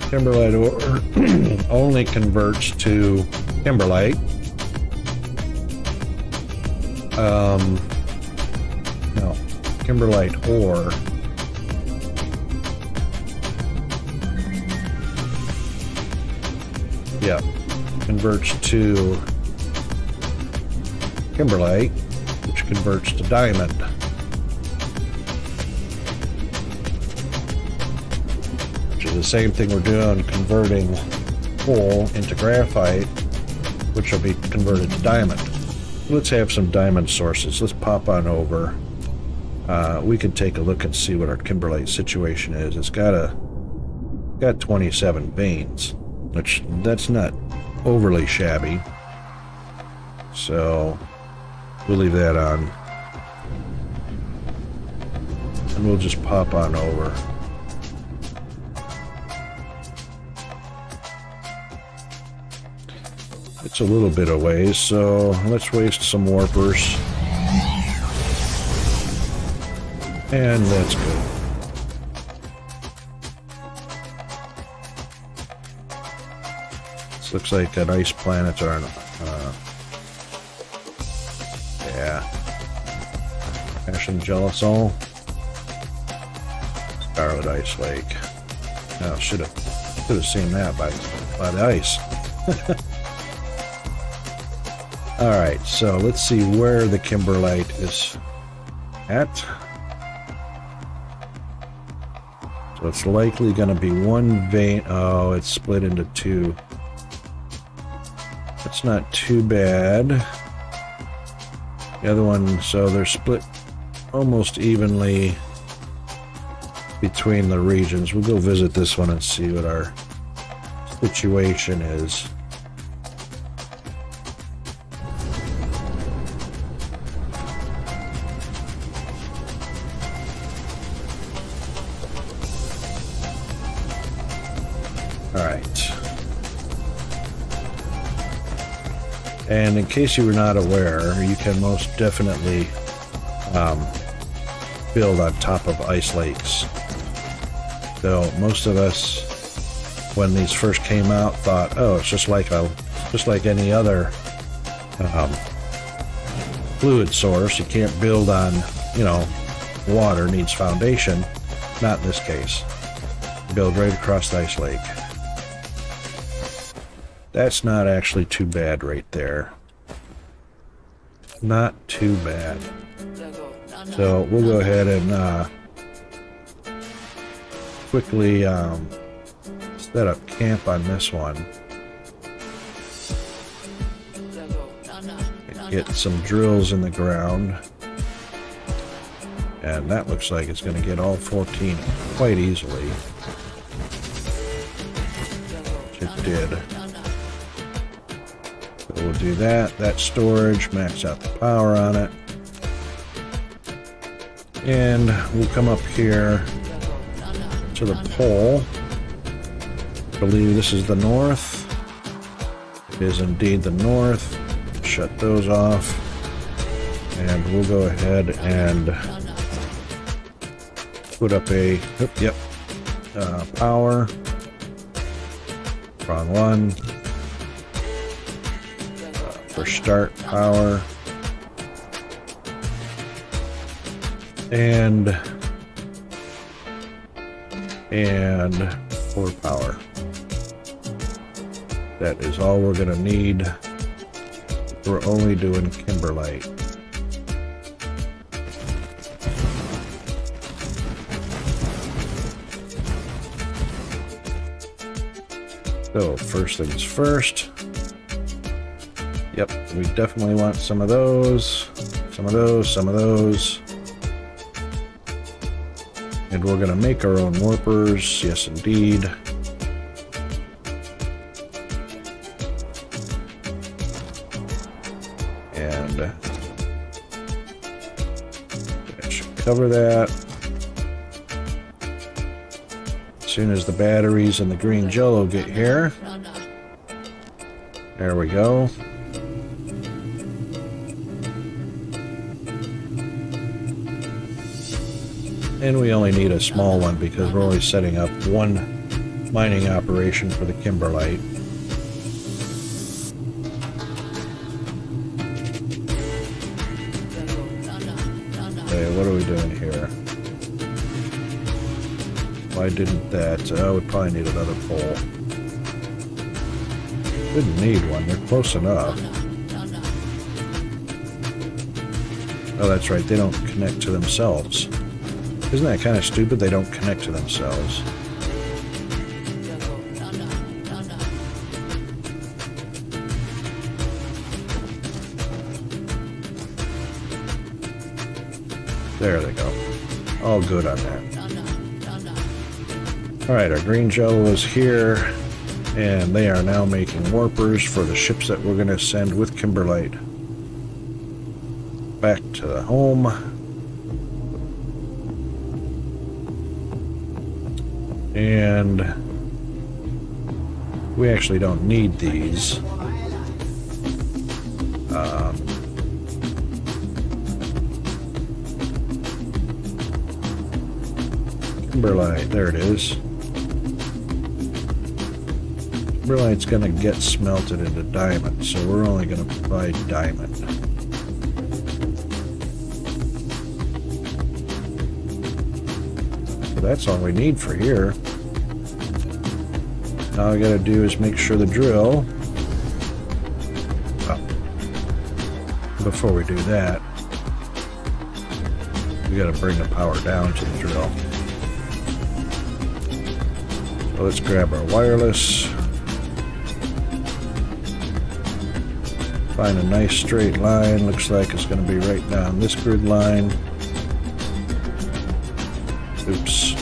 Kimberlite ore only converts to kimberlite. No, kimberlite ore. Yeah, converts to kimberlite, which converts to diamond. Which is the same thing we're doing, converting coal into graphite, which will be converted to diamond. Let's have some diamond sources. Let's pop on over. We can take a look and see what our kimberlite situation is. It's got 27 veins, which that's not overly shabby. So we'll leave that on. And we'll just pop on over. It's a little bit of ways, so let's waste some warpers. And that's good. This looks like an ice planet or yeah. Ash and Gelisol. Scarlet Ice Lake. Now should have seen that by the ice. Alright, so let's see where the kimberlite is at. So it's likely going to be one vein. Oh, it's split into two. That's not too bad. The other one, so they're split almost evenly. between the regions. We'll go visit this one and see what our situation is. All right. And in case you were not aware, you can most definitely build on top of ice lakes. So most of us, when these first came out, thought, oh, it's just like any other fluid source. You can't build on, water, needs foundation. Not in this case. Build right across the ice lake. That's not actually too bad right there. Not too bad. So we'll go ahead and quickly set up camp on this one. Get some drills in the ground. And that looks like it's going to get all 14 quite easily. Which it did. So we'll do that. That storage, max out the power on it. And we'll come up here to the pole. I believe this is the north. It is indeed the north. Shut those off. And we'll go ahead and put up a, power. Wrong one. For start power. And for power. That is all we're going to need. We're only doing kimberlite. So first things first. Yep, we definitely want some of those, some of those, some of those. And we're going to make our own warpers. Yes, indeed. And that should cover that. As soon as the batteries and the green jello get here. There we go. And we only need a small one because we're only setting up one mining operation for the kimberlite. Okay, what are we doing here? Why didn't that? Oh, we probably need another pole. Didn't need one, they're close enough. Oh, that's right, they don't connect to themselves. Isn't that kind of stupid? They don't connect to themselves. There they go. All good on that. Alright, our green jello is here, and they are now making warpers for the ships that we're going to send with kimberlite back to the home. And we actually don't need these. Kimberlite, there it is. Kimberlite's going to get smelted into diamond, so we're only going to provide diamond. So that's all we need for here. All I gotta do is make sure the drill. Before we do that, we gotta bring the power down to the drill. So let's grab our wireless. Find a nice straight line. Looks like it's gonna be right down this grid line. Oops.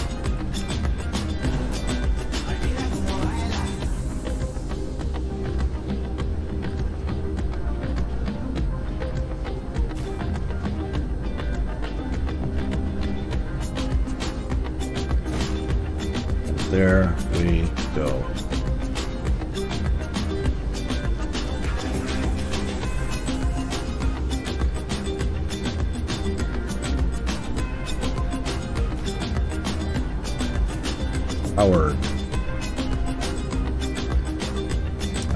There we go. Powered.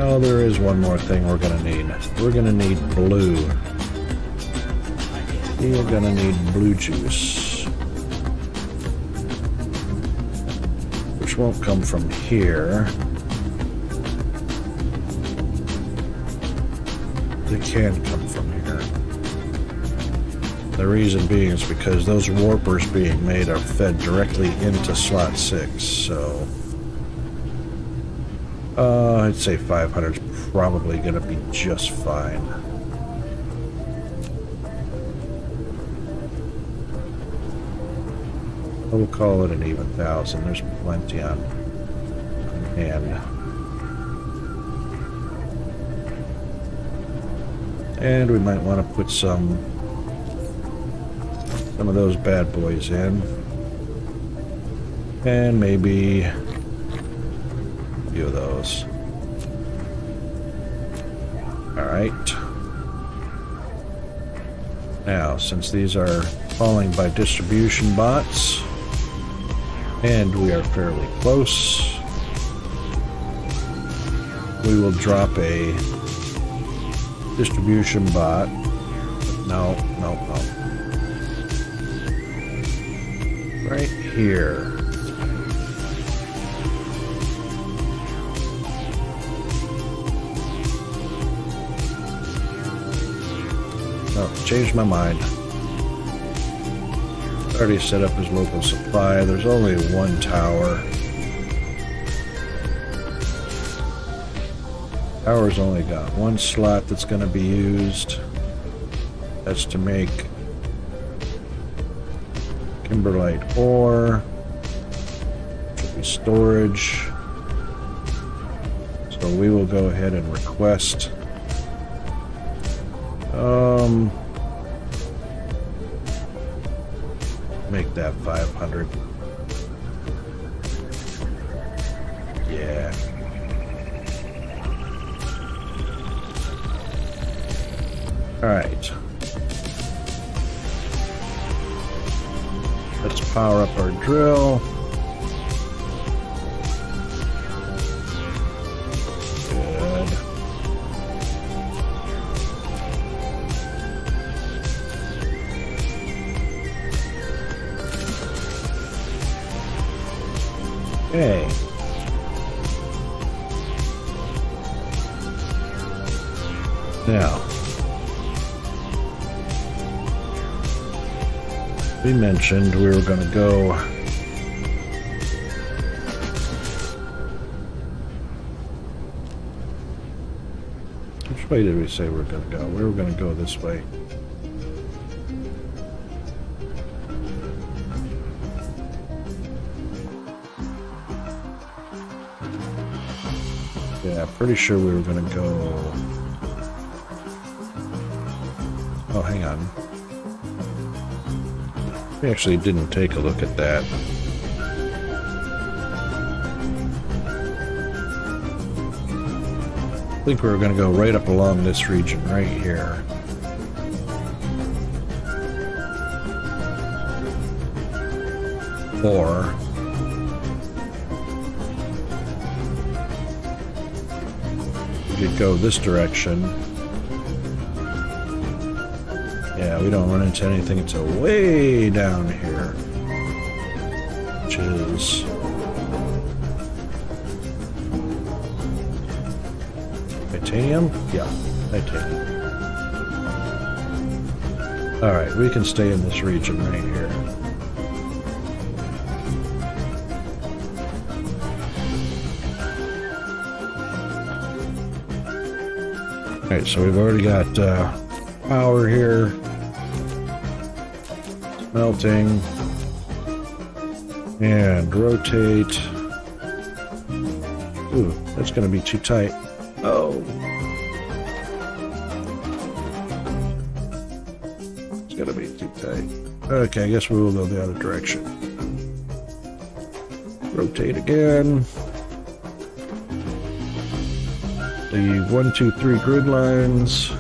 Oh, there is one more thing we're gonna need. We're gonna need blue. We are gonna need blue juice. Which won't come from here. It can come from here. The reason being is because those warpers being made are fed directly into slot 6, so I'd say 500 is probably going to be just fine. We'll call it an even 1,000. There's plenty on hand. And we might want to put some of those bad boys in. And maybe a few of those. Alright. Now, since these are falling by distribution bots, and we are fairly close, we will drop a distribution bot. No. Right here. Oh, changed my mind. Already set up his local supply. There's only one tower. Tower's only got one slot that's going to be used. That's to make kimberlite ore. Should be storage. So we will go ahead and request make that 500. Yeah. All right. Let's power up our drill. Good. Okay. Now, we mentioned we were going to go which way did we say we were going to go? We were going to go this way. Yeah, pretty sure we were going to go. Oh, hang on. We actually didn't take a look at that. I think we were going to go right up along this region right here. Or we could go this direction. Yeah, we don't run into anything until way down here, which is titanium? Yeah, titanium. Alright, we can stay in this region right here. Alright, so we've already got power here. Melting and rotate. Ooh, that's going to be too tight. Oh, it's going to be too tight. Okay, I guess we will go the other direction. Rotate again. The 1, 2, 3 grid lines.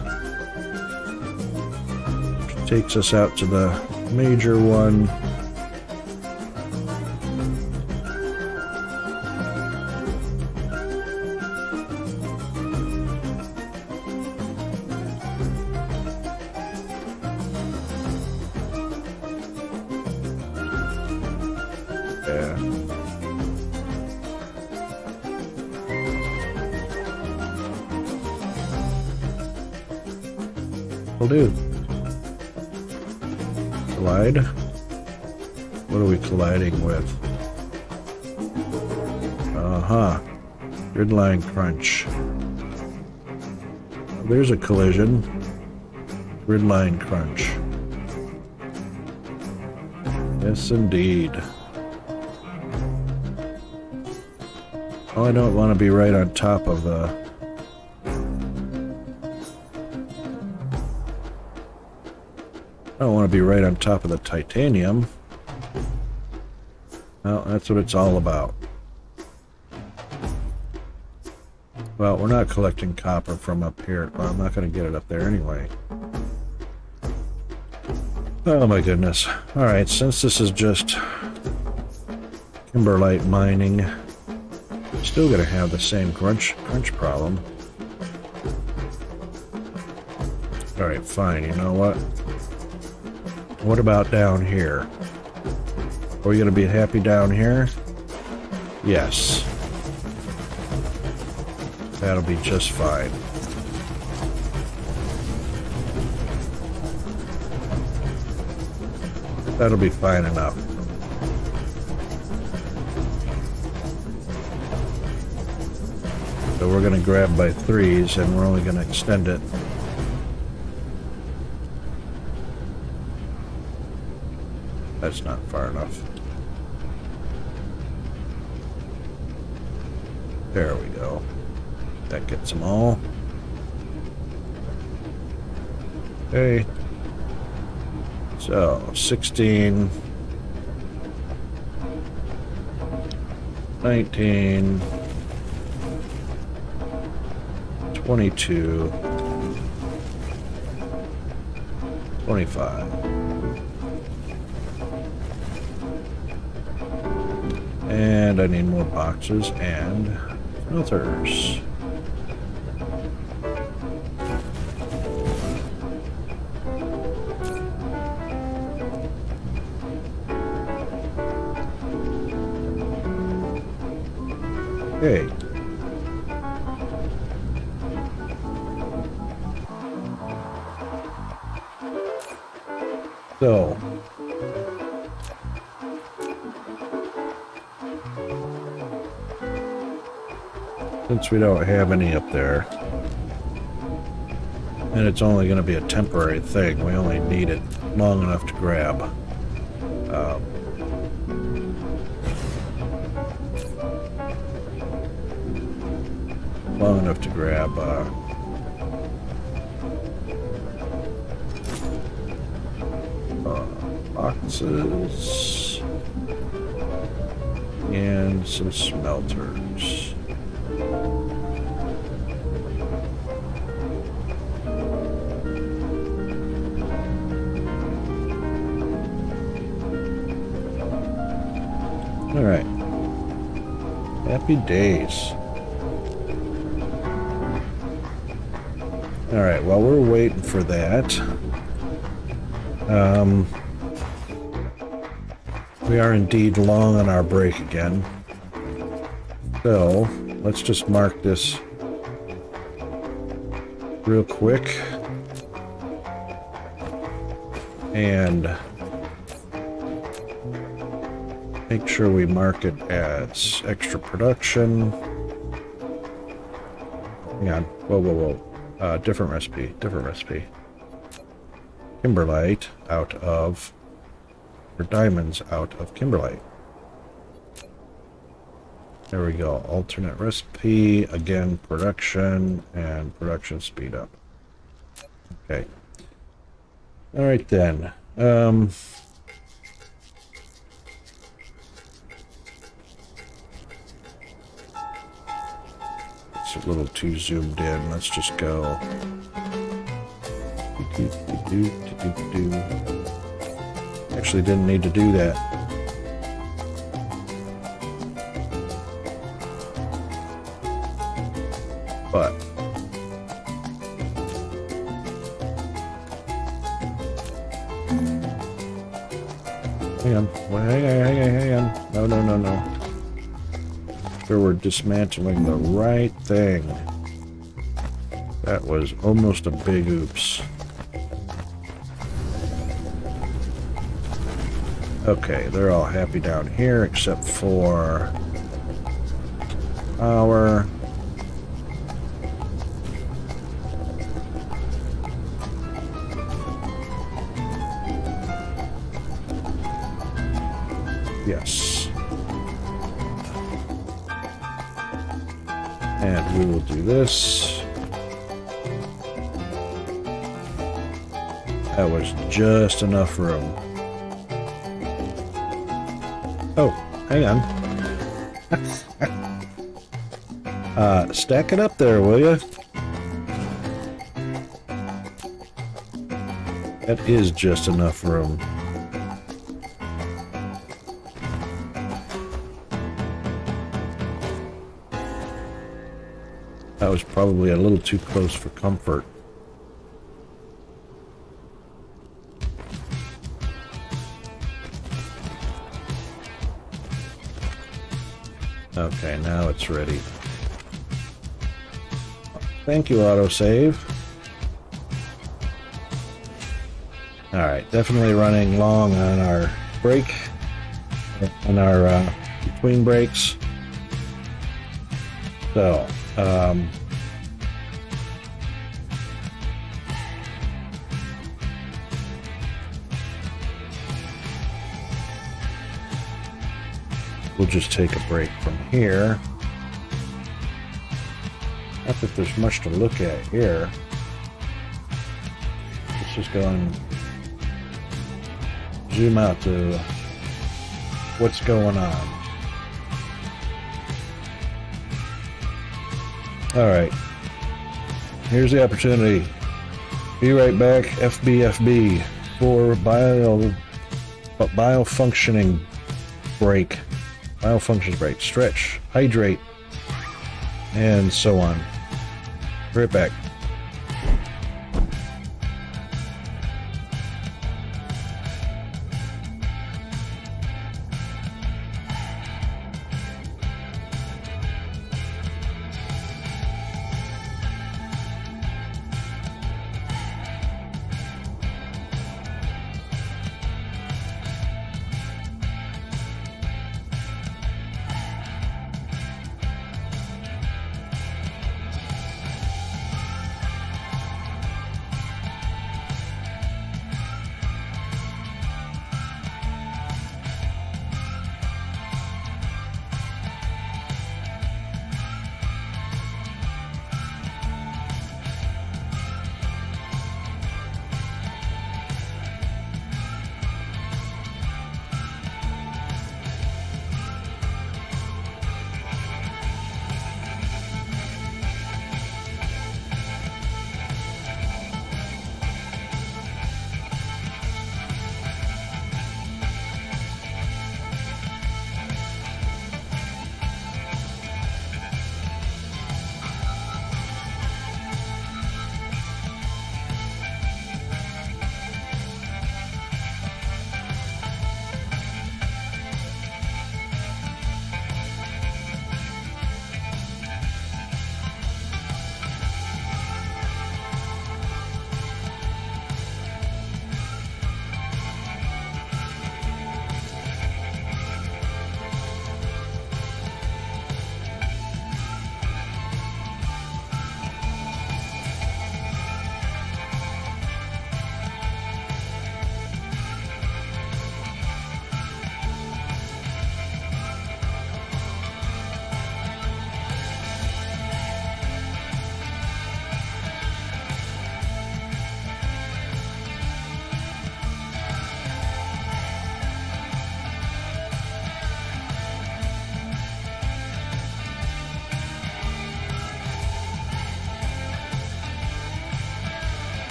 Takes us out to the major one. Will do. Collide. What are we colliding with? Grid line crunch. There's a collision. Grid line crunch. Yes, indeed. Oh, I don't want to be right on top of the... I don't want to be right on top of the titanium. Well, that's what it's all about. Well, we're not collecting copper from up here. Well, I'm not going to get it up there anyway. Oh my goodness. Alright, since this is just kimberlite mining, still going to have the same crunch problem. Alright, fine. You know what? What about down here? Are we going to be happy down here? Yes. That'll be just fine. That'll be fine enough. So we're going to grab by 3s and we're only going to extend it. That's not far enough. There we go. That gets them all. Okay. So, 16, 19, 22, 25. And I need more boxes and filters. Okay. So, since we don't have any up there, and it's only going to be a temporary thing, we only need it long enough to grab. Long enough to grab boxes and some smelters. All right. Happy days. All right, while we're waiting for that, we are indeed long on our break again. So, let's just mark this real quick. And make sure we mark it as extra production. Hang on. Whoa, whoa, whoa. Different recipe. Kimberlite out of, or diamonds out of kimberlite. There we go. Alternate recipe. Again, production and production speed up. Okay. All right then. It's a little too zoomed in. Let's just go. Actually, didn't need to do that. But hang on. Well, hang on. No. Sure, we're dismantling the right thing. That was almost a big oops. Okay, they're all happy down here except for power. Yes. And we will do this. That was just enough room. Oh, hang on. Stack it up there, will you? That is just enough room. That was probably a little too close for comfort. Okay, now it's ready. Thank you, autosave. Alright, definitely running long on our break, on our between breaks. So, we'll just take a break from here. Not that there's much to look at here. Let's just go and zoom out to what's going on. Alright. Here's the opportunity. Be right back. FBFB for biofunctioning break. Biofunctions break. Stretch. Hydrate. And so on. Be right back.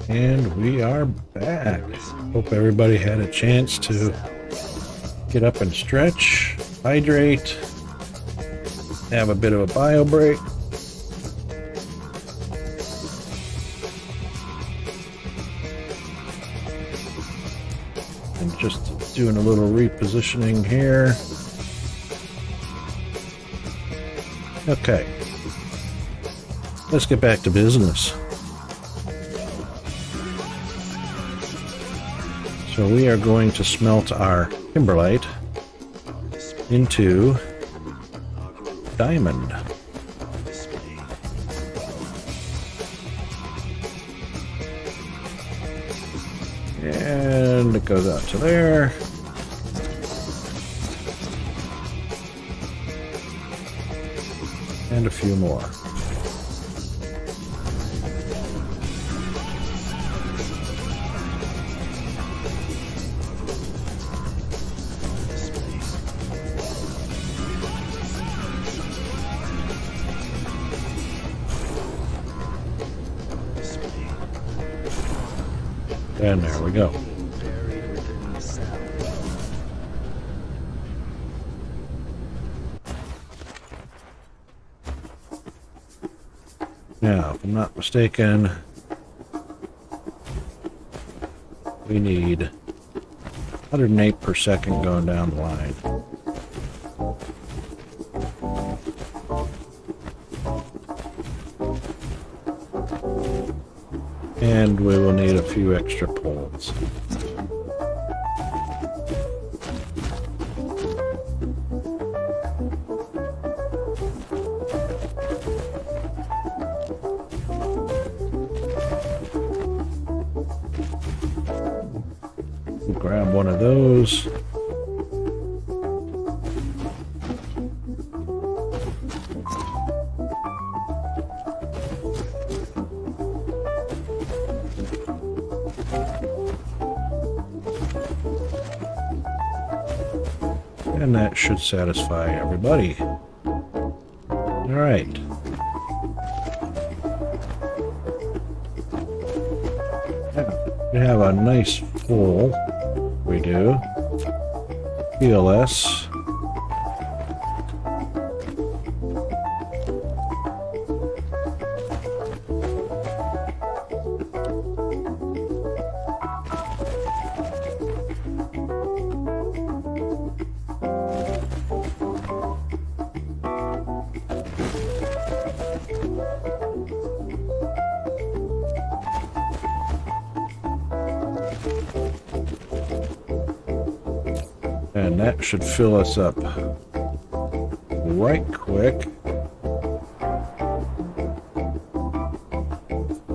And we are back. Hope everybody had a chance to get up and stretch, hydrate, have a bit of a bio break. And just doing a little repositioning here. Okay. Let's get back to business. So we are going to smelt our kimberlite into diamond. And it goes out to there. And a few more. And there we go. Now, if I'm not mistaken, we need 108 per second going down the line. And we will need a few extra poles. We'll grab one of those. And that should satisfy everybody. All right. We have a nice full. We do. PLS. And that should fill us up right quick.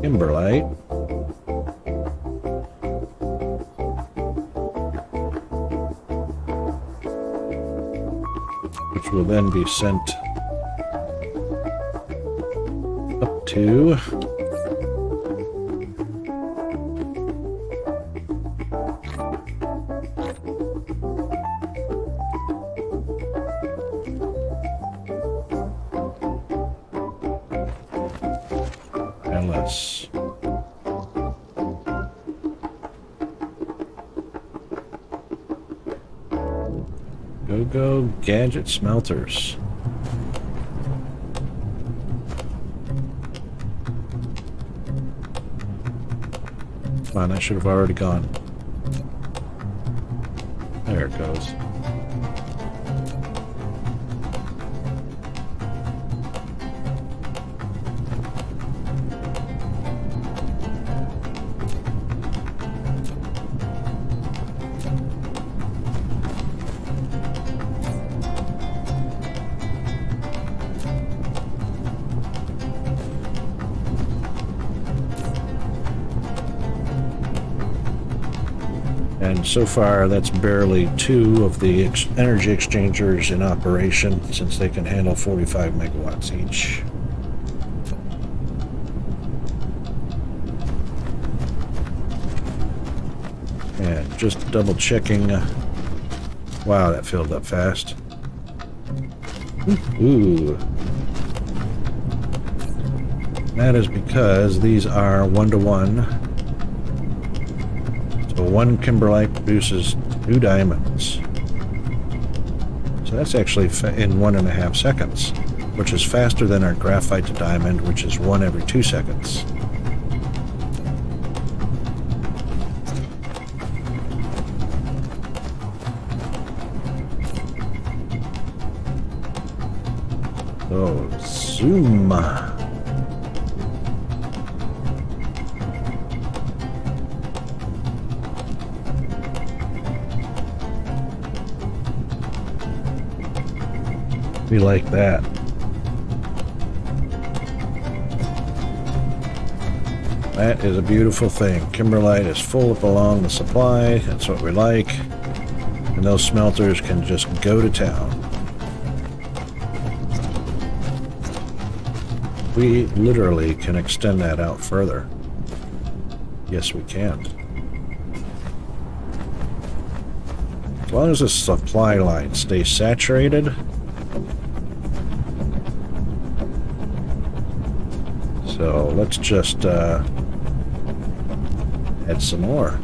Kimberlite. Which will then be sent up to LS. Go gadget smelters. Come on, that should have already gone. There it goes. And so far, that's barely 2 of the energy exchangers in operation, since they can handle 45 megawatts each. And just double checking. Wow, that filled up fast. Ooh. That is because these are 1-to-1 So 1 kimberlite produces 2 diamonds. So that's actually in 1.5 seconds, which is faster than our graphite to diamond, which is 1 every 2 seconds. So, zoom. We like that. That is a beautiful thing. Kimberlite is full up along the supply. That's what we like. And those smelters can just go to town. We literally can extend that out further. Yes, we can. As long as the supply line stays saturated. So let's just add some more.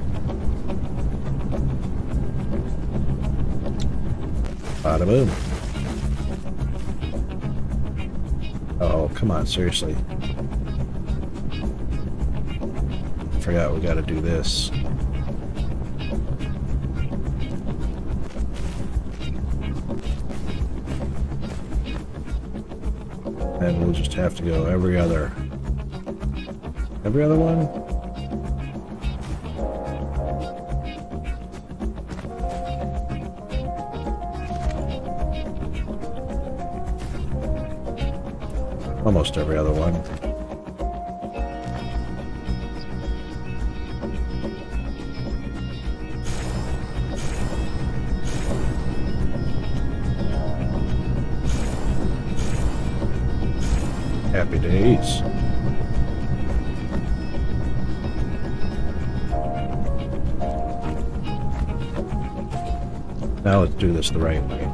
Bada boom. Oh, come on, seriously. Forgot we gotta do this. And we'll just have to go every other one? Almost every other one. Happy days. Now let's do this the right way.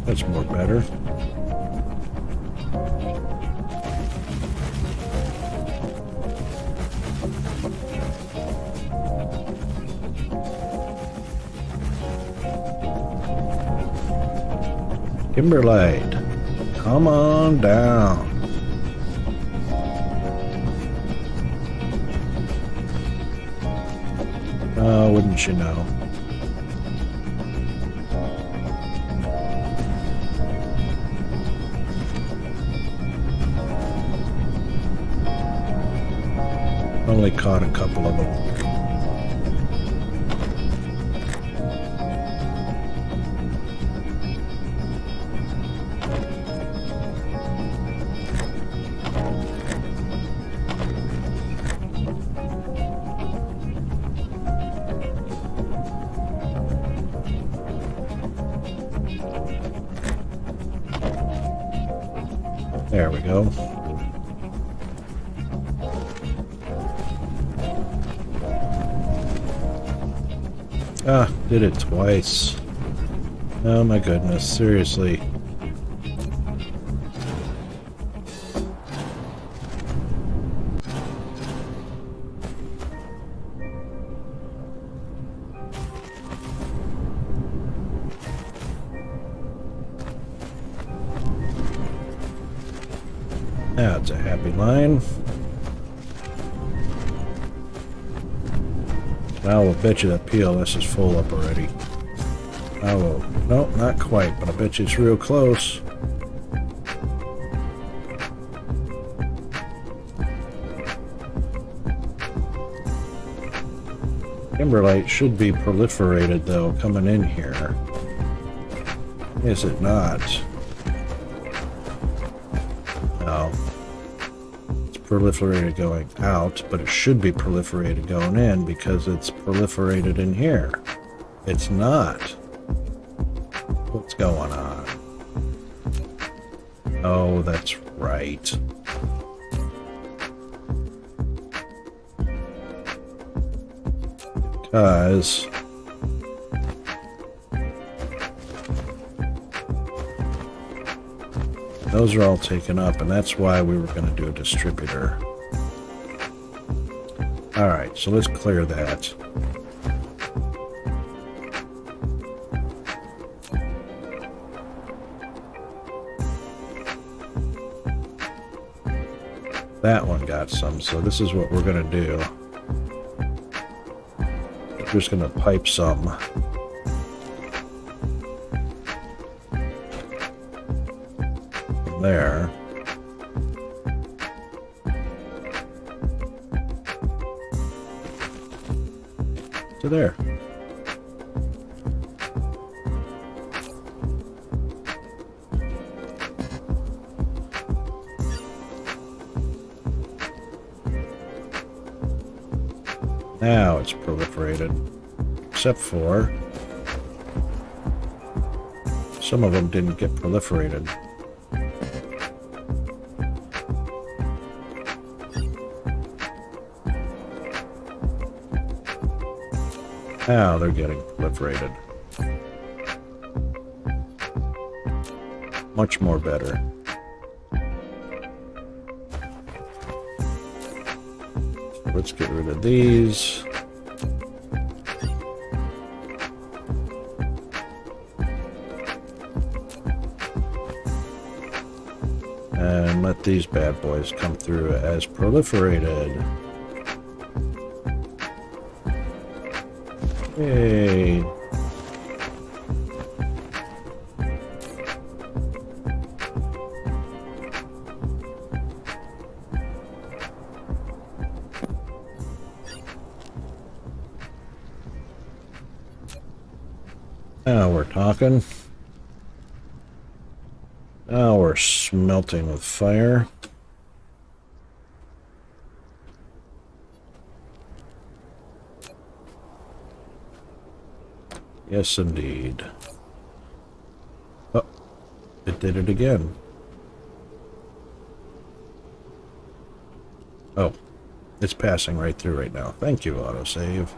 That's more better. Kimberlite, come on down. Oh, wouldn't you know? Only caught a couple of them. There we go. Ah, did it twice. Oh my goodness, seriously. That's a happy line. Now we'll bet you that PLS is full up already. I will. No, not quite, but I bet you it's real close. Kimberlite should be proliferated though, coming in here. Is it not? No. It's proliferated going out, but it should be proliferated going in because it's proliferated in here. It's not. What's going on? Oh, that's right. Because Those are all taken up, and that's why we were going to do a distributor. All right, so let's clear that. That one got some, so this is what we're going to do. We're just going to pipe some. From there. To there. Now it's proliferated, except for some of them didn't get proliferated. Now they're getting proliferated. Much more better. Let's get rid of these. And let these bad boys come through as proliferated. Yay. Now we're talking. Now we're smelting with fire. Yes, indeed. Oh, it did it again. Oh, it's passing right through right now. Thank you, autosave.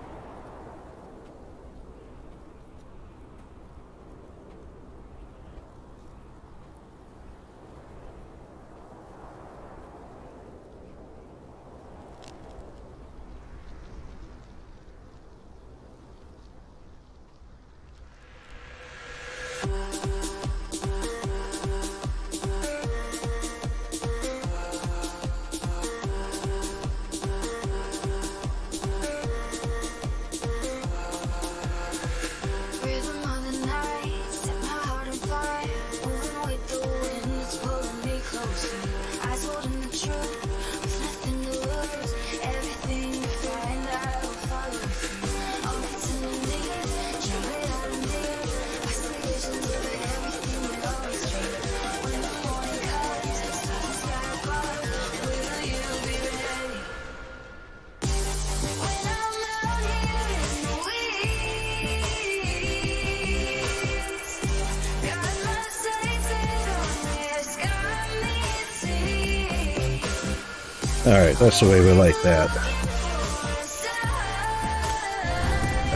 Alright, that's the way we like that.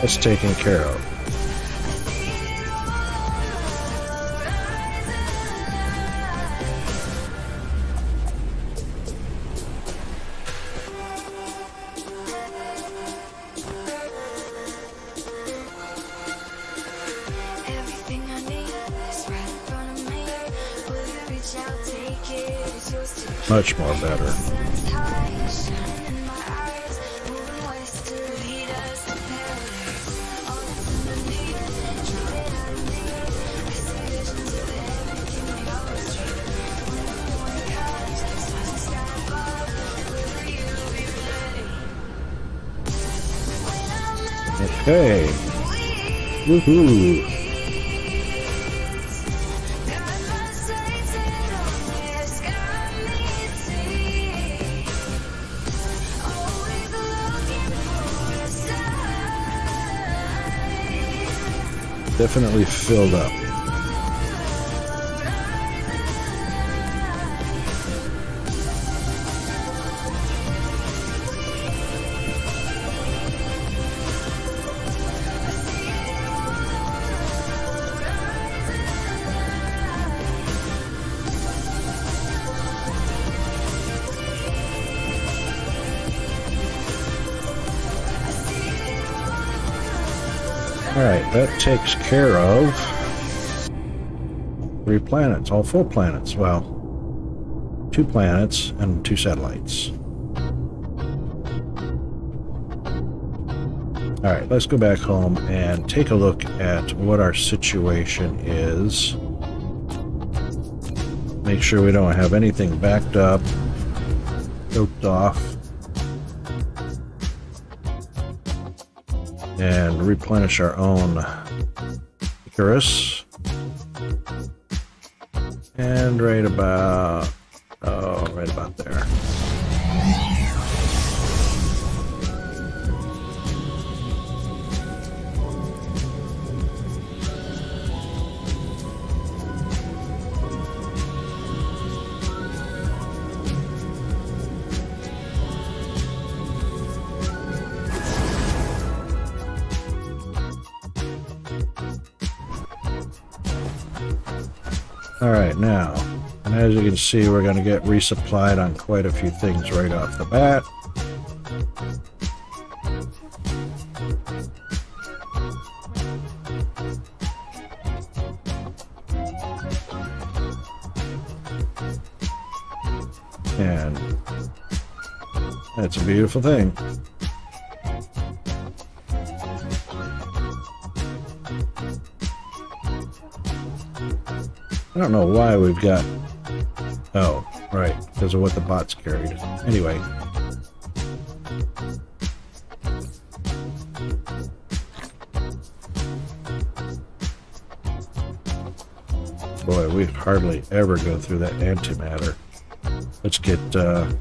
That's taken care of. Much more better. Okay. Woohoo. Definitely filled up. Alright, that takes care of 3 planets, all 4 planets. Well, 2 planets and 2 satellites. Alright, let's go back home and take a look at what our situation is. Make sure we don't have anything backed up, choked off. And replenish our own Icarus. And right about there. Alright, now, and as you can see, we're going to get resupplied on quite a few things right off the bat. And that's a beautiful thing. I don't know why we've got... Oh, right, because of what the bots carried. Anyway. Boy, we hardly ever go through that antimatter. Let's get a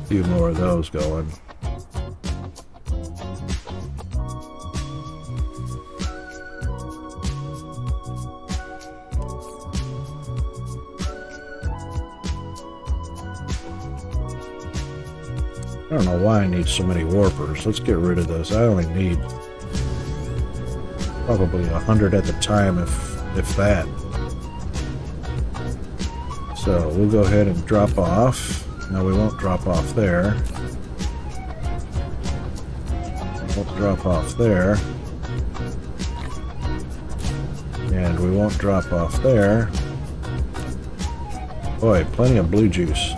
few more of those going. I don't know why I need so many warpers. Let's get rid of those. I only need probably 100 at the time, if that. So we'll go ahead and drop off. No, we won't drop off there. Won't drop off there. And we won't drop off there. Boy, plenty of blue juice.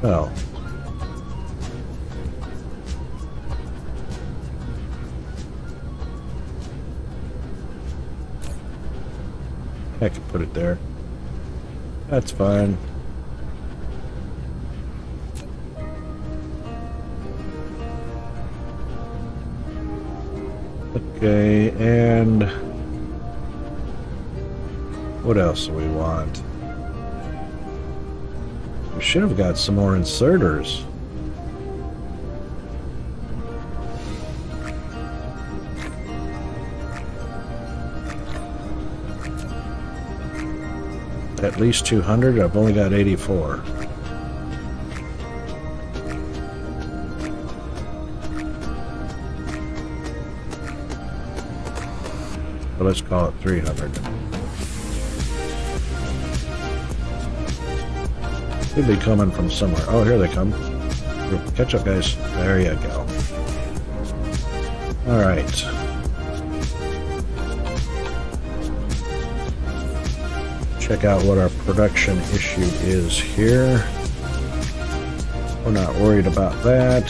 Oh. I could put it there. That's fine. Okay, and what else do we want? We should have got some more inserters. At least 200. I've only got 84. So let's call it 300. They'd be coming from somewhere. Oh, here they come. Catch up, guys. There you go. All right. Check out what our production issue is here. We're not worried about that.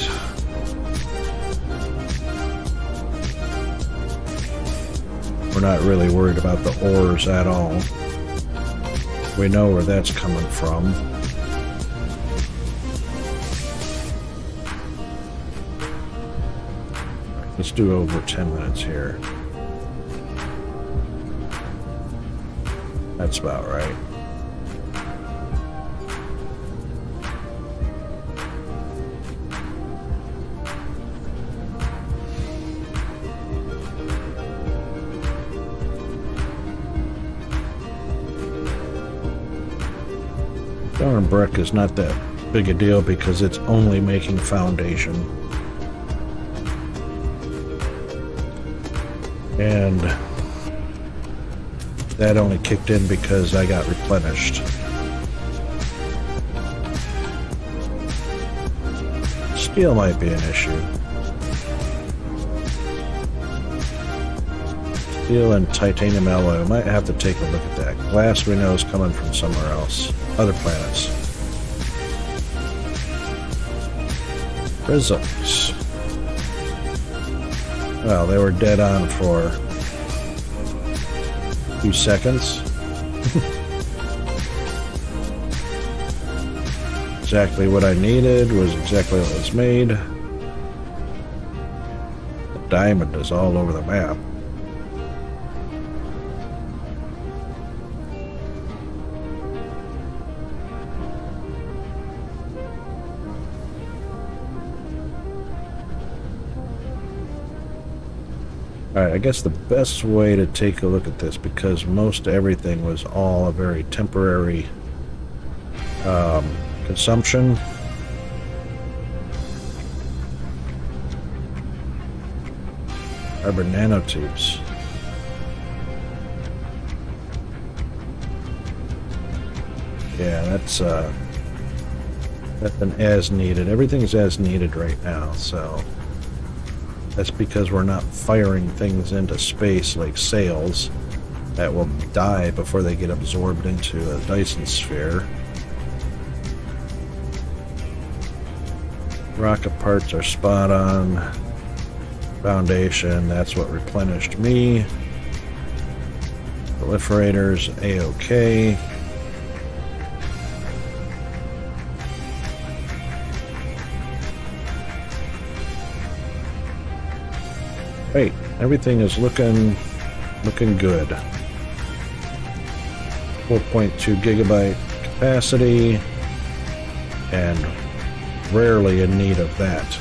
We're not really worried about the ores at all. We know where that's coming from. Let's do over 10 minutes here. That's about right. Stone and brick is not that big a deal because it's only making foundation. And That only kicked in because I got replenished. Steel might be an issue. Steel and titanium alloy. Might have to take a look at that. Glass we know is coming from somewhere else. Other planets. Prisms. Well, they were dead on for 2 seconds. Exactly what I needed was exactly what was made. The diamond is all over the map. Alright, I guess the best way to take a look at this, because most everything was all a very temporary consumption. Rubber nanotubes. Yeah, that's an as needed. Everything's as needed right now, so that's because we're not firing things into space like sails that will die before they get absorbed into a Dyson sphere. Rocket parts are spot on. Foundation, that's what replenished me. Proliferators, A-OK. Great, everything is looking good. 4.2 gigabyte capacity, and rarely in need of that.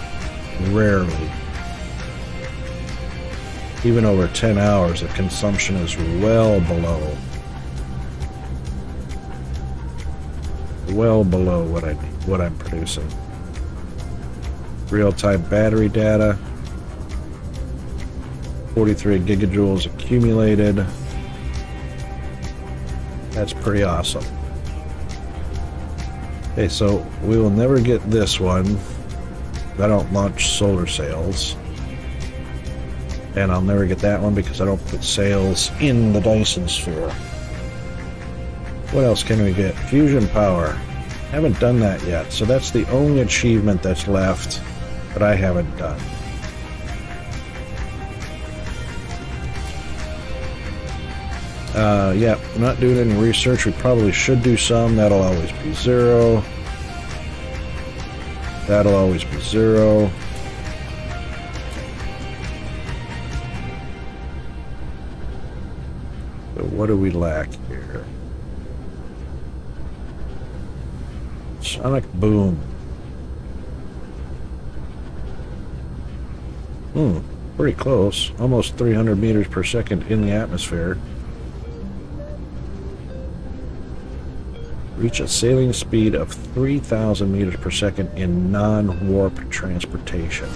Rarely. Even over 10 hours, the consumption is well below what I'm producing. Real-time battery data. 43 gigajoules accumulated. That's pretty awesome. Okay, so we will never get this one. I don't launch solar sails. And I'll never get that one because I don't put sails in the Dyson Sphere. What else can we get? Fusion power. Haven't done that yet, so that's the only achievement that's left that I haven't done. Yeah, I'm not doing any research. We probably should do some. That'll always be 0. That'll always be 0. So what do we lack here? Sonic boom. Pretty close. Almost 300 meters per second in the atmosphere. Reach a sailing speed of 3,000 meters per second in non-warp transportation.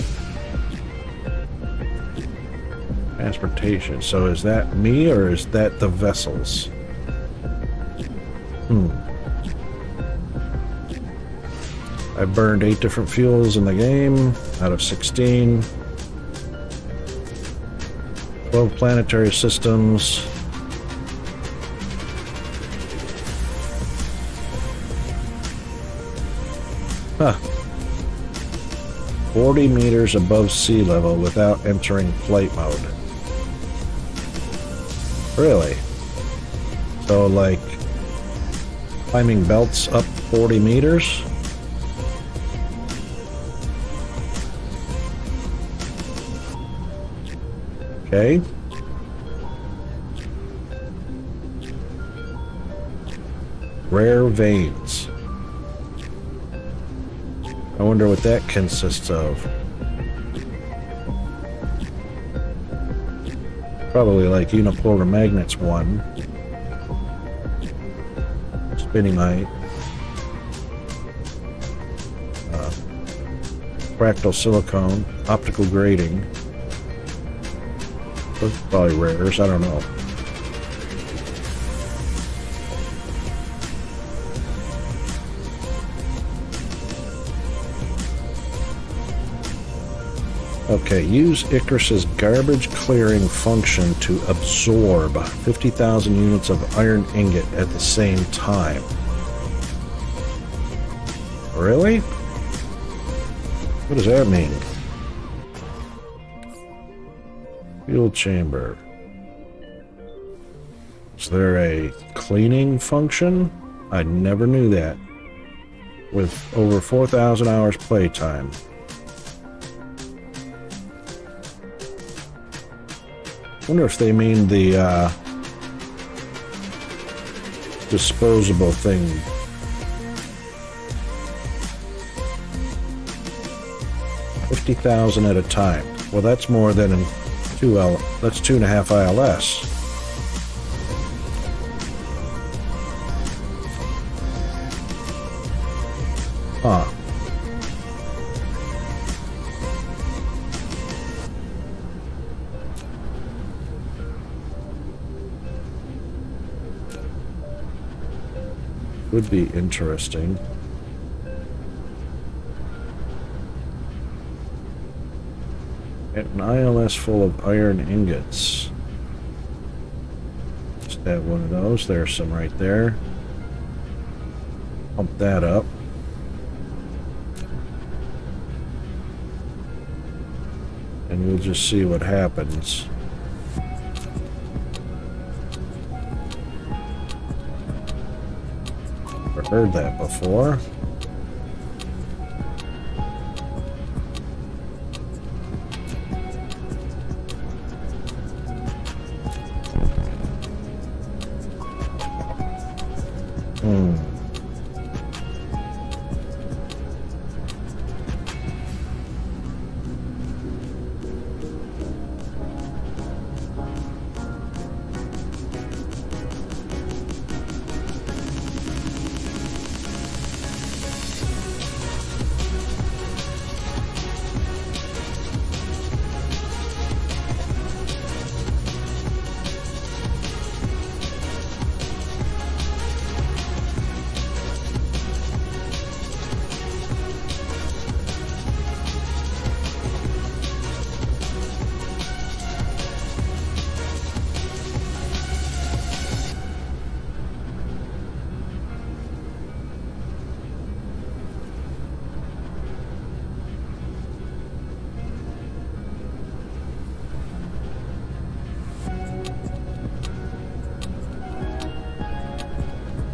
Transportation. So is that me or is that the vessels? I burned 8 different fuels in the game out of 16. 12 planetary systems. Huh. 40 meters above sea level without entering flight mode. Really? So, like, climbing belts up 40 meters? Okay. Rare veins. I wonder what that consists of. Probably like unipolar magnets 1. Spinimite. Fractal silicone. Optical grating. Those are probably rares, I don't know. Okay, use Icarus's garbage clearing function to absorb 50,000 units of iron ingot at the same time. Really? What does that mean? Fuel chamber. Is there a cleaning function? I never knew that. With over 4,000 hours playtime. Wonder if they mean the disposable thing. $50,000 at a time. Well, that's more than in that's 2.5 ILS. Huh. Would be interesting. An ILS full of iron ingots. Just have one of those. There's some right there. Pump that up. And we'll just see what happens. I've heard that before.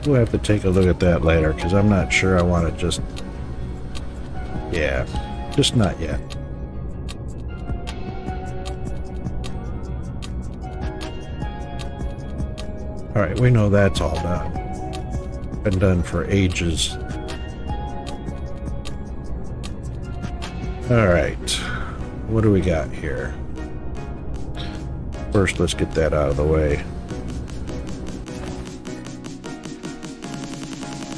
We'll have to take a look at that later, because I'm not sure I want to just... Yeah, just not yet. Alright, we know that's all done. Been done for ages. Alright, what do we got here? First, let's get that out of the way.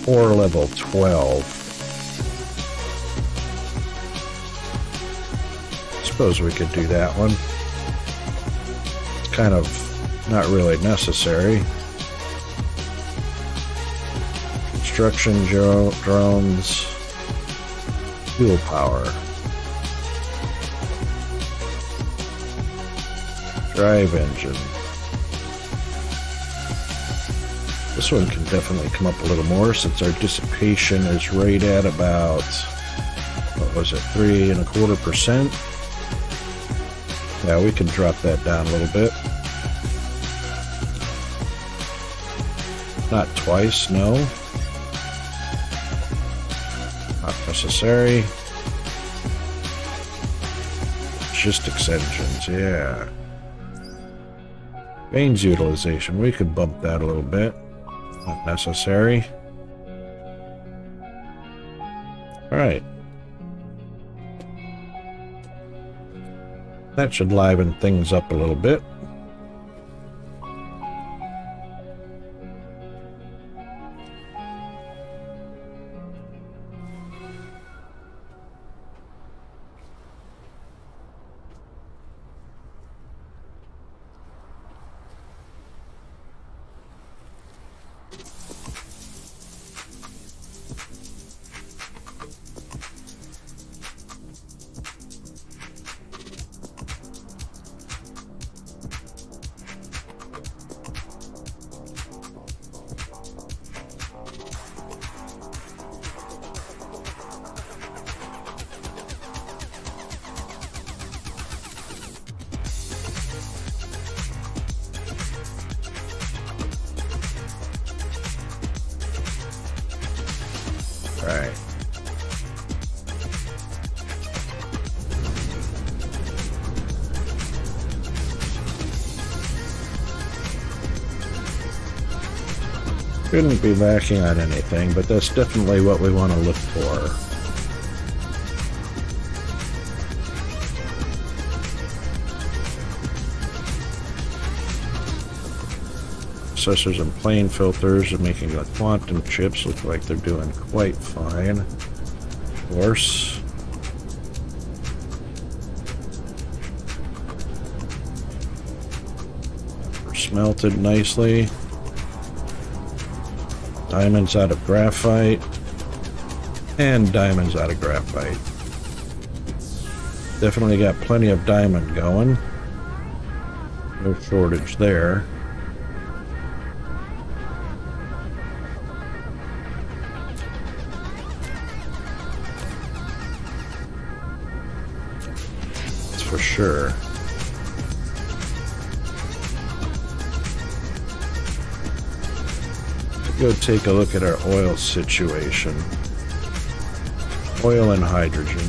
Or level 12. Suppose we could do that one. It's kind of not really necessary. Construction drones. Fuel power. Drive engine. This one can definitely come up a little more since our dissipation is right at about, what was it, 3.25%? Yeah, we can drop that down a little bit. Not twice, no. Not necessary. Logistics engines, yeah. Vanes utilization, we could bump that a little bit. Not necessary. Alright. That should liven things up a little bit. Right. Shouldn't be lacking on anything, but that's definitely what we want to look for. Processors and plane filters are making the quantum chips look like they're doing quite fine. Of course. Smelted nicely. Diamonds out of graphite. And diamonds out of graphite. Definitely got plenty of diamond going. No shortage there. That's for sure. Go take a look at our oil situation. Oil and hydrogen.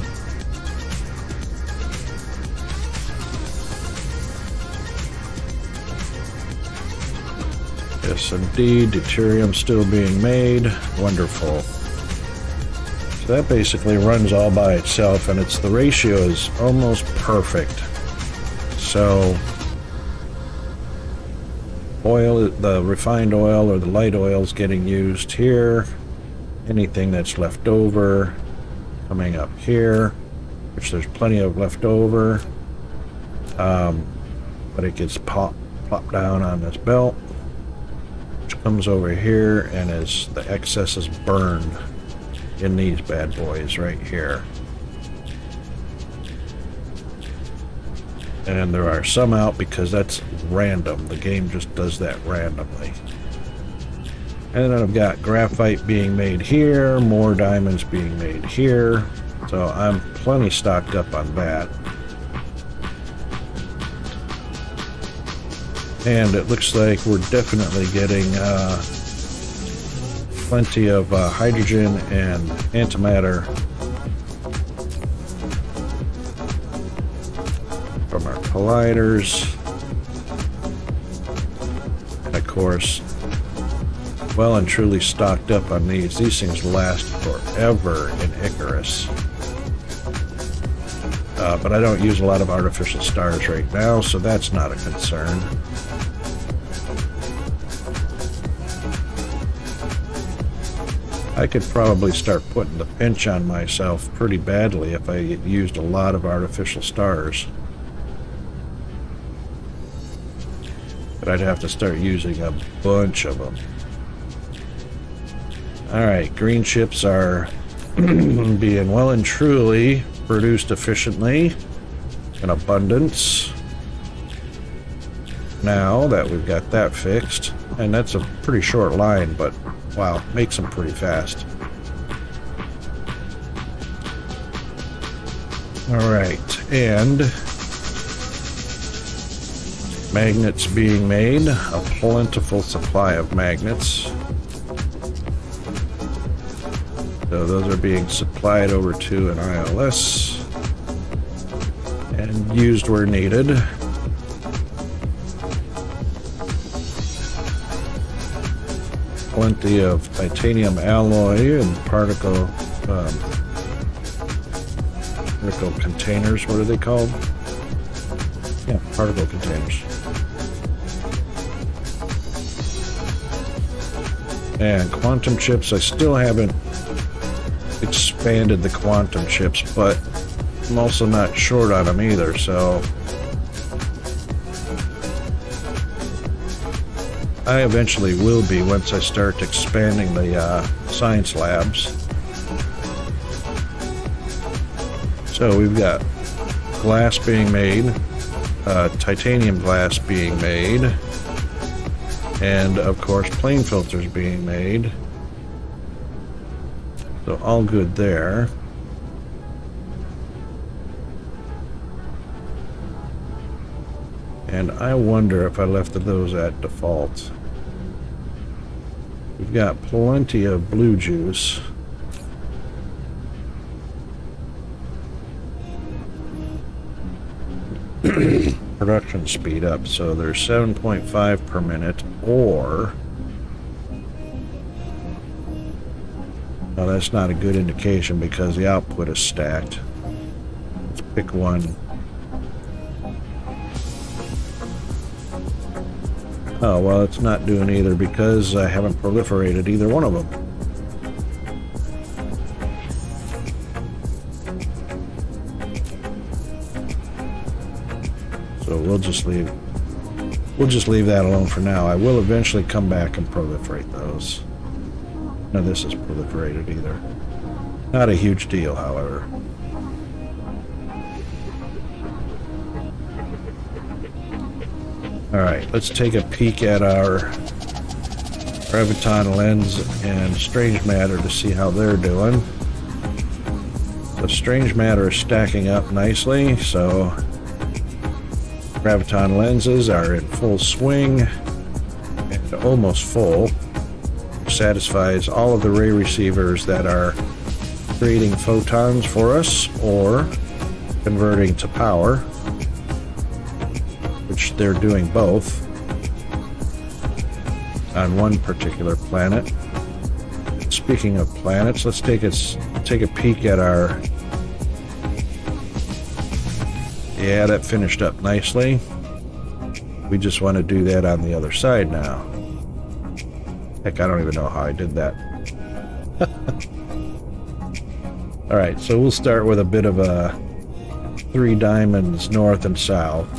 Yes, indeed, deuterium still being made. Wonderful. So that basically runs all by itself, and the ratio is almost perfect. So oil, the refined oil or the light oil is getting used here. Anything that's left over coming up here, which there's plenty of left over, but it gets plopped down on this belt, which comes over here, and the excess is burned in these bad boys right here. And there are some out because that's random. The game just does that randomly. And then I've got graphite being made here, more diamonds being made here. So I'm plenty stocked up on that. And it looks like we're definitely getting plenty of hydrogen and antimatter from our colliders. And of course, well and truly stocked up on these. These things last forever in Icarus. But I don't use a lot of artificial stars right now, so that's not a concern. I could probably start putting the pinch on myself pretty badly if I used a lot of artificial stars. But I'd have to start using a bunch of them. Alright, green chips are being well and truly produced efficiently in abundance. Now that we've got that fixed, and that's a pretty short line, but wow, makes them pretty fast. Alright, and magnets being made, a plentiful supply of magnets. So those are being supplied over to an ILS and used where needed. Plenty of titanium alloy and particle containers. What are they called? Yeah, particle containers. And quantum chips, I still haven't expanded the quantum chips, but I'm also not short on them either, so I eventually will be once I start expanding the science labs. So we've got glass being made, titanium glass being made, and of course plane filters being made. So all good there. And I wonder if I left those at default. We've got plenty of blue juice. production speed up. So there's 7.5 per minute, or... No, that's not a good indication because the output is stacked. Let's pick one. Oh, well, it's not doing either because I haven't proliferated either one of them. So we'll just leave that alone for now. I will eventually come back and proliferate those. None of this is proliferated either. Not a huge deal, however. Alright, let's take a peek at our graviton lens and strange matter to see how they're doing. The strange matter is stacking up nicely, so graviton lenses are in full swing and almost full. Satisfies all of the ray receivers that are creating photons for us or converting to power, which they're doing both on one particular planet. Speaking of planets, let's take a peek at our... Yeah, that finished up nicely. We just want to do that on the other side now. Heck, I don't even know how I did that. Alright, so we'll start with a bit of a 3 diamonds north and south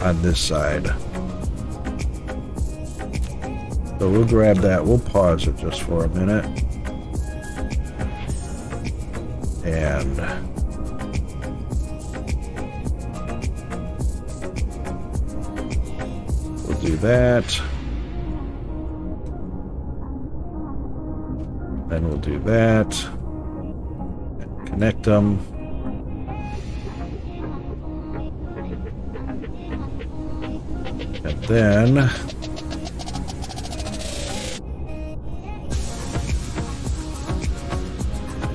on this side. So we'll grab that. We'll pause it just for a minute. And we'll do that. Then we'll do that. And connect them. And then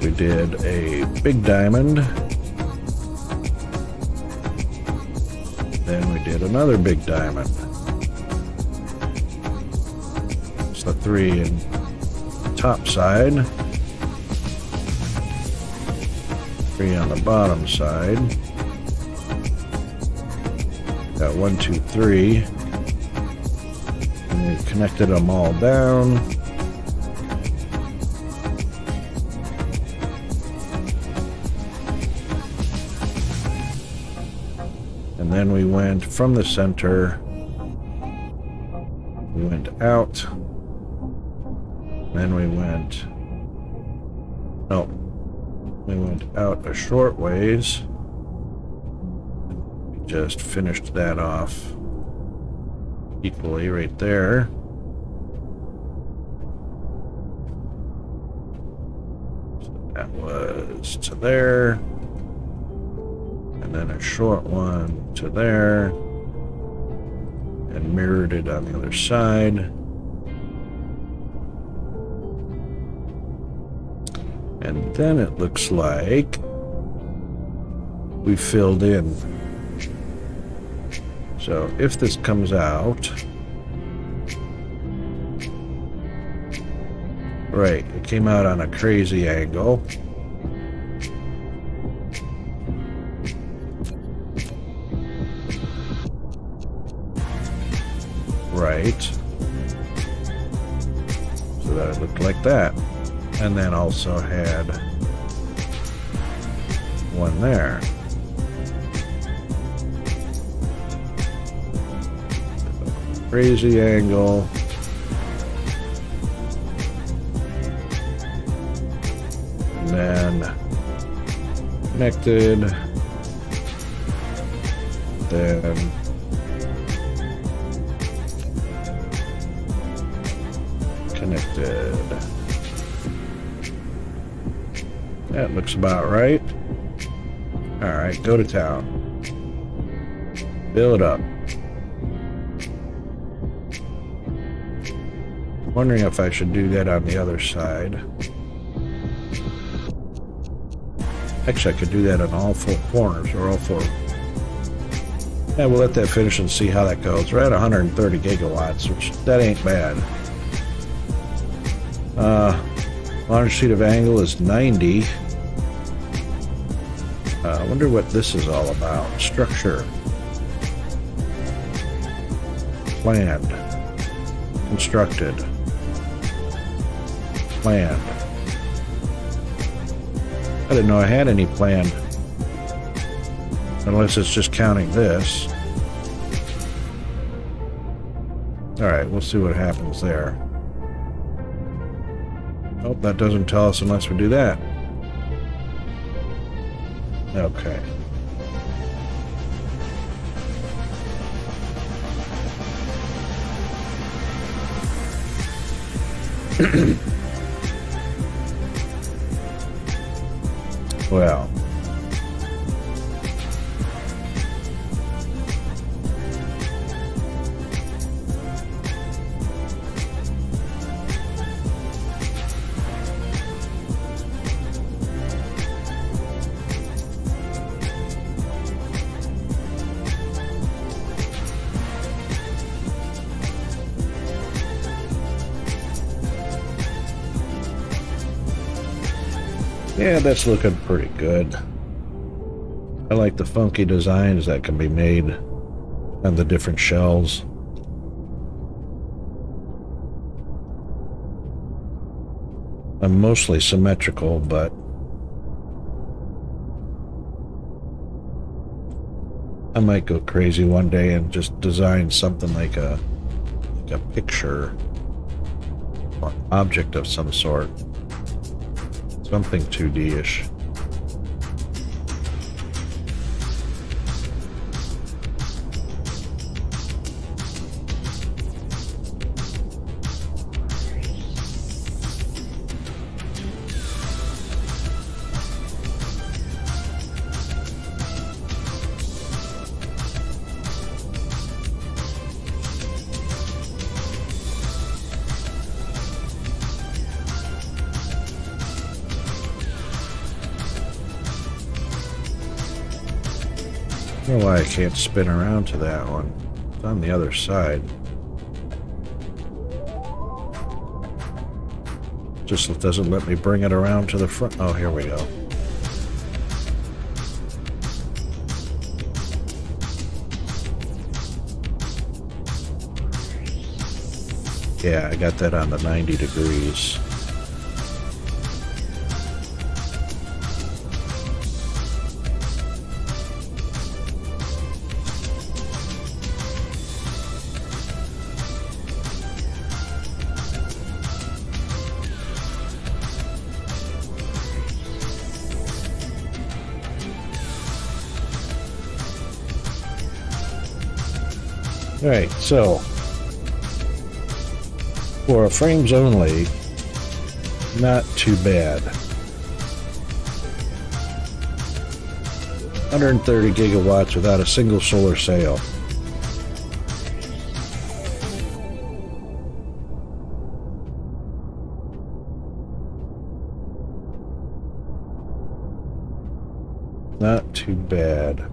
we did a big diamond. Then we did another big diamond. It's the 3 in top side, 3 on the bottom side. Got 1, 2, 3. And we connected them all down. And then we went from the center, we went out. Then we went out a short ways. We just finished that off equally right there. So that was to there. And then a short one to there. And mirrored it on the other side. And then it looks like we filled in. So if this comes out, right, it came out on a crazy angle. Right. So that it looked like that. And then also had one there. Crazy angle. And then connected. Then connected. That looks about right. Alright, go to town. Fill it up. Wondering if I should do that on the other side. Actually, I could do that on all 4 corners, or all 4 Yeah, we'll let that finish and see how that goes. We're at 130 gigawatts, which that ain't bad. Longitude of angle is 90. I wonder what this is all about. Structure. Planned. Constructed. Planned. I didn't know I had any planned. Unless it's just counting this. Alright, we'll see what happens there. Oh, that doesn't tell us unless we do that. Okay. Well. Yeah, that's looking pretty good. I like the funky designs that can be made on the different shells. I'm mostly symmetrical, but I might go crazy one day and just design something like a picture or object of some sort. Something 2D-ish. I don't know why I can't spin around to that one. It's on the other side. Just doesn't let me bring it around to the front. Oh, here we go. Yeah, I got that on the 90 degrees. Alright, so for frames only, not too bad. 130 gigawatts without a single solar sail. Not too bad.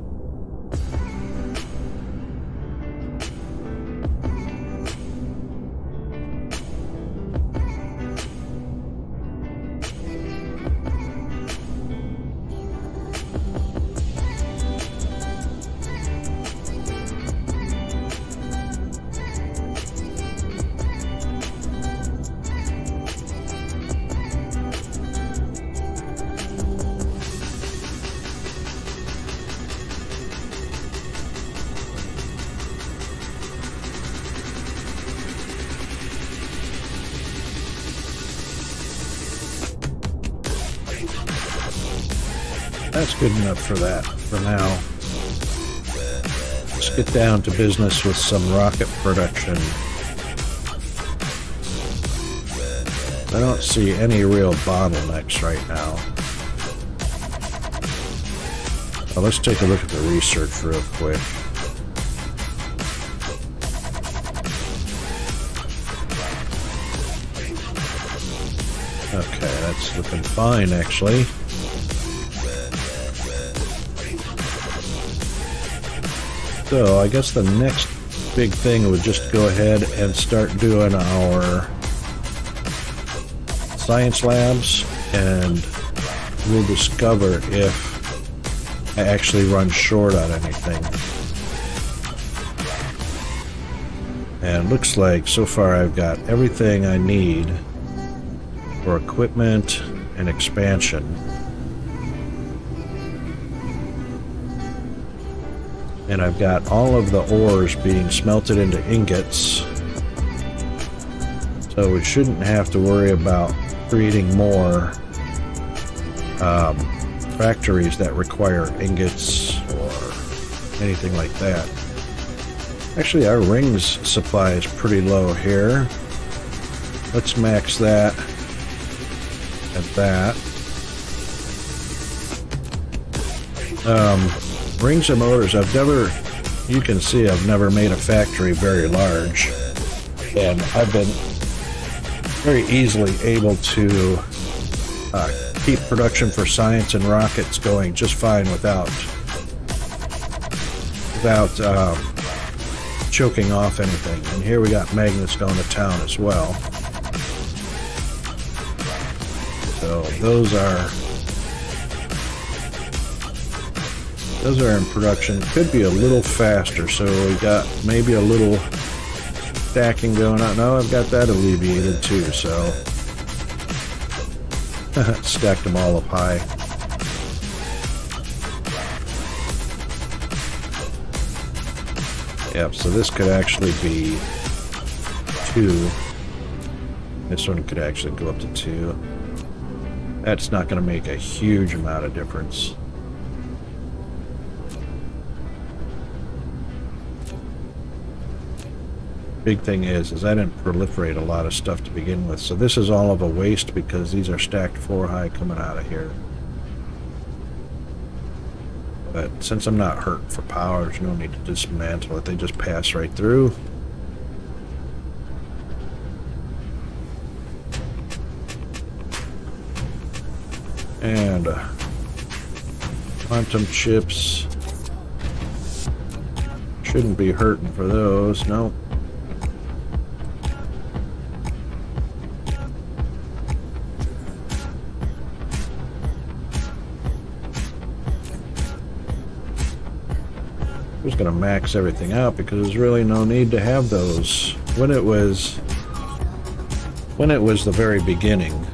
That's good enough for that, for now. Let's get down to business with some rocket production. I don't see any real bottlenecks right now. Well, let's take a look at the research real quick. Okay, that's looking fine, actually. So I guess the next big thing would just go ahead and start doing our science labs, and we'll discover if I actually run short on anything. And looks like so far I've got everything I need for equipment and expansion. And I've got all of the ores being smelted into ingots, so we shouldn't have to worry about creating more factories that require ingots or anything like that. Actually, our rings supply is pretty low here. Let's max that and that. Rings and motors, you can see I've never made a factory very large, and I've been very easily able to keep production for science and rockets going just fine without choking off anything. And here we got magnets going to town as well. So those are in production. Could be a little faster, so we got maybe a little stacking going on. No, I've got that alleviated too, so stacked them all up high. Yep, so this could actually be 2. This one could actually go up to 2. That's not going to make a huge amount of difference. Big thing is I didn't proliferate a lot of stuff to begin with, so this is all of a waste because these are stacked 4 high coming out of here. But since I'm not hurt for power, there's no need to dismantle it. They just pass right through. And quantum chips shouldn't be hurting for those. No. I'm just going to max everything out because there's really no need to have those. When it was the very beginning,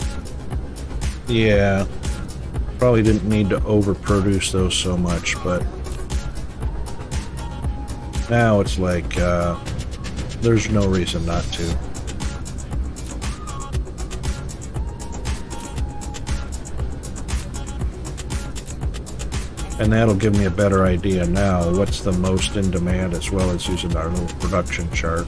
yeah, probably didn't need to overproduce those so much, but now it's like there's no reason not to. And that'll give me a better idea now what's the most in demand, as well as using our little production chart.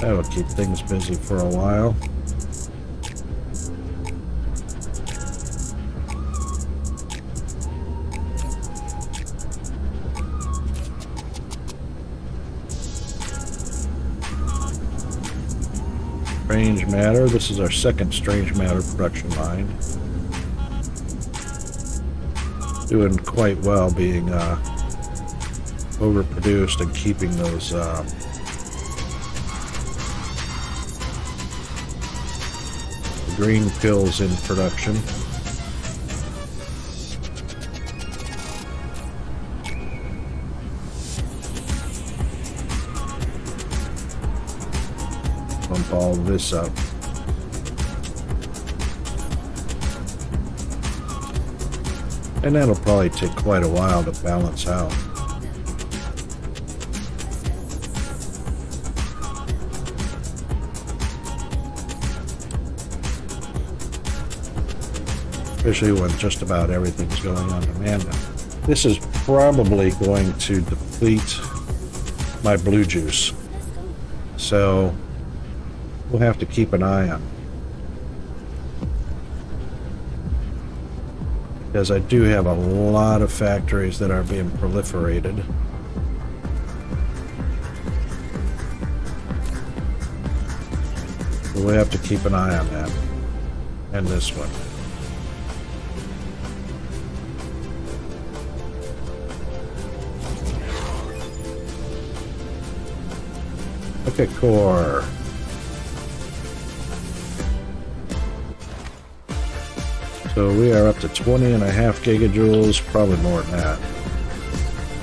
That'll keep things busy for a while. Strange matter. This is our second strange matter production line. Doing quite well, being overproduced and keeping those green pills in production. Bump all this up. And that'll probably take quite a while to balance out. Especially when just about everything's going on demand now. This is probably going to deplete my blue juice, so we'll have to keep an eye on it. Because I do have a lot of factories that are being proliferated. So we have to keep an eye on that. And this one. Okay, core. So we are up to 20.5 gigajoules, probably more than that.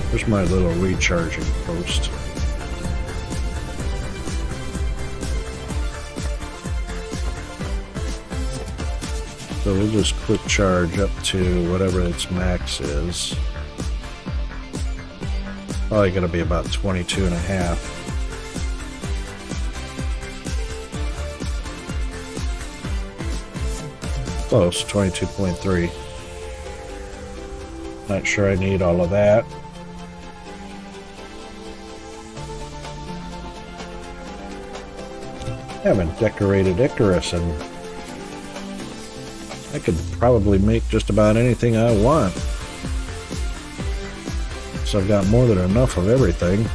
There's my little recharging post. So we'll just quick charge up to whatever its max is. Probably going to be about 22.5. Close, 22.3. Not sure I need all of that. I haven't decorated Icarus, and I could probably make just about anything I want. So I've got more than enough of everything.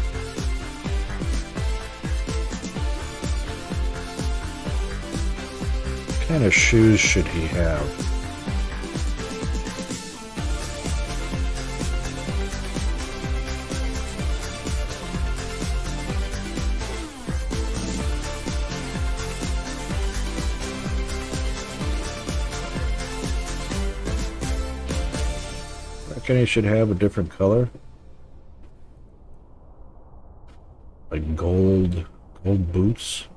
What kind of shoes should he have? I reckon he should have a different color. Like gold boots.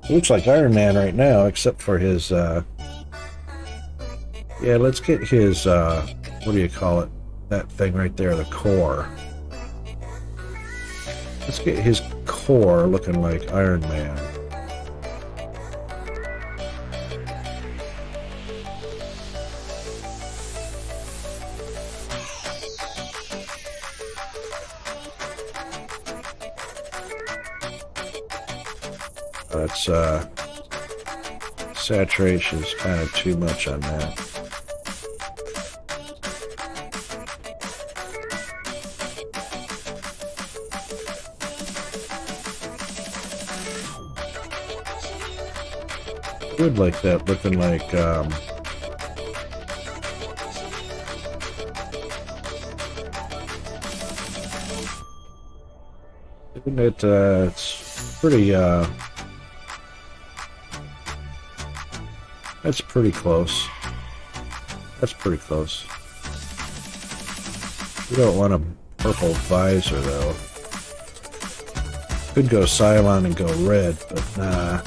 He looks like Iron Man right now, except for his, yeah, let's get his, what do you call it? That thing right there, the core. Let's get his core looking like Iron Man. That's, saturation is kind of too much on that. I would like that looking like, isn't it, it's pretty, that's pretty close. That's pretty close. We don't want a purple visor, though. Could go Cylon and go red, but nah.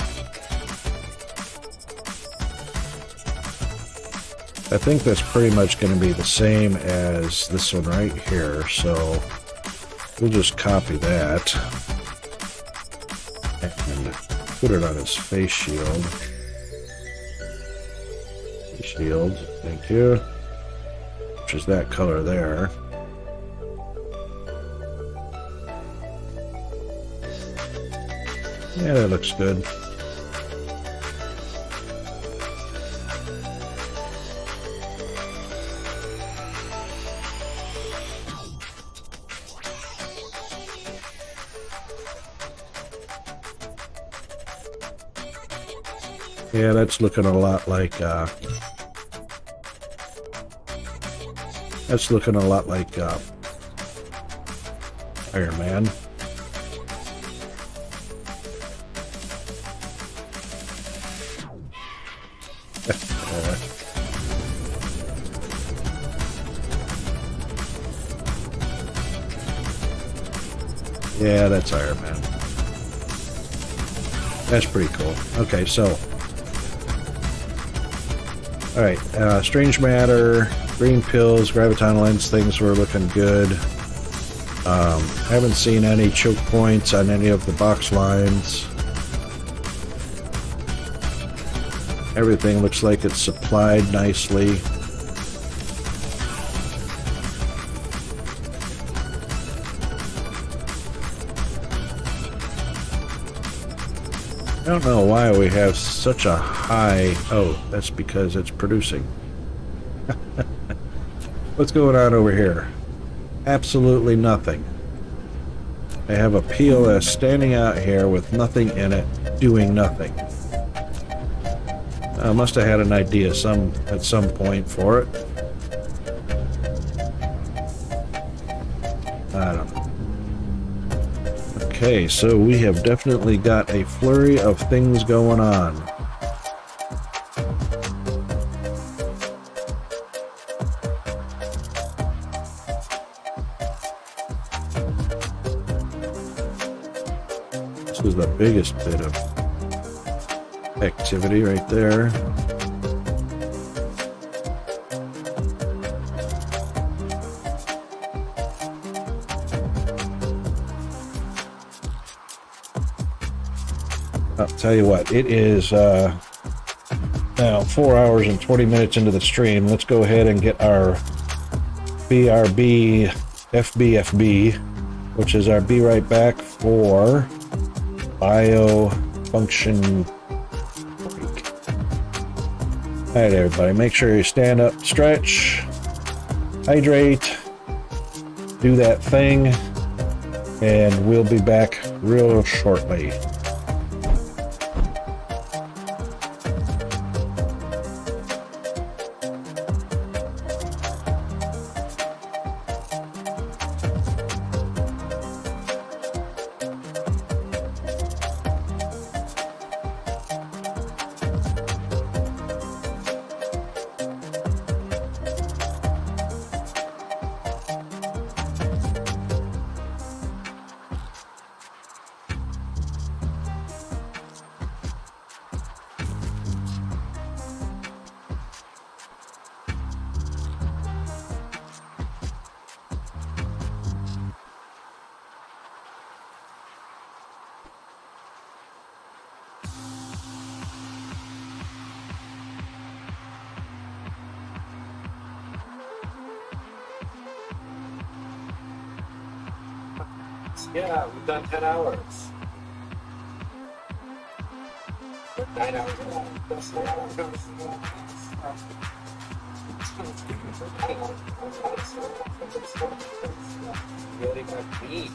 I think that's pretty much going to be the same as this one right here, so we'll just copy that and put it on his face shield. Shield, thank you. Which is that color there. Yeah, that looks good. Yeah, that's looking a lot like, that's looking a lot like, Iron Man. Yeah, that's Iron Man. That's pretty cool. Okay, so alright, strange matter, green pills, graviton lens, things were looking good. Haven't seen any choke points on any of the box lines. Everything looks like it's supplied nicely. I don't know why we have such a high... Oh, that's because it's producing. What's going on over here? Absolutely nothing. I have a POS standing out here with nothing in it. doing nothing. I must have had an idea at some point for it. I don't know. Okay, so we have definitely got a flurry of things going on. This is the biggest bit of activity right there. I'll tell you what, it is now 4 hours and 20 minutes into the stream. Let's go ahead and get our BRB FBFB, which is our be right back for bio function break. All right, everybody, make sure you stand up, stretch, hydrate, do that thing, and we'll be back real shortly. Yeah, we've done 10 hours. 9 hours. Really got beat.